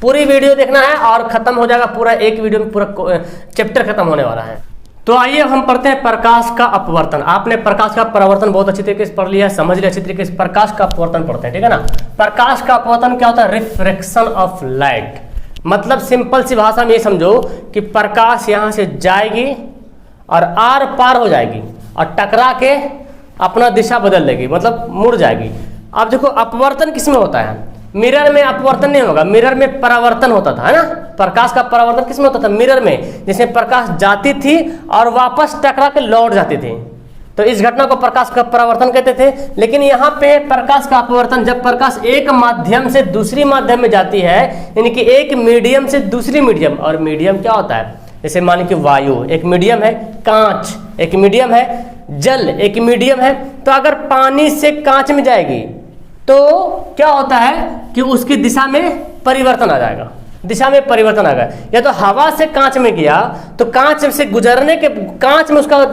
पूरी वीडियो देखना है और खत्म हो जाएगा पूरा, एक वीडियो में पूरा चैप्टर खत्म होने वाला है। तो आइए हम पढ़ते हैं प्रकाश का अपवर्तन। आपने प्रकाश का परावर्तन बहुत अच्छी तरीके से पढ़ लिया, समझ लिया अच्छी तरीके से। प्रकाश का अपवर्तन पढ़ते हैं, ठीक है ना। प्रकाश का अपवर्तन क्या होता है? Refraction of light. मतलब सिंपल सी भाषा में ये समझो कि प्रकाश यहां से जाएगी और आर पार हो जाएगी और टकरा के अपना दिशा बदल लेगी, मतलब मुड़ जाएगी। अब देखो अपवर्तन किसमें होता है? मिरर में अपवर्तन नहीं होगा, मिरर में परावर्तन होता था, है ना। प्रकाश का परावर्तन किसमें होता था? मिरर में, जिसमें प्रकाश जाती थी और वापस टकरा के लौट जाती थी। तो इस घटना को प्रकाश का परावर्तन कहते थे। लेकिन यहाँ पे प्रकाश का अपवर्तन, जब प्रकाश एक माध्यम से दूसरी माध्यम में जाती है, यानी कि एक मीडियम से दूसरी मीडियम। और मीडियम क्या होता है? जैसे मान लीजिए वायु एक मीडियम है, कांच एक मीडियम है, जल एक मीडियम है। तो अगर पानी से कांच में जाएगी तो क्या होता है कि उसकी दिशा में परिवर्तन आ जाएगा, दिशा में परिवर्तन आ गया। या तो हवा से कांच में गया तो कांच से गुजरने के कांच में उसका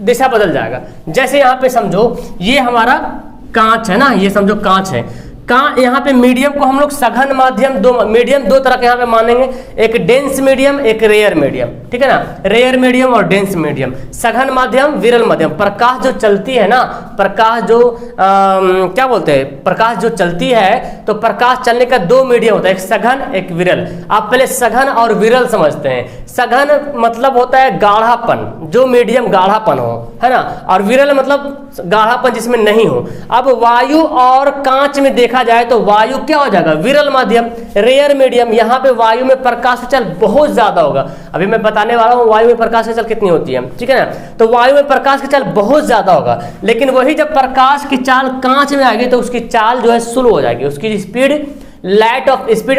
दिशा बदल जाएगा। जैसे यहाँ पे समझो ये हमारा कांच है ना, ये समझो कांच है। यहाँ पे मीडियम को हम लोग सघन माध्यम, दो तरह के यहाँ पे मानेंगे, एक डेंस मीडियम, एक रेयर मीडियम, ठीक है ना। रेयर मीडियम और डेंस मीडियम, सघन माध्यम, विरल माध्यम। प्रकाश जो चलती है ना, प्रकाश जो क्या बोलते हैं, प्रकाश जो चलती है तो प्रकाश चलने का 2 मीडियम होता है, एक सघन एक विरल। आप पहले सघन और विरल समझते हैं। सघन मतलब होता है गाढ़ापन, जो मीडियम गाढ़ापन हो, है ना। और विरल मतलब गाढ़ापन जिसमें नहीं हो। अब वायु और कांच में देखा जाए तो वायु क्या हो जाएगा? विरल माध्यम, रेयर मीडियम। यहाँ पे वायु में प्रकाश की चाल बहुत ज्यादा होगा। अभी मैं बताने वाला हूँ वायु में प्रकाश की चाल कितनी होती है, ठीक है ना। तो वायु में प्रकाश की चाल बहुत ज्यादा होगा। लेकिन वही जब प्रकाश की चाल कांच में आएगी तो उसकी चाल जो है स्लो हो जाएगी, उसकी स्पीड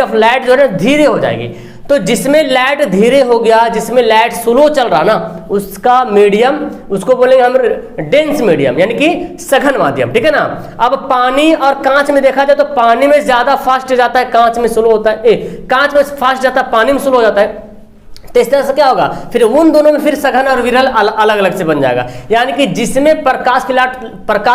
ऑफ लाइट जो है धीरे हो जाएगी। तो जिसमें लाइट धीरे हो गया, जिसमें लाइट स्लो चल रहा ना, उसका मीडियम, उसको बोलेंगे हम डेंस मीडियम, यानी कि सघन माध्यम, ठीक है ना। अब पानी और कांच में देखा जाए तो पानी में ज्यादा फास्ट जाता है, कांच में स्लो होता है। कांच में फास्ट जाता है, पानी में स्लो हो जाता है। तो इस तरह से क्या होगा, फिर उन दोनों में फिर सघन और विरल अलग अलग से बन जाएगा। यानी कि जिसमें प्रकाश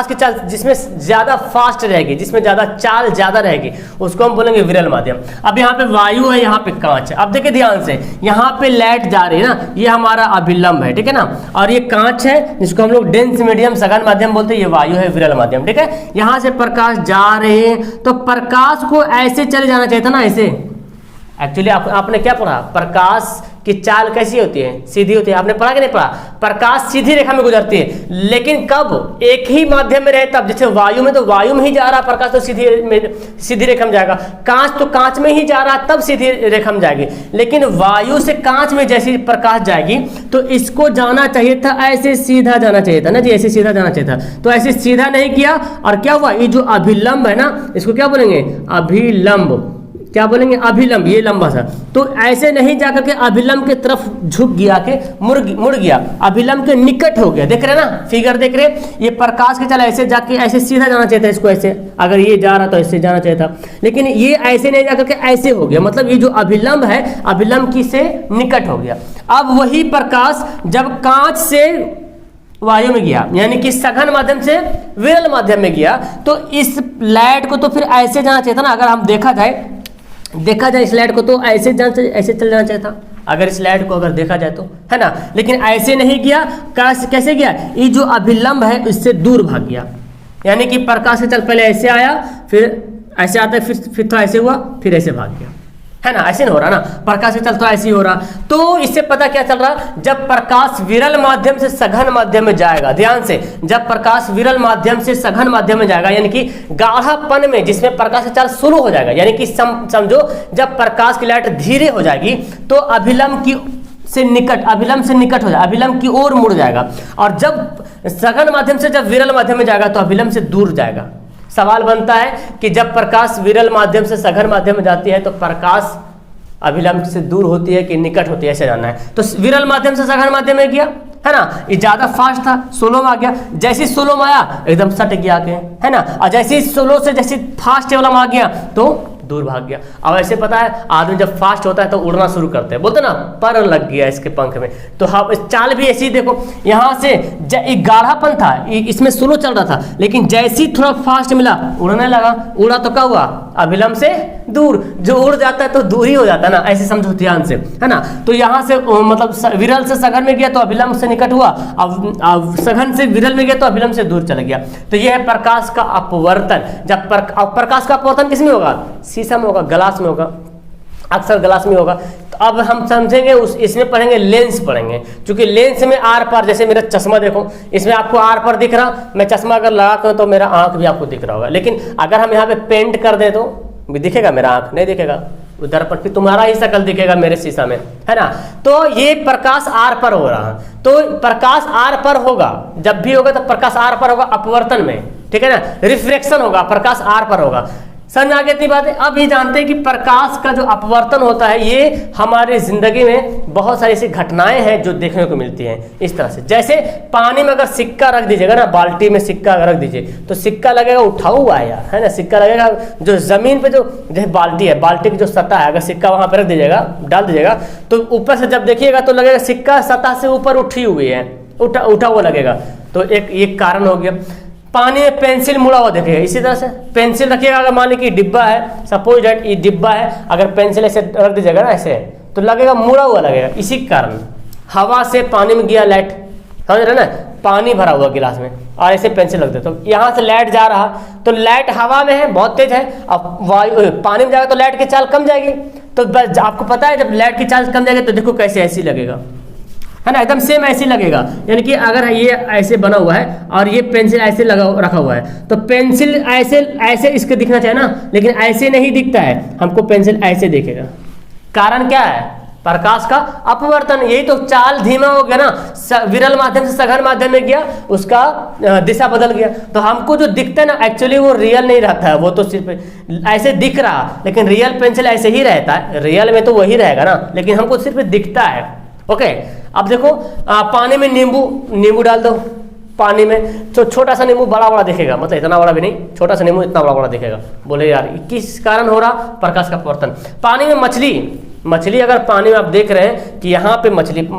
की चाल जिसमें ज्यादा फास्ट रहेगी, जिसमें ज्यादा चाल ज्यादा रहेगी, उसको हम बोलेंगे विरल माध्यम। अब यहाँ पे वायु है, यहाँ पे कांच है। अब देखिए ध्यान से, यहाँ पे लाइट जा रही है ना, ये हमारा अभिलंब है, ठीक है ना। और ये कांच है जिसको हम लोग डेंस मीडियम सघन माध्यम बोलते हैं, ये वायु है विरल माध्यम, ठीक है। यहाँ से प्रकाश जा रहे हैं तो प्रकाश को ऐसे चले जाना चाहिए था ना, ऐसे। एक्चुअली आपने क्या पढ़ा, प्रकाश की चाल कैसी होती है? सीधी होती है। आपने पढ़ा कि नहीं पढ़ा? प्रकाश सीधी रेखा में गुजरती है, लेकिन कब? एक ही माध्यम में रहे तब। जैसे वायु में तो वायु में ही जा रहा प्रकाश, तो सीधी रेखा में जाएगा। कांच तो कांच में ही जा रहा, तब सीधी रेखा में जाएगी। लेकिन वायु से कांच में जैसे प्रकाश जाएगी तो इसको जाना चाहिए था ऐसे, सीधा जाना चाहिए था ना जी, ऐसे सीधा जाना चाहिए था। तो ऐसे सीधा नहीं किया और क्या हुआ, ये जो अभिलंब है ना, इसको क्या बोलेंगे? अभिलंब। क्या बोलेंगे? अभिलंब। ये लंबा सा, तो ऐसे नहीं जाकर के अभिलंब की तरफ झुक गया के मुड़ गया, अभिलंब के निकट हो गया। देख रहे ना, फिगर देख रहे? ये प्रकाश के चला ऐसे जाके ऐसे सीधा जाना चाहिए था इसको, ऐसे। अगर ये जा रहा तो ऐसे जाना चाहिए था, लेकिन ये ऐसे नहीं जाकर के ऐसे हो गया। मतलब ये जो अभिलंब है, अभिलंब की से निकट हो गया। अब वही प्रकाश जब कांच से वायु में गया, यानी कि सघन माध्यम से विरल माध्यम में गया, तो इस लाइट को तो फिर ऐसे जाना चाहिए था ना। अगर हम देखा जाए इस लाइट को तो ऐसे चल जाना चाहिए था, अगर इस लाइट को अगर देखा जाए तो, है ना। लेकिन ऐसे नहीं गया। कैसे गया? ये जो अभिलंब है इससे दूर भाग गया। यानी कि प्रकाश से चल पहले ऐसे आया, फिर ऐसे आता है, फिर तो ऐसे हुआ, फिर ऐसे भाग गया। है ना, ऐसे नहीं हो रहा ना, प्रकाश की चाल तो ऐसे ही हो रहा। तो इससे पता क्या चल रहा, जब प्रकाश विरल माध्यम से सघन माध्यम में जाएगा, ध्यान से, जब प्रकाश विरल माध्यम से सघन माध्यम में जाएगा, यानी कि गाढ़ापन में जिसमें प्रकाश की चाल शुरू हो जाएगा, यानी कि समझो जब प्रकाश की लाइट धीरे हो जाएगी तो अभिलंब से निकट हो जाएगा, अभिलंब की ओर मुड़ जाएगा, और जब सघन माध्यम से जब विरल माध्यम में जाएगा तो अभिलंब से दूर जाएगा। सवाल बनता है कि जब प्रकाश विरल माध्यम से सघन माध्यम में जाती है तो प्रकाश अभिलंब से दूर होती है कि निकट होती है, ऐसे जानना है। तो विरल माध्यम से सघन माध्यम में गया, है ना, ये ज्यादा फास्ट था, स्लो में आ गया, जैसे स्लो में आया एकदम सट गया आके, है ना, और जैसे स्लो से जैसे फास्ट वाला में आ गया तो दूर भाग गया। अब ऐसे पता है आदमी जब फास्ट होता है तो उड़ना शुरू करते हैं, बोलते ना पर लग गया इसके पंख में, तो हाँ चाल भी ऐसी देखो, यहाँ से एक गाढ़ापन था, इसमें स्लो चल रहा था, लेकिन जैसे ही थोड़ा फास्ट मिला उड़ने लगा, उड़ा तो क्या हुआ, अभिलंब से दूर, जो उड़ जाता है तो दूर ही हो जाता है ना, ऐसे समझो ध्यान से, है ना। तो यहाँ से मतलब विरल से सघन में गया तो अभिलंब से निकट हुआ, अब सघन से विरल में गया तो अभिलंब से दूर चला गया। तो यह है प्रकाश का अपवर्तन। जब प्रकाश का अपवर्तन किसमें होगा, शीशा में होगा, ग्लास में होगा, अक्सर ग्लास में होगा। तो अब हम समझेंगे इसमें पढ़ेंगे लेंस पढ़ेंगे, क्योंकि लेंस में आर पार, जैसे मेरा चश्मा देखो, इसमें आपको आर पार दिख रहा, मैं चश्मा अगर लगा कर तो मेरा आंख भी आपको दिख रहा होगा, लेकिन अगर हम यहाँ पे पेंट कर दे तो भी दिखेगा, मेरा आंख नहीं दिखेगा, उधर पर फिर तुम्हारा ही शकल दिखेगा मेरे शीशा में, है ना। तो ये प्रकाश आर पर हो रहा है, तो प्रकाश आर पर होगा, जब भी होगा तो प्रकाश आर पर होगा अपवर्तन में, ठीक है ना, रिफ्लेक्शन होगा, प्रकाश आर पर होगा। समझ आगे इतनी बातें। अब ये जानते हैं कि प्रकाश का जो अपवर्तन होता है ये हमारे जिंदगी में बहुत सारी ऐसी घटनाएं हैं जो देखने को मिलती हैं इस तरह से। जैसे पानी में अगर सिक्का रख दीजिएगा ना, बाल्टी में सिक्का रख दीजिए तो सिक्का लगेगा उठा हुआ है यार, है ना, सिक्का लगेगा जो जमीन पे, जो जैसे बाल्टी है, बाल्टी की जो सतह है, अगर सिक्का वहां पर रख दीजिएगा, डाल दीजिएगा तो ऊपर से जब देखिएगा तो लगेगा सिक्का सतह से ऊपर उठी हुई है, उठा हुआ लगेगा। तो एक कारण हो गया। पानी में पेंसिल मुड़ा हुआ देखेगा, इसी तरह से पेंसिल रखिएगा, अगर मान लीजिए डिब्बा है, सपोज दैट ये डिब्बा है, अगर पेंसिल ऐसे रख दीजिएगा ना ऐसे तो लगेगा मुड़ा हुआ लगेगा। इसी कारण हवा से पानी में गया लाइट, समझ रहे ना, पानी भरा हुआ गिलास में और ऐसे पेंसिल रख दे तो यहाँ से लाइट जा रहा, तो लाइट हवा में है, बहुत तेज है, अब वायु पानी में जाएगा तो लाइट की चाल कम जाएगी। तो आपको पता है जब लाइट की चाल कम जाएगी तो देखो कैसे ऐसी लगेगा, है ना, एकदम सेम ऐसे लगेगा। यानी कि अगर ये ऐसे बना हुआ है और ये पेंसिल ऐसे रखा हुआ है तो पेंसिल ऐसे इसके दिखना चाहिए ना, लेकिन ऐसे नहीं दिखता है, हमको पेंसिल ऐसे दिखेगा। कारण क्या है, प्रकाश का अपवर्तन। यही तो चाल धीमा हो गया ना, विरल माध्यम से सघन माध्यम में गया, उसका दिशा बदल गया। तो हमको जो दिखता है ना एक्चुअली वो रियल नहीं रहता है, वो तो सिर्फ ऐसे दिख रहा, लेकिन रियल पेंसिल ऐसे ही रहता है, रियल में तो वही रहेगा ना, लेकिन हमको सिर्फ दिखता है। ओके, अब देखो पानी में नींबू डाल दो पानी में, तो छोटा सा नींबू बड़ा बड़ा दिखेगा, मतलब इतना बड़ा भी नहीं, छोटा सा नींबू इतना बड़ा बड़ा दिखेगा। बोले यार किस कारण हो रहा, प्रकाश का अपवर्तन। पानी में मछली अगर पानी में आप देख रहे हैं कि यहाँ पे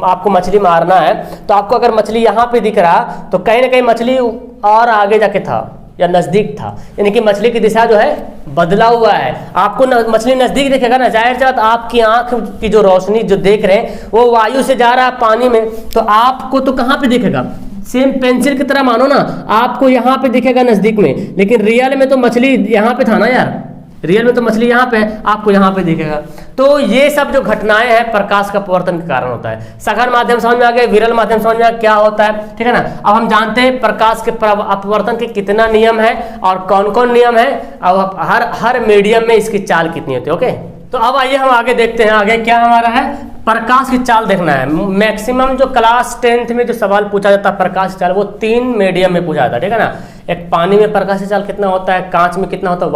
आपको मछली मारना है, तो आपको अगर मछली यहाँ पे दिख रहा तो कहीं ना कहीं मछली और आगे जाके था या नजदीक था, यानी कि मछली की दिशा जो है बदला हुआ है। आपको मछली नजदीक दिखेगा ना, जाहिर सी बात आपकी आंख की जो रोशनी जो देख रहे हैं वो वायु से जा रहा है पानी में, तो आपको तो कहाँ पे दिखेगा, सेम पेंसिल की तरह मानो ना, आपको यहाँ पे दिखेगा नजदीक में, लेकिन रियल में तो मछली यहाँ पे था ना यार, रियल में तो मछली यहाँ पे है, आपको यहाँ पे दिखेगा। तो ये सब जो घटनाएं हैं प्रकाश का अपवर्तन के कारण होता है। सघन माध्यम समझ में आ गया, विरल माध्यम समझ में आ गया क्या होता है, ठीक है ना। अब हम जानते हैं प्रकाश के अपवर्तन के कितना नियम है और कौन कौन नियम है, अब हर मीडियम में इसकी चाल कितनी होती है। ओके, तो अब आइए हम आगे देखते हैं, आगे क्या हमारा है, प्रकाश की चाल देखना है। मैक्सिमम जो क्लास 10th में जो सवाल पूछा जाता है प्रकाश की चाल, वो 3 मीडियम में पूछा जाता है, ठीक है ना। एक पानी में प्रकाश की चाल कितना होता है, कांच में कितना होता है,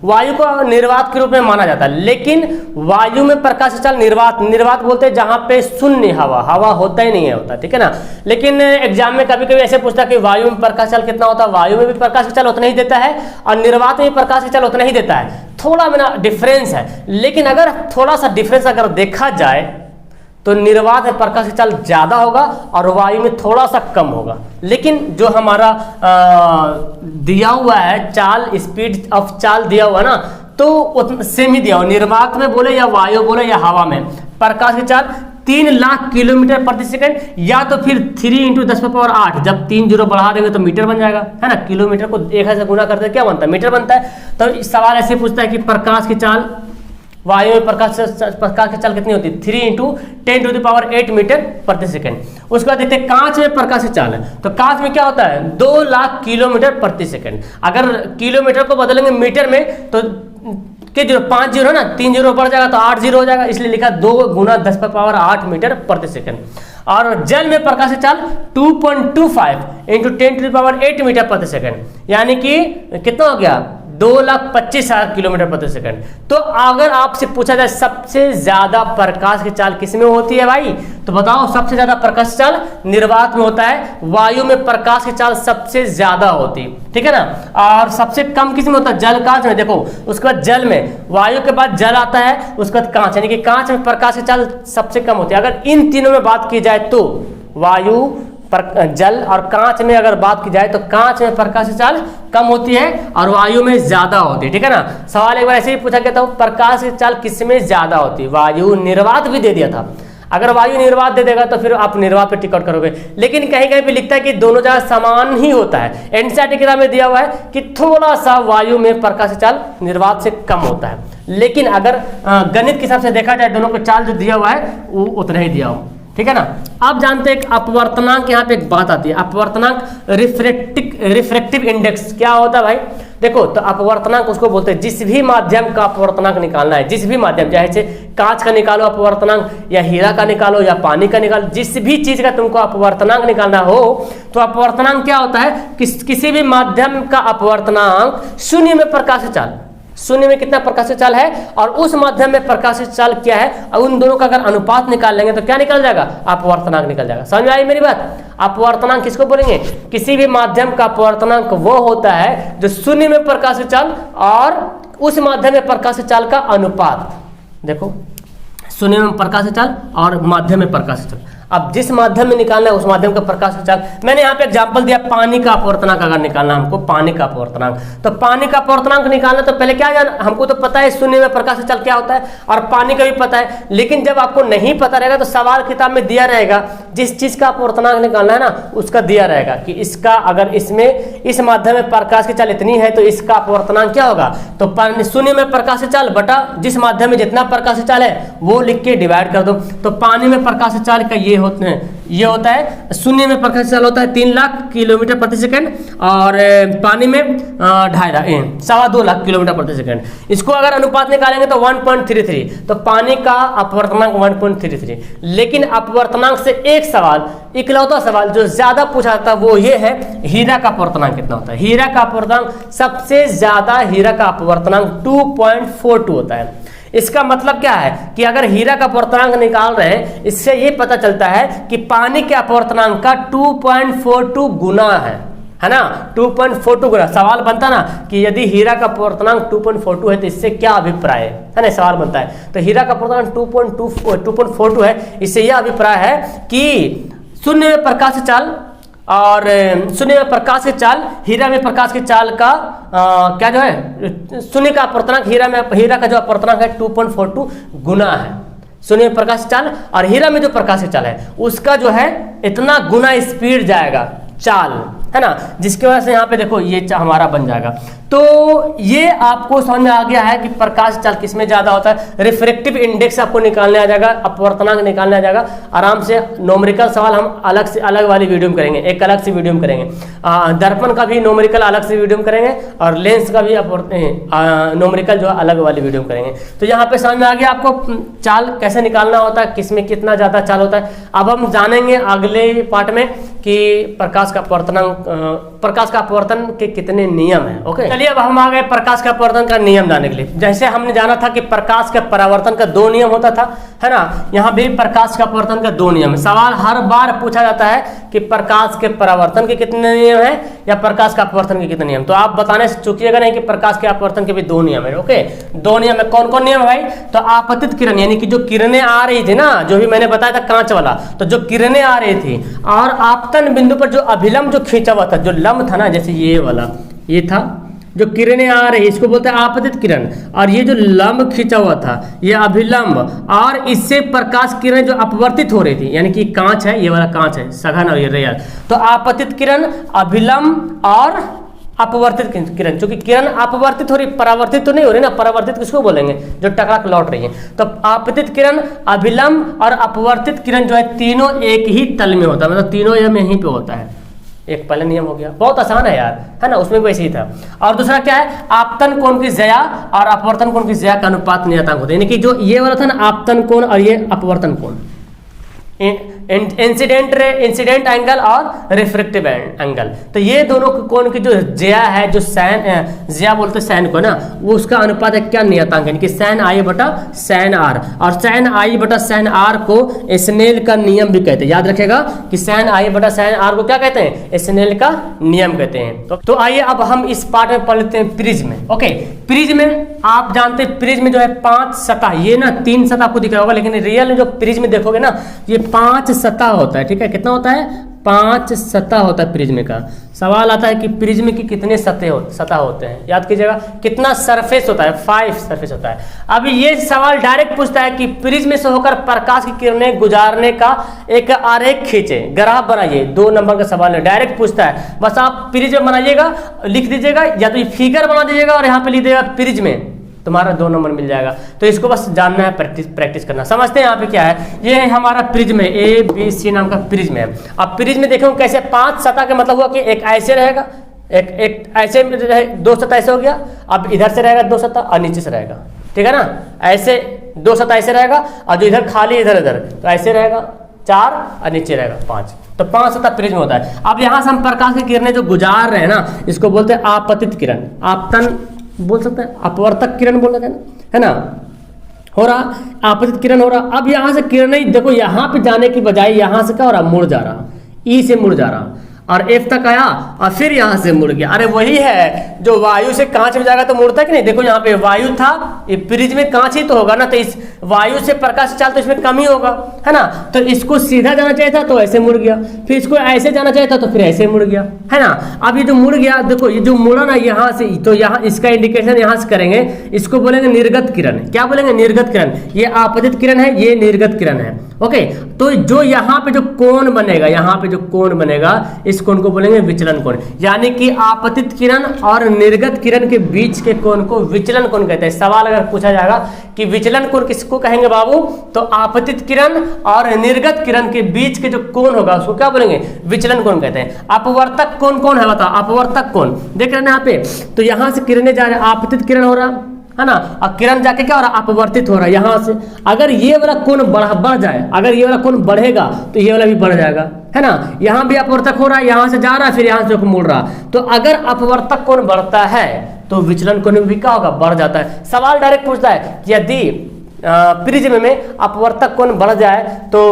वायु को निर्वात के रूप में माना जाता है, लेकिन वायु में प्रकाश की चाल निर्वात बोलते हैं जहां पे शून्य हवा होता ही नहीं होता, ठीक है ना। लेकिन एग्जाम में कभी कभी ऐसे पूछता है कि वायु में प्रकाश चाल कितना होता है, वायु में भी प्रकाश की चाल उतना ही देता है और निर्वात में भी प्रकाश की चाल उतना ही देता है, थोड़ा मेरा डिफरेंस है। लेकिन अगर थोड़ा सा डिफरेंस अगर देखा जाए तो निर्वात में प्रकाश की चाल ज्यादा होगा और वायु में थोड़ा सा कम होगा। लेकिन जो हमारा दिया हुआ है चाल, स्पीड ऑफ चाल दिया हुआ ना, तो सेम ही दिया हुआ, निर्वात में बोले या वायु बोले या हवा में, प्रकाश की चाल 3 लाख किलोमीटर प्रति सेकंड, या तो फिर 3 × 10⁸, जब 3 जीरो बढ़ा देंगे तो मीटर बन जाएगा, है ना। किलोमीटर को 1000 से गुना करते क्या बनता है, मीटर बनता है। तो सवाल ऐसे पूछता है कि प्रकाश की चाल वायु में प्रकाश की चाल कितनी होती है? 3 इंटू 10⁸ मीटर प्रति सेकंड। उसके बाद देखते हैं कांच में प्रकाश की चाल है, तो कांच में क्या होता है? 2 लाख किलोमीटर प्रति सेकंड। अगर किलोमीटर को बदलेंगे मीटर में तो के 5 जीरो ना, 3 जीरो बढ़ जाएगा तो 8 जीरो हो जाएगा, इसलिए लिखा 2 × 10⁸ मीटर प्रति सेकंड। और जल में प्रकाश की चाल 2.25 इंटू 10⁸ मीटर प्रति सेकंड, यानी कि कितना हो गया? 2,25,000 किलोमीटर प्रति सेकंड। तो अगर आपसे पूछा जाए सबसे ज्यादा प्रकाश की चाल किस में होती है भाई, तो बताओ सबसे ज्यादा प्रकाश की चाल निर्वात में होता है। वायु में प्रकाश की चाल सबसे ज्यादा होती है, ठीक है ना। और सबसे कम किस में होता है? जल कांच में। देखो उसके बाद जल में, वायु के बाद जल आता है, उसके बाद कांच, यानी कि कांच में प्रकाश की चाल सबसे कम होती है। अगर इन तीनों में बात की जाए तो वायु, जल और कांच में अगर बात की जाए तो कांच में प्रकाश की चाल कम होती है और वायु में ज्यादा होती है, ठीक है ना। सवाल एक बार ऐसे ही पूछा गया था, प्रकाश की चाल किसमें ज्यादा होती है? वायु। निर्वात भी दे दिया था, अगर वायु निर्वात दे देगा तो फिर आप निर्वात पे टिकट करोगे, लेकिन कहीं कहीं पे लिखता है कि दोनों जगह समान ही होता है। एनसीईआरटी किताब में दिया हुआ है कि थोड़ा सा वायु में प्रकाश की चाल निर्वात से कम होता है, लेकिन अगर गणित के हिसाब से देखा जाए दोनों को चाल जो दिया हुआ है वो उतना ही दिया हुआ, ठीक है ना। आप जानते हैं अपवर्तनांक, यहाँ पे एक बात आती है, अपवर्तनांक रिफ्रैक्टिव इंडेक्स क्या होता है भाई? देखो तो अपवर्तनांक उसको बोलते हैं जिस भी माध्यम का अपवर्तनांक निकालना है, जिस भी माध्यम, जैसे कांच का निकालो अपवर्तनांक, या हीरा का निकालो, या पानी का निकालो, जिस भी चीज का तुमको अपवर्तनांक निकालना हो तो अपवर्तनांक क्या होता है? किसी भी माध्यम का अपवर्तनांक शून्य में प्रकाश की चाल, शून्य में कितना प्रकाश की चाल है और उस माध्यम में प्रकाश की चाल क्या है, और उन दोनों का अगर अनुपात निकाल लेंगे तो क्या निकल जाएगा? अपवर्तनांक निकल जाएगा। समझ में आई मेरी बात? अपवर्तनांक किसको बोलेंगे? किसी भी माध्यम का अपवर्तनांक वो होता है जो शून्य में प्रकाश की चाल और उस माध्यम में प्रकाश की चाल का अनुपात। देखो शून्य में प्रकाश की चाल और माध्यम में प्रकाश की चाल, अब जिस माध्यम में निकालना है उस माध्यम का प्रकाश की चाल। मैंने यहाँ पे एग्जांपल दिया, पानी का अपवर्तनांक अगर निकालना हमको, पानी का अपवर्तनांक, तो पानी का अपवर्तनांक निकालना तो पहले क्या जाना, हमको तो पता है शून्य में प्रकाश की चाल क्या होता है और पानी का भी पता है, लेकिन जब आपको नहीं पता रहेगा तो सवाल किताब में दिया रहेगा, जिस चीज का अपवर्तनांक निकालना है ना उसका दिया रहेगा कि इसका अगर इसमें इस माध्यम में प्रकाश की चाल इतनी है तो इसका अपवर्तनांक क्या होगा, तो शून्य में प्रकाश की चाल बटा जिस माध्यम में जितना प्रकाश की चाल है वो लिख के डिवाइड कर दो। तो पानी में प्रकाश की चाल का ये होता है, शून्य में प्रकाश की चाल होता है 3 लाख किलोमीटर प्रति सेकंड और पानी में 2.5 लाख किलोमीटर प्रति सेकंड। इसको अगर अनुपात निकालेंगे तो 1.33, तो पानी का अपवर्तनांक 1.33। लेकिन अपवर्तनांक से एक सवाल, इकलौता सवाल जो ज्यादा पूछा जाता है वो ये है, हीरा का अपवर्तनांक कितना होता है? हीरा का अपवर्तनांक सबसे ज्यादा, हीरा का अपवर्तनांक 2.42 होता है। इसका मतलब क्या है कि अगर हीरा का अपवर्तनांक निकाल रहे हैं, इससे ये पता चलता है कि पानी के अपवर्तनांक का 2.42 गुना है ना, 2.42 गुना। सवाल बनता ना कि यदि हीरा का अपवर्तनांक 2.42 है तो इससे क्या अभिप्राय है ना, सवाल बनता है। तो हीरा का अपवर्तनांक 2.42 है, इससे यह अभिप्राय है कि शून्य में प्रकाश की चाल और शून्य में प्रकाश की चाल, हीरा में प्रकाश की चाल का क्या जो है, शून्य का अपवर्तनांक हीरा का जो अपवर्तनांक है 2.42 गुना है शून्य में प्रकाश की चाल, और हीरा में जो प्रकाश की चाल है उसका जो है इतना गुना स्पीड जाएगा चाल, है ना, जिसकी वजह से यहाँ पे देखो ये हमारा बन जाएगा। तो ये आपको समझ में आ गया है कि प्रकाश चाल किसमें ज्यादा होता है। रिफ्रैक्टिव इंडेक्स आपको निकालने आ जाएगा, अपवर्तनांक निकालने आ जाएगा आराम से। न्यूमेरिकल सवाल हम अलग वाली वीडियो में करेंगे, एक अलग से वीडियो में करेंगे। दर्पण का भी न्यूमेरिकल अलग से वीडियो में करेंगे और लेंस का भी न्यूमेरिकल जो अलग वाली वीडियो में करेंगे। तो यहाँ पे समझ में आ गया आपको चाल कैसे निकालना होता है, किसमें कितना ज्यादा चाल होता है। अब हम जानेंगे अगले पार्ट में कि प्रकाश का अपवर्तन के कितने नियम है। ओके, चलिए अब हम आ गए प्रकाश का अपवर्तन का नियम जानने के लिए। जैसे हमने जाना था कि प्रकाश के परावर्तन का 2 नियम होता था, है ना, यहाँ भी प्रकाश का अपवर्तन का 2 नियम है। सवाल हर बार पूछा जाता है कि प्रकाश के परावर्तन के कितने नियम है या प्रकाश का अपवर्तन के कितने नियम। तो आप बताने से चूकिएगा नहीं कि प्रकाश के अपवर्तन के भी 2 नियम है। ओके, 2 नियम है। कौन कौन नियम है भाई? तो आपतित किरण, यानी कि जो किरणें आ रही थी ना, जो भी मैंने बताया था कांच वाला, तो जो किरणें आ रही थी और आपतन बिंदु पर जो अभिलंब जो खींचा हुआ था, जो लंब था ना, जैसे ये वाला, ये था जो किरणें आ रही, इसको बोलते हैं आपतित किरण, और ये जो लंब खींचा हुआ था ये अभिलंब, और इससे प्रकाश किरण जो अपवर्तित हो रही थी, यानी कि कांच है, ये वाला कांच है सघन और ये रेयर, तो आपतित किरण, अभिलंब और अपवर्तित किरण, क्योंकि किरण अपवर्तित हो रही, परावर्तित तो नहीं हो रही ना, परावर्तित किसको बोलेंगे, जो टकरा के लौट रही है। तो आपतित किरण, अभिलंब और अपवर्तित किरण जो है तीनों एक ही तल में होता है, मतलब तीनों यहीं पे होता है। एक पहला नियम हो गया, बहुत आसान है यार, है ना, उसमें भी वैसे ही था। और दूसरा क्या है, आपतन कोण की ज्या और अपवर्तन कोण की ज्या का अनुपात नियतांक होता है, यानी कि जो ये वाला था ना आपतन कोण और ये अपवर्तन कोण, इंसिडेंट एंगल और रिफ्रेक्टिव एंगल, तो ये दोनों कोण की जो ज्या है, जो सैन ज्या बोलते हैं सैन को ना, वो उसका अनुपात है क्या, नियतांक, यानी कि सैन आई बटा सैन आर। और सैन आई बटा सैन आर को स्नेल का नियम भी कहते हैं, याद रखेगा कि सैन आई बटा सैन आर को क्या कहते हैं, स्नेल का नियम कहते हैं। तो आइए अब हम इस पार्ट में पढ़ लेते हैं प्रिज्म। ओके, प्रिज्म आप जानते हैं, प्रिज्म जो है 5 सतह, ये ना 3 सतह आपको दिख रहा होगा, लेकिन रियल में जो प्रिज्म देखोगे ना, ये 5 सतह होता है, ठीक है, कितना होता है, 5 सतह होता है प्रिज्म का। सवाल आता है कि प्रिज्म की कितने सतह होते हैं, याद कीजिएगा, कितना सरफेस होता है, 5 सरफेस होता है। अब ये सवाल डायरेक्ट पूछता है कि प्रिज्म से होकर प्रकाश की किरणें गुजारने का एक आरेख खींचे, ग्राफ बनाइए। 2 नंबर का सवाल है, डायरेक्ट पूछता है, बस आप प्रिज्म बनाइएगा, लिख दीजिएगा, या तो फिगर बना दीजिएगा और यहाँ पे लिख दीजिएगा प्रिज्म, तुम्हारा 2 नंबर मिल जाएगा। तो इसको बस जानना है, प्रैक्टिस करना। समझते हैं यहाँ पे क्या है, ये हमारा प्रिज्म है, ABC नाम का प्रिज्म है। अब प्रिज्म देखो कैसे, 5 सतह का मतलब हुआ कि एक ऐसे रहेगा, एक ऐसे 2 सतह ऐसे हो गया, अब इधर से रहेगा 2 सतह और नीचे से रहेगा, ठीक है ना, ऐसे 2 सतह ऐसे रहेगा, और जो इधर खाली इधर इधर तो ऐसे रहेगा 4 और नीचे रहेगा 5, तो 5 सतह प्रिज्म होता है। अब यहाँ से हम प्रकाश की किरणें जो गुजार रहे हैं ना, इसको बोलते हैं आपतित किरण, आपतन बोल सकते हैं, अपवर्तक किरण बोल सकते हैं, है ना, हो रहा आपतित किरण हो रहा। अब यहाँ से किरणें देखो, यहाँ पे जाने की बजाय यहाँ से क्या हो रहा, मुड़ जा रहा, ई से मुड़ जा रहा, और F तक आया और फिर यहाँ से मुड़ गया। अरे वही है जो वायु से कांच में जाएगा तो मुड़ता है कि नहीं, देखो यहाँ पे वायु था, ये प्रिज्म में कांच ही तो होगा ना, तो इस वायु से प्रकाश चाल तो इसमें कम ही होगा, है ना, तो इसको सीधा जाना चाहिए था तो ऐसे मुड़ गया, फिर इसको ऐसे जाना चाहिए था तो फिर ऐसे मुड़ गया, है ना। अब ये जो मुड़ गया, देखो ये जो मुड़ा ना यहाँ से, तो यहाँ इसका इंडिकेशन यहाँ से करेंगे, इसको बोलेंगे निर्गत किरण। क्या बोलेंगे, निर्गत किरण। ये आपतित किरण है, ये निर्गत किरण है। ओके, तो जो यहाँ पे जो कोण बनेगा, यहाँ पे जो कोण बनेगा, इस कोण को बोलेंगे विचलन कोण, यानी कि आपतित किरण और निर्गत किरण के बीच के कोण को विचलन कोण कहते हैं। सवाल अगर पूछा जाएगा कि विचलन कोण किसको कहेंगे बाबू, तो आपतित किरण और निर्गत किरण के बीच के जो कोण होगा उसको क्या बोलेंगे, विचलन कोण कहते हैं। अपवर्तक कोण कौन है बताओ, अपवर्तक कोण देख रहे हैं यहाँ पे, तो यहाँ से किरणें जा रहे हैं, आपतित किरण हो रहा है ना, और किरण जाके क्या हो रहा है, अपवर्तित हो रहा है यहाँ से। अगर ये वाला कोण बढ़ जाए, अगर ये वाला कोण बढ़ेगा तो ये वाला भी बढ़ जाएगा, है ना, यहाँ भी अपवर्तक हो रहा है, यहाँ से जा रहा है फिर यहाँ से मुड़ रहा, तो अगर अपवर्तक कोण बढ़ता है तो विचलन कोण भी क्या होगा, बढ़ जाता है। सवाल डायरेक्ट पूछता है कि यदि प्रिज्म में अपवर्तक कोण बढ़ जाए तो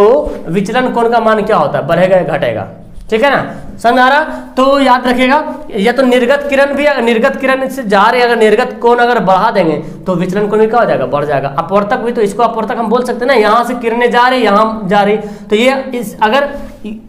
विचलन कोण का मान क्या होता है, बढ़ेगा या घटेगा, ठीक है ना, समझ आ रहा। तो याद रखिएगा, या तो निर्गत किरण भी, अगर निर्गत किरण से जा रही है, अगर निर्गत कोण अगर बढ़ा देंगे तो विचलन कोण भी क्या हो जाएगा, बढ़ जाएगा। अपवर्तक भी, तो इसको अपवर्तक हम बोल सकते हैं ना, यहाँ से किरणें जा रही, यहाँ जा रही, तो ये अगर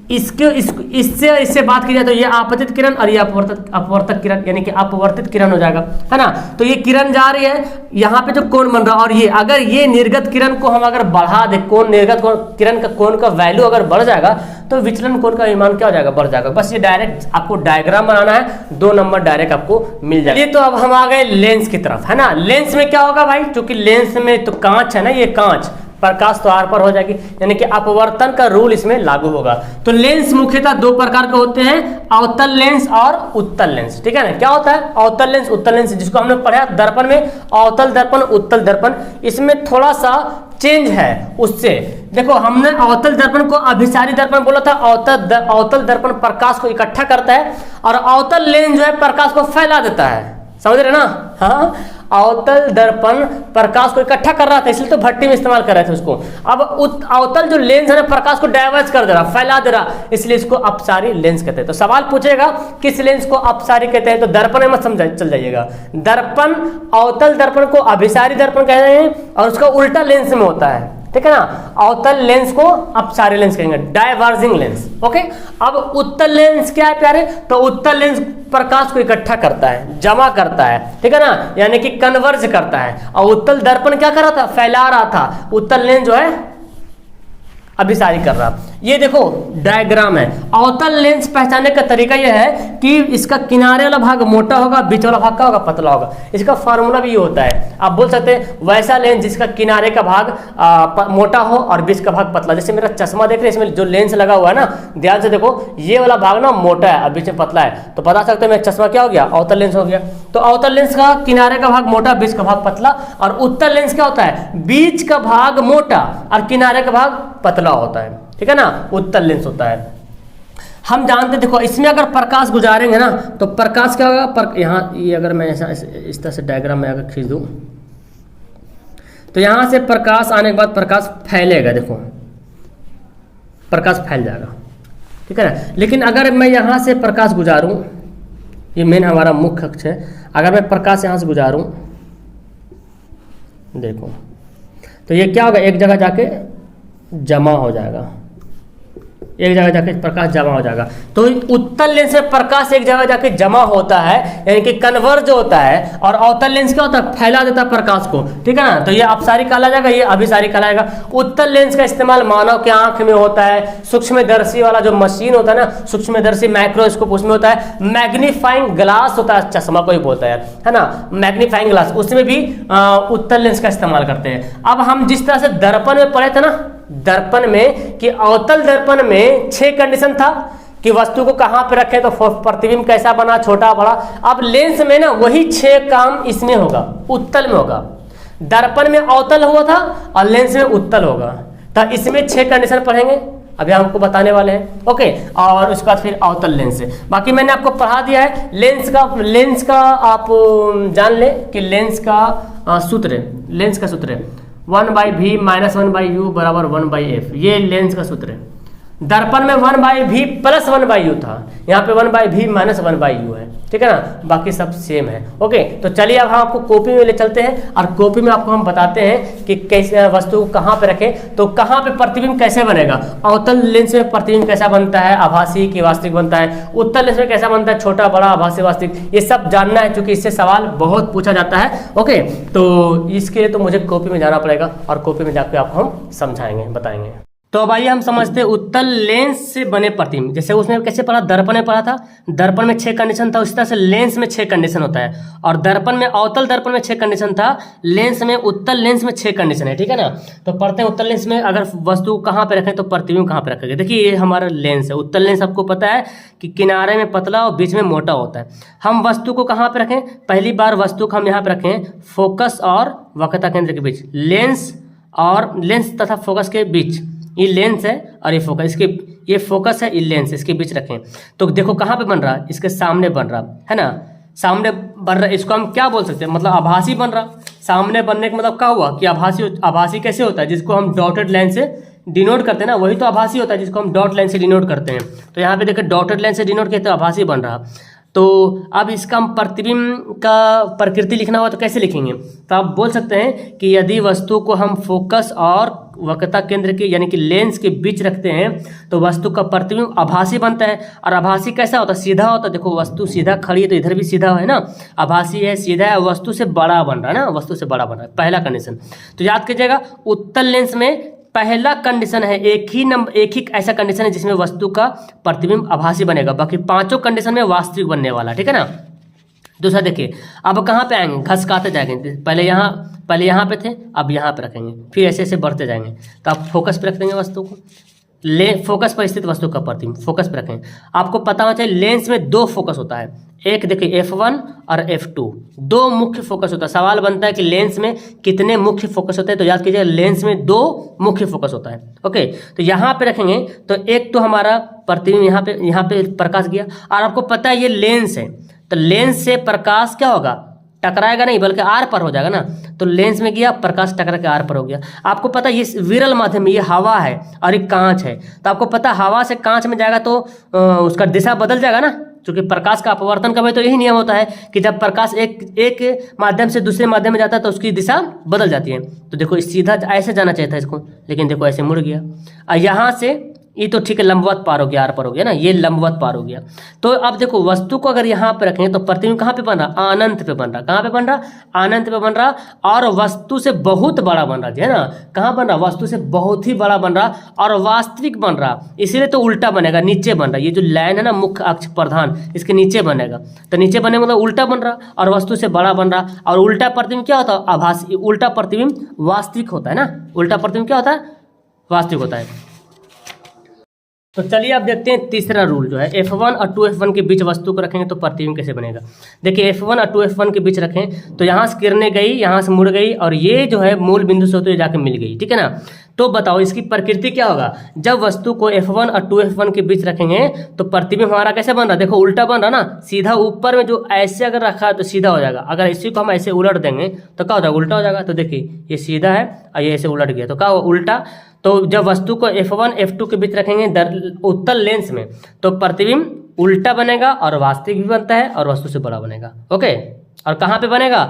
इससे बात की जाए तो ये आपतित किरण और ये अपवर्तक किरण, यानी कि अपवर्तित किरण हो जाएगा, है ना। तो ये किरण जा रही है, यहाँ पे जो कोण बन रहा है, और ये अगर ये निर्गत किरण को हम अगर बढ़ा दे, कोण निर्गत किरण का कोण का वैल्यू अगर बढ़ जाएगा तो विचलन कोण का मान क्या हो जाएगा, बढ़ जाएगा। बस ये डायरेक्ट आपको डायग्राम बनाना है, 2 नंबर डायरेक्ट आपको मिल जाएगा। ये तो अब हम आ गए लेंस की तरफ, है ना। लेंस में क्या होगा भाई, क्योंकि लेंस में तो कांच है ना, ये कांच, प्रकाश तो आर पर हो जाएगी, यानी कि अपवर्तन का रूल इसमें लागू होगा। तो लेंस मुख्यतः 2 प्रकार के होते हैं, अवतल लेंस और उत्तल लेंस, ठीक है ना। क्या होता है अवतल लेंस, उत्तल लेंस, जिसको हमने पढ़ा दर्पण में, अवतल दर्पण, उत्तल दर्पण। इसमें थोड़ा सा चेंज है उससे, देखो हमने अवतल दर्पण को अभिसारी दर्पण बोला था, अवतल दर्पण प्रकाश को इकट्ठा करता है, और अवतल लेंस जो है प्रकाश को फैला देता है, समझ रहे ना। हाँ, अवतल दर्पण प्रकाश को इकट्ठा कर रहा था, इसलिए तो भट्टी में इस्तेमाल कर रहे थे उसको। अब अवतल जो लेंस है ना, प्रकाश को डाइवर्ज कर दे रहा, फैला दे रहा, इसलिए इसको अपसारी लेंस कहते हैं। तो सवाल पूछेगा किस लेंस को अपसारी कहते हैं, तो दर्पण में मत समझ चल जाइएगा। दर्पण, अवतल दर्पण को अभिसारी दर्पण कह रहे हैं, और उसका उल्टा लेंस में होता है, ठीक है ना। अवतल लेंस को अपसारी लेंस कहेंगे, डाइवर्जिंग लेंस। ओके, अब उत्तल लेंस क्या है प्यारे, तो उत्तल लेंस प्रकाश को इकट्ठा करता है, जमा करता है, ठीक है ना, यानी कि कन्वर्ज करता है। और उत्तल दर्पण क्या कर रहा था, फैला रहा था। उत्तल लेंस जो है अभिसारी कर रहा। ये देखो डायग्राम है। अवतल लेंस पहचानने का तरीका यह है कि इसका किनारे वाला भाग मोटा होगा, बीच वाला भाग का होगा पतला होगा। इसका फार्मूला भी ये होता है, आप बोल सकते हैं वैसा लेंस जिसका किनारे का भाग मोटा हो और बीच का भाग पतला। जैसे मेरा चश्मा देख रहे हैं, इसमें जो लेंस लगा हुआ है ना, ध्यान से देखो, ये वाला भाग ना मोटा है और बीच में पतला है, तो बता सकते हैं मेरा चश्मा क्या हो गया, अवतल लेंस हो गया। तो अवतल लेंस का किनारे का भाग मोटा, बीच का भाग पतला। और उत्तल लेंस क्या होता है, बीच का भाग मोटा और किनारे का भाग पतला होता है, ठीक है ना, उत्तल लेंस होता है। हम जानते हैं, देखो इसमें अगर प्रकाश गुजारेंगे ना तो प्रकाश क्या होगा, यहाँ ये अगर मैं ऐसा इस तरह से डायग्राम में अगर खींच दूं तो यहाँ से प्रकाश आने के बाद प्रकाश फैलेगा, देखो प्रकाश फैल जाएगा, ठीक है ना। लेकिन अगर मैं यहाँ से प्रकाश गुजारूं, ये मेन हमारा मुख्य अक्ष है, अगर मैं प्रकाश यहाँ से गुजारूं, देखो तो ये क्या होगा, एक जगह जाके जमा हो जाएगा, एक जगह जाके प्रकाश जमा हो जाएगा। तो उत्तल लेंस में प्रकाश एक जगह जाके जमा होता है, यानी कि कन्वर्ज होता है, और अवतल लेंस क्या होता है, फैला देता है प्रकाश को, ठीक है ना। तो ये अपसारी कहला जाएगा, ये अभिसारी कहलाएगा। उत्तल लेंस का इस्तेमाल मानव के आंख में होता है, सूक्ष्मदर्शी वाला जो मशीन होता है ना, सूक्ष्मदर्शी माइक्रोस्कोप, उसमें होता है, मैग्नीफाइंग ग्लास होता है, चश्मा को ही बोलता है ना, मैग्नीफाइंग ग्लास, उसमें भी उत्तल लेंस का इस्तेमाल करते हैं। अब हम जिस तरह से दर्पण में पढ़े थे ना, दर्पण में कि अवतल दर्पण में 6 कंडीशन था कि वस्तु को कहां पे रखें तो प्रतिबिंब कैसा बना, छोटा बड़ा। अब लेंस में ना वही 6 काम इसमें होगा, उत्तल में होगा। दर्पण में अवतल हुआ था और लेंस में उत्तल होगा, तो इसमें 6 कंडीशन पढ़ेंगे, अभी हमको बताने वाले हैं, ओके। और उसके बाद फिर अवतल लेंस है, बाकी मैंने आपको पढ़ा दिया है। लेंस का आप जान ले कि लेंस का सूत्र, लेंस का सूत्र है 1/v - 1/u बराबर 1/f, ये लेंस का सूत्र है। दर्पण में 1/v + 1/u था, यहाँ पे 1/v - 1/u है, ठीक है ना, बाकी सब सेम है, ओके। तो चलिए अब हम आपको कॉपी में ले चलते हैं और कॉपी में आपको हम बताते हैं कि कैसे वस्तु को कहाँ पे रखें, तो कहाँ पे प्रतिबिंब कैसे बनेगा। अवतल लेंस में प्रतिबिंब कैसा बनता है, आभासी की वास्तविक बनता है। उत्तल लेंस में कैसा बनता है, छोटा बड़ा, आभासी वास्तविक, ये सब जानना है क्योंकि इससे सवाल बहुत पूछा जाता है, ओके। तो इसके लिए तो मुझे कॉपी में जाना पड़ेगा और कॉपी में जाकर आपको हम समझाएंगे, बताएंगे। तो अब आइए हम समझते हैं उत्तल लेंस से बने प्रतिबिंब। जैसे उसने कैसे पढ़ा, दर्पण में पढ़ा था, दर्पण में 6 कंडीशन था, उसी तरह से लेंस में 6 कंडीशन होता है। और दर्पण में अवतल दर्पण में 6 कंडीशन था, लेंस में उत्तल लेंस में 6 कंडीशन है, ठीक है ना। तो पढ़ते हैं उत्तल लेंस में अगर वस्तु कहाँ पे रखें तो प्रतिबिंब कहाँ पे रखेंगे। देखिए ये हमारा लेंस है, उत्तल लेंस आपको पता है कि किनारे में पतला और बीच में मोटा होता है। हम वस्तु को कहाँ पे रखें, पहली बार वस्तु को हम यहाँ पे रखें फोकस और वक्रता केंद्र के बीच, लेंस तथा फोकस के बीच, ये लेंस है और ये फोकस, इसके ये फोकस है, ये लेंस, इसके बीच रखें। तो देखो कहाँ पे बन रहा है, इसके सामने बन रहा है ना, सामने बन रहा है। इसको हम क्या बोल सकते हैं, मतलब आभासी बन रहा। सामने बनने का मतलब क्या हुआ कि आभासी कैसे होता है, जिसको हम डॉटेड लाइन से डिनोट करते हैं ना, वही तो आभासी होता है जिसको हम डॉट लाइन से डिनोट करते हैं। तो यहाँ पे देखो डॉटेड लाइन से डिनोट किया तो आभासी बन रहा। तो अब इसका हम प्रतिबिंब का प्रकृति लिखना हुआ तो कैसे लिखेंगे, तो आप बोल सकते हैं कि यदि वस्तु को हम फोकस और वक्रता केंद्र के यानी कि लेंस के बीच रखते हैं तो वस्तु का प्रतिबिंब आभासी बनता है। और आभासी कैसा होता है, सीधा होता है। देखो वस्तु सीधा खड़ी है तो इधर भी सीधा है ना, आभासी है, सीधा है, वस्तु से बड़ा बन रहा है ना, वस्तु से बड़ा बन रहा है, पहला कंडीशन। तो याद कीजिएगा उत्तल लेंस में पहला कंडीशन है, एक ही ऐसा कंडीशन है जिसमें वस्तु का प्रतिबिंब आभासी बनेगा, बाकी 5 कंडीशन में वास्तविक बनने वाला, ठीक है ना। दूसरा देखिए, अब कहाँ पे आएंगे, घसकाते जाएंगे, पहले यहाँ पे थे, अब यहाँ पे रखेंगे, फिर ऐसे ऐसे बढ़ते जाएंगे। तो आप फोकस पे रख देंगे वस्तु को, फोकस पर स्थित वस्तु का प्रतिबिंब फोकस पे रखें। आपको पता होना चाहिए लेंस में 2 फोकस होता है, एक देखिए F1 और F2, 2 मुख्य फोकस होता है। सवाल बनता है कि लेंस में कितने मुख्य फोकस होते हैं, तो याद कीजिए लेंस में 2 मुख्य फोकस होता है, ओके। तो यहाँ पे रखेंगे तो एक तो हमारा प्रतिबिंब यहाँ पे प्रकाश गया, और आपको पता है ये लेंस है, तो लेंस से प्रकाश क्या होगा, टकराएगा नहीं बल्कि आर पर हो जाएगा ना। तो लेंस में गया, प्रकाश टकरा के आर पर हो गया। आपको पता है ये विरल माध्यम, ये हवा है और एक कांच है, तो आपको पता है हवा से कांच में जाएगा तो उसका दिशा बदल जाएगा ना, क्योंकि प्रकाश का अपवर्तन का भी तो यही नियम होता है कि जब प्रकाश एक माध्यम से दूसरे माध्यम में जाता है तो उसकी दिशा बदल जाती है। तो देखो सीधा ऐसे जाना चाहिए था इसको, लेकिन देखो ऐसे मुड़ गया, और यहाँ से ये तो ठीक है, लंबवत पार हो गया, आर पर हो गया ना, ये लंबवत पार हो गया। तो अब देखो वस्तु को अगर यहाँ पे रखेंगे तो प्रतिबिंब कहाँ पे बन रहा, अनंत पे बन रहा, कहाँ पे बन रहा, अनंत पे बन रहा, और वस्तु से बहुत बड़ा बन रहा है ना, कहाँ बन रहा, वस्तु से बहुत ही बड़ा बन रहा और वास्तविक बन रहा, इसीलिए तो उल्टा बनेगा, नीचे बन रहा। ये जो लाइन है ना मुख्य अक्ष प्रधान, इसके नीचे बनेगा, तो नीचे बने मतलब उल्टा बन रहा और वस्तु से बड़ा बन रहा। और उल्टा प्रतिबिंब क्या होता है, आभासी। उल्टा प्रतिबिंब वास्तविक होता है ना, उल्टा प्रतिबिंब क्या होता है, वास्तविक होता है। तो चलिए अब देखते हैं तीसरा रूल जो है, F1 और 2F1 के बीच वस्तु को रखेंगे तो प्रतिबिंब कैसे बनेगा। देखिए F1 और 2F1 के बीच रखें तो यहाँ से किरणें गई, यहाँ से मुड़ गई और ये जो है मूल बिंदु से होते हुए जाके मिल गई, ठीक है ना। तो बताओ इसकी प्रकृति क्या होगा, जब वस्तु को F1 और 2F1 के बीच रखेंगे तो प्रतिबिंब हमारा कैसे बन रहा, देखो उल्टा बन रहा ना, सीधा ऊपर में जो ऐसे अगर रखा है तो सीधा हो जाएगा, अगर इसी को हम ऐसे उलट देंगे तो क्या हो जाएगा, उल्टा हो जाएगा। तो देखिए ये सीधा है और ये ऐसे उलट गया तो क्या होगा, उल्टा। तो जब वस्तु को F1 F2 के बीच रखेंगे उत्तल लेंस में तो प्रतिबिंब उल्टा बनेगा और वास्तविक भी बनता है और वस्तु से बड़ा बनेगा, ओके। और कहाँ पे बनेगा,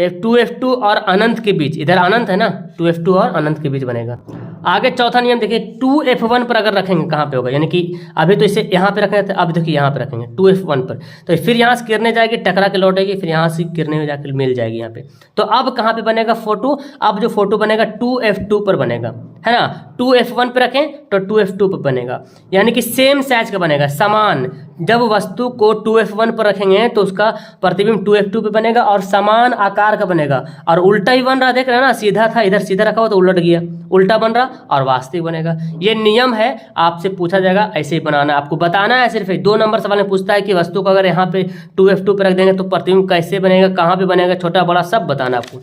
F2 और अनंत के बीच, इधर अनंत है ना, 2F2 और अनंत के बीच बनेगा। आगे चौथा नियम देखिए, 2F1 पर अगर रखेंगे कहाँ पे होगा, यानी कि अभी तो इसे यहाँ पे रखेंगे थे, अब देखिए यहाँ पे रखेंगे 2F1 पर, तो फिर यहाँ से किरणें जाएगी टकरा के लौटेगी, फिर यहाँ से किरणें जाकर मिल जाएगी यहाँ पे। तो अब कहाँ पे बनेगा फोटो, अब जो फोटो बनेगा 2F2 पर बनेगा, है ना। 2F1 पे रखें तो 2F2 पर बनेगा, यानी कि सेम साइज का बनेगा, समान। जब वस्तु को 2F1 पर रखेंगे तो उसका प्रतिबिंब 2F2 पे बनेगा और समान आकार का बनेगा। और उल्टा ही बन रहा, देख रहे हैं ना, सीधा था इधर सीधा रखा हुआ तो उलट गया, उल्टा बन रहा और वास्तविक बनेगा। ये नियम है, आपसे पूछा जाएगा, ऐसे ही बनाना, आपको बताना है। सिर्फ 2 नंबर सवाल में पूछता है कि वस्तु को अगर यहाँ पे 2F2 पे रख देंगे तो प्रतिबिंब कैसे बनेगा, कहाँ पे बनेगा, छोटा बड़ा सब बताना आपको।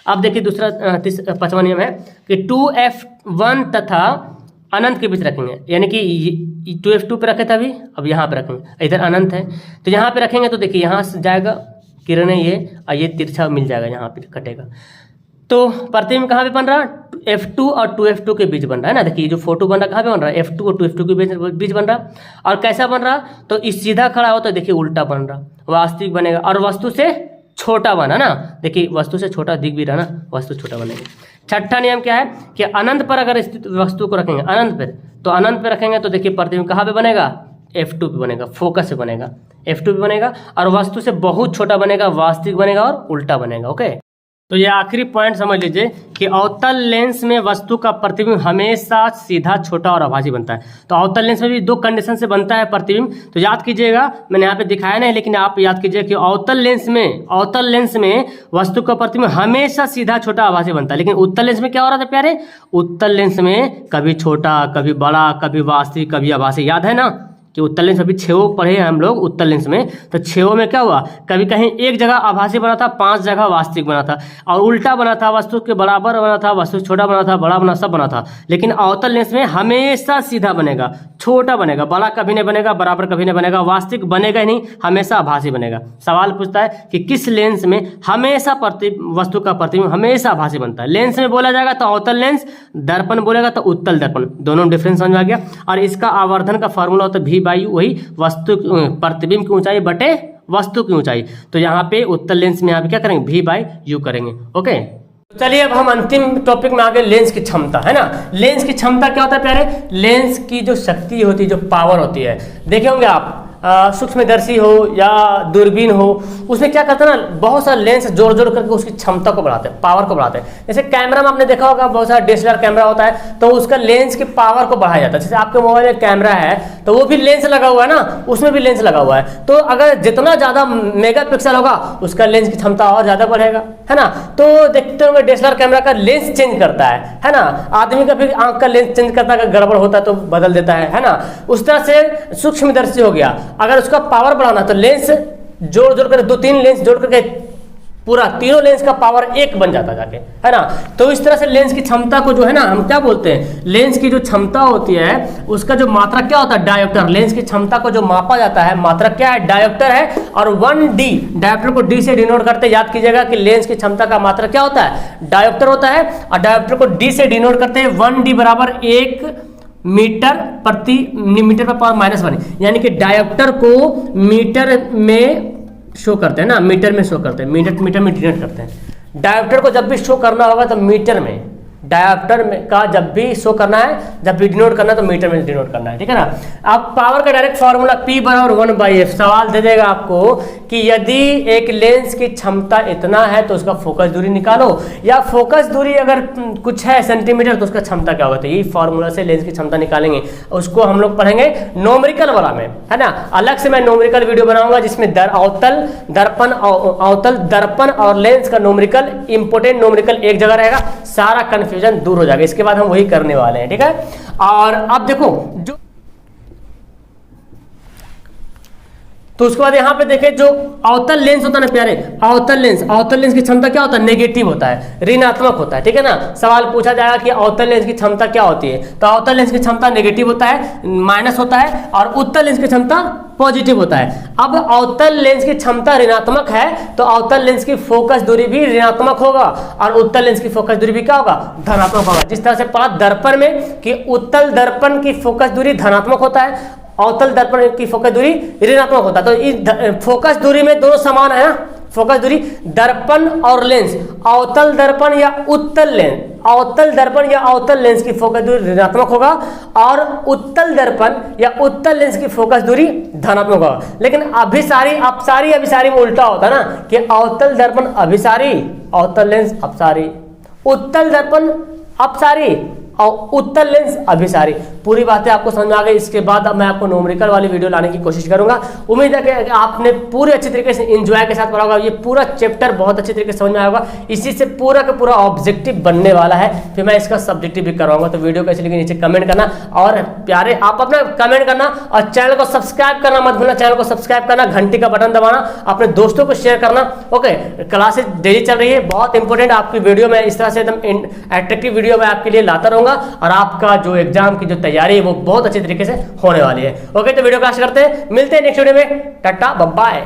अब देखिए दूसरा 5वां नियम है कि 2F1 तथा अनंत के बीच रखेंगे, यानी कि 2F2 पे रखे थे अभी, अब यहाँ पे रखेंगे, इधर अनंत है तो यहाँ पे रखेंगे तो देखिए यहाँ से जाएगा किरणें ये और ये तिरछा मिल जाएगा, यहाँ पे कटेगा। तो प्रतिबिंब कहाँ पे बन रहा, F2 और 2F2 के बीच बन रहा है ना। देखिए जो फोटो बन रहा कहाँ पे बन रहा है, F2 और 2F2 के बीच बन रहा। और कैसा बन रहा, तो इस सीधा खड़ा हो तो देखिए उल्टा बन रहा, वास्तविक बनेगा और वस्तु से छोटा बना ना, देखिए वस्तु से छोटा दिख भी रहा ना, वस्तु छोटा बनेगा। छठा नियम क्या है कि अनंत पर अगर स्थित वस्तु को रखेंगे, अनंत पर, तो अनंत पर रखेंगे तो देखिए प्रतिबिंब कहाँ पे बनेगा, F2 पे बनेगा, फोकस से बनेगा, F2 पे बनेगा और वस्तु से बहुत छोटा बनेगा, वास्तविक बनेगा और उल्टा बनेगा, ओके। तो ये आखिरी पॉइंट समझ लीजिए कि अवतल लेंस में वस्तु का प्रतिबिंब हमेशा सीधा, छोटा और आभासी बनता है। तो अवतल लेंस में भी 2 कंडीशन से बनता है प्रतिबिंब, तो याद कीजिएगा, मैंने यहाँ पे दिखाया नहीं लेकिन आप याद कीजिए कि अवतल लेंस में वस्तु का प्रतिबिंब हमेशा सीधा, छोटा, आभासी बनता है। लेकिन उत्तल लेंस में क्या हो रहा था प्यारे, उत्तल लेंस में कभी छोटा, कभी बड़ा, कभी वास्तविक, कभी आभासी। याद है ना कि उत्तल लेंस अभी 6 पढ़े हैं हम लोग उत्तल लेंस में, तो 6 में क्या हुआ, कभी कहीं एक जगह आभासी बना था, 5 जगह वास्तविक बना था, और उल्टा बना था, वस्तु के बराबर बना था, वस्तु छोटा बना था, बड़ा बना, सब बना था। लेकिन अवतल लेंस में हमेशा सीधा बनेगा, छोटा बनेगा, बड़ा कभी नहीं बनेगा, बराबर कभी नहीं बनेगा, वास्तविक बनेगा ही नहीं, हमेशा आभासी बनेगा। सवाल पूछता है कि किस लेंस में हमेशा वस्तु का प्रतिबिंब हमेशा आभासी बनता है। लेंस में बोला जाएगा तो अवतल लेंस, दर्पण बोलेगा तो उत्तल दर्पण, दोनों डिफरेंस समझ आ गया। और इसका आवर्धन का फॉर्मूला होता है V/U, वही वस्तु प्रतिबिंब की ऊंचाई बटे वस्तु की ऊंचाई। तो यहाँ पे उत्तल लेंस में यहाँ पे क्या करेंगे, V/U करेंगे, ओके। चलिए अब हम अंतिम टॉपिक में आ गए, लेंस की क्षमता, है ना। लेंस की क्षमता क्या होता है प्यारे, लेंस की जो शक्ति होती है, जो पावर होती है, देखे होंगे आप सूक्ष्मदर्शी हो या दूरबीन हो, उसमें क्या करते हैं ना, बहुत सारे लेंस जोड़ करके उसकी क्षमता को बढ़ाते हैं, पावर को बढ़ाते हैं। जैसे कैमरा में आपने देखा होगा, बहुत सारा DSLR कैमरा होता है तो उसका लेंस की पावर को बढ़ाया जाता है। जैसे आपके मोबाइल में कैमरा है तो वो भी लेंस लगा हुआ है ना, उसमें भी लेंस लगा हुआ है, तो अगर जितना ज़्यादा मेगापिक्सल होगा उसका लेंस की क्षमता और ज़्यादा बढ़ेगा, है ना। तो देखते होंगे DSLR कैमरा का लेंस चेंज करता है ना, आदमी का भी आंख का लेंस चेंज करता है, अगर गड़बड़ होता है तो बदल देता है ना। उस तरह से सूक्ष्मदर्शी हो गया, अगर उसका पावर बढ़ाना तो लेंस जोड़ कर 2-3 लेंस जोड़ करके पूरा तीनों लेंस का पावर 1 बन जाता जाके, है ना। तो इस तरह से लेंस की क्षमता को जो है ना, हम क्या बोलते हैं, लेंस की जो क्षमता होती है उसका जो मात्रा क्या होता है, डायोप्टर। लेंस की क्षमता को जो मापा जाता है मात्रा क्या है, डायोप्टर है। और 1D, डायोप्टर को D से डिनोट करते, याद कीजिएगा कि लेंस की क्षमता का मात्रा क्या होता है, डायोप्टर होता है। और डायोप्टर को D से डिनोट करते हैं, 1D बराबर 1 मीटर पर पावर -1, यानी कि डायोप्टर को मीटर में शो करते हैं ना, मीटर में शो करते हैं, मीटर में डिनोट करते हैं। डायोप्टर को जब भी शो करना होगा तो मीटर में, डायोप्टर में का जब भी शो करना है, जब भी डिनोट करना है तो मीटर में डिनोट करना है, ठीक है ना। अब पावर का डायरेक्ट फार्मूला P बराबर 1/f। सवाल दे देगा आपको कि यदि एक लेंस की क्षमता इतना है तो उसका फोकस दूरी निकालो, या फोकस दूरी अगर कुछ है सेंटीमीटर तो उसका क्षमता क्या होगा। तो यही फार्मूला से लेंस की क्षमता निकालेंगे, उसको हम लोग पढ़ेंगे नोमेरिकल वाला में, है ना। अलग से मैं नोमेरिकल वीडियो बनाऊंगा जिसमें अवतल दर्पण और लेंस का नोमेरिकल, इंपोर्टेंट नोमेरिकल एक जगह रहेगा, सारा कंफ्यूजन दूर हो जाएगा। इसके बाद हम वही करने वाले हैं, ठीक है। और अब देखो जो तो उसके बाद यहाँ पे देखें जो अवतल लेंस होता है ना प्यारे, अवतल लेंस की क्षमता क्या होता है, नेगेटिव होता है, ऋणात्मक होता है, ठीक है ना। सवाल पूछा जाएगा कि अवतल लेंस की क्षमता क्या होती है, तो अवतल लेंस की क्षमता नेगेटिव होता है, माइनस होता है, और उत्तल लेंस की क्षमता पॉजिटिव होता है। अब अवतल लेंस की क्षमता ऋणात्मक है तो अवतल लेंस की फोकस दूरी भी ऋणात्मक होगा, और उत्तल लेंस की फोकस दूरी भी क्या होगा, धनात्मक होगा। जिस तरह से पढ़ा दर्पण में कि उत्तल दर्पण की फोकस दूरी धनात्मक होता है, अवतल दर्पण की फोकस दूरी ऋणात्मक होता है। तो इस फोकस दूरी में दोनों समान है ना, फोकस दूरी दर्पण और लेंस, अवतल दर्पण या उत्तल लेंस, अवतल दर्पण या अवतल लेंस की फोकस दूरी ऋणात्मक होगा, और उत्तल दर्पण या उत्तल लेंस की फोकस दूरी धनात्मक होगा। लेकिन अभिसारी में उल्टा होता है ना, कि अवतल दर्पण अभिसारी, अवतल लेंस अपसारी, उत्तल दर्पण अपसारी और उत्तल लेंस अभिसारी। पूरी बातें आपको समझ में आ गई। इसके बाद अब मैं आपको नोमेरिकल वाली वीडियो लाने की कोशिश करूंगा। उम्मीद है कि आपने पूरे अच्छे तरीके से एंजॉय के साथ पढ़ा होगा। ये पूरा चैप्टर बहुत अच्छे तरीके से समझ में आएगा, इसी से पूरा का पूरा ऑब्जेक्टिव बनने वाला है। फिर मैं इसका सब्जेक्टिव भी करवाऊंगा। तो वीडियो कैसे लगी नीचे कमेंट करना, और प्यारे आप अपना कमेंट करना, और चैनल को सब्सक्राइब करना मत भूलना। चैनल को सब्सक्राइब करना, घंटी का बटन दबाना, अपने दोस्तों को शेयर करना। ओके, क्लासेस डेली चल रही है, बहुत इंपॉर्टेंट आपकी वीडियो में इस तरह से एकदम अट्रैक्टिव वीडियो मैं आपके लिए लाता रहूंगा, और आपका जो एग्जाम की जो तैयारी है वो बहुत अच्छे तरीके से होने वाली है। ओके, तो वीडियो क्लास करते हैं, मिलते हैं नेक्स्ट वीडियो में। Tata bye bye.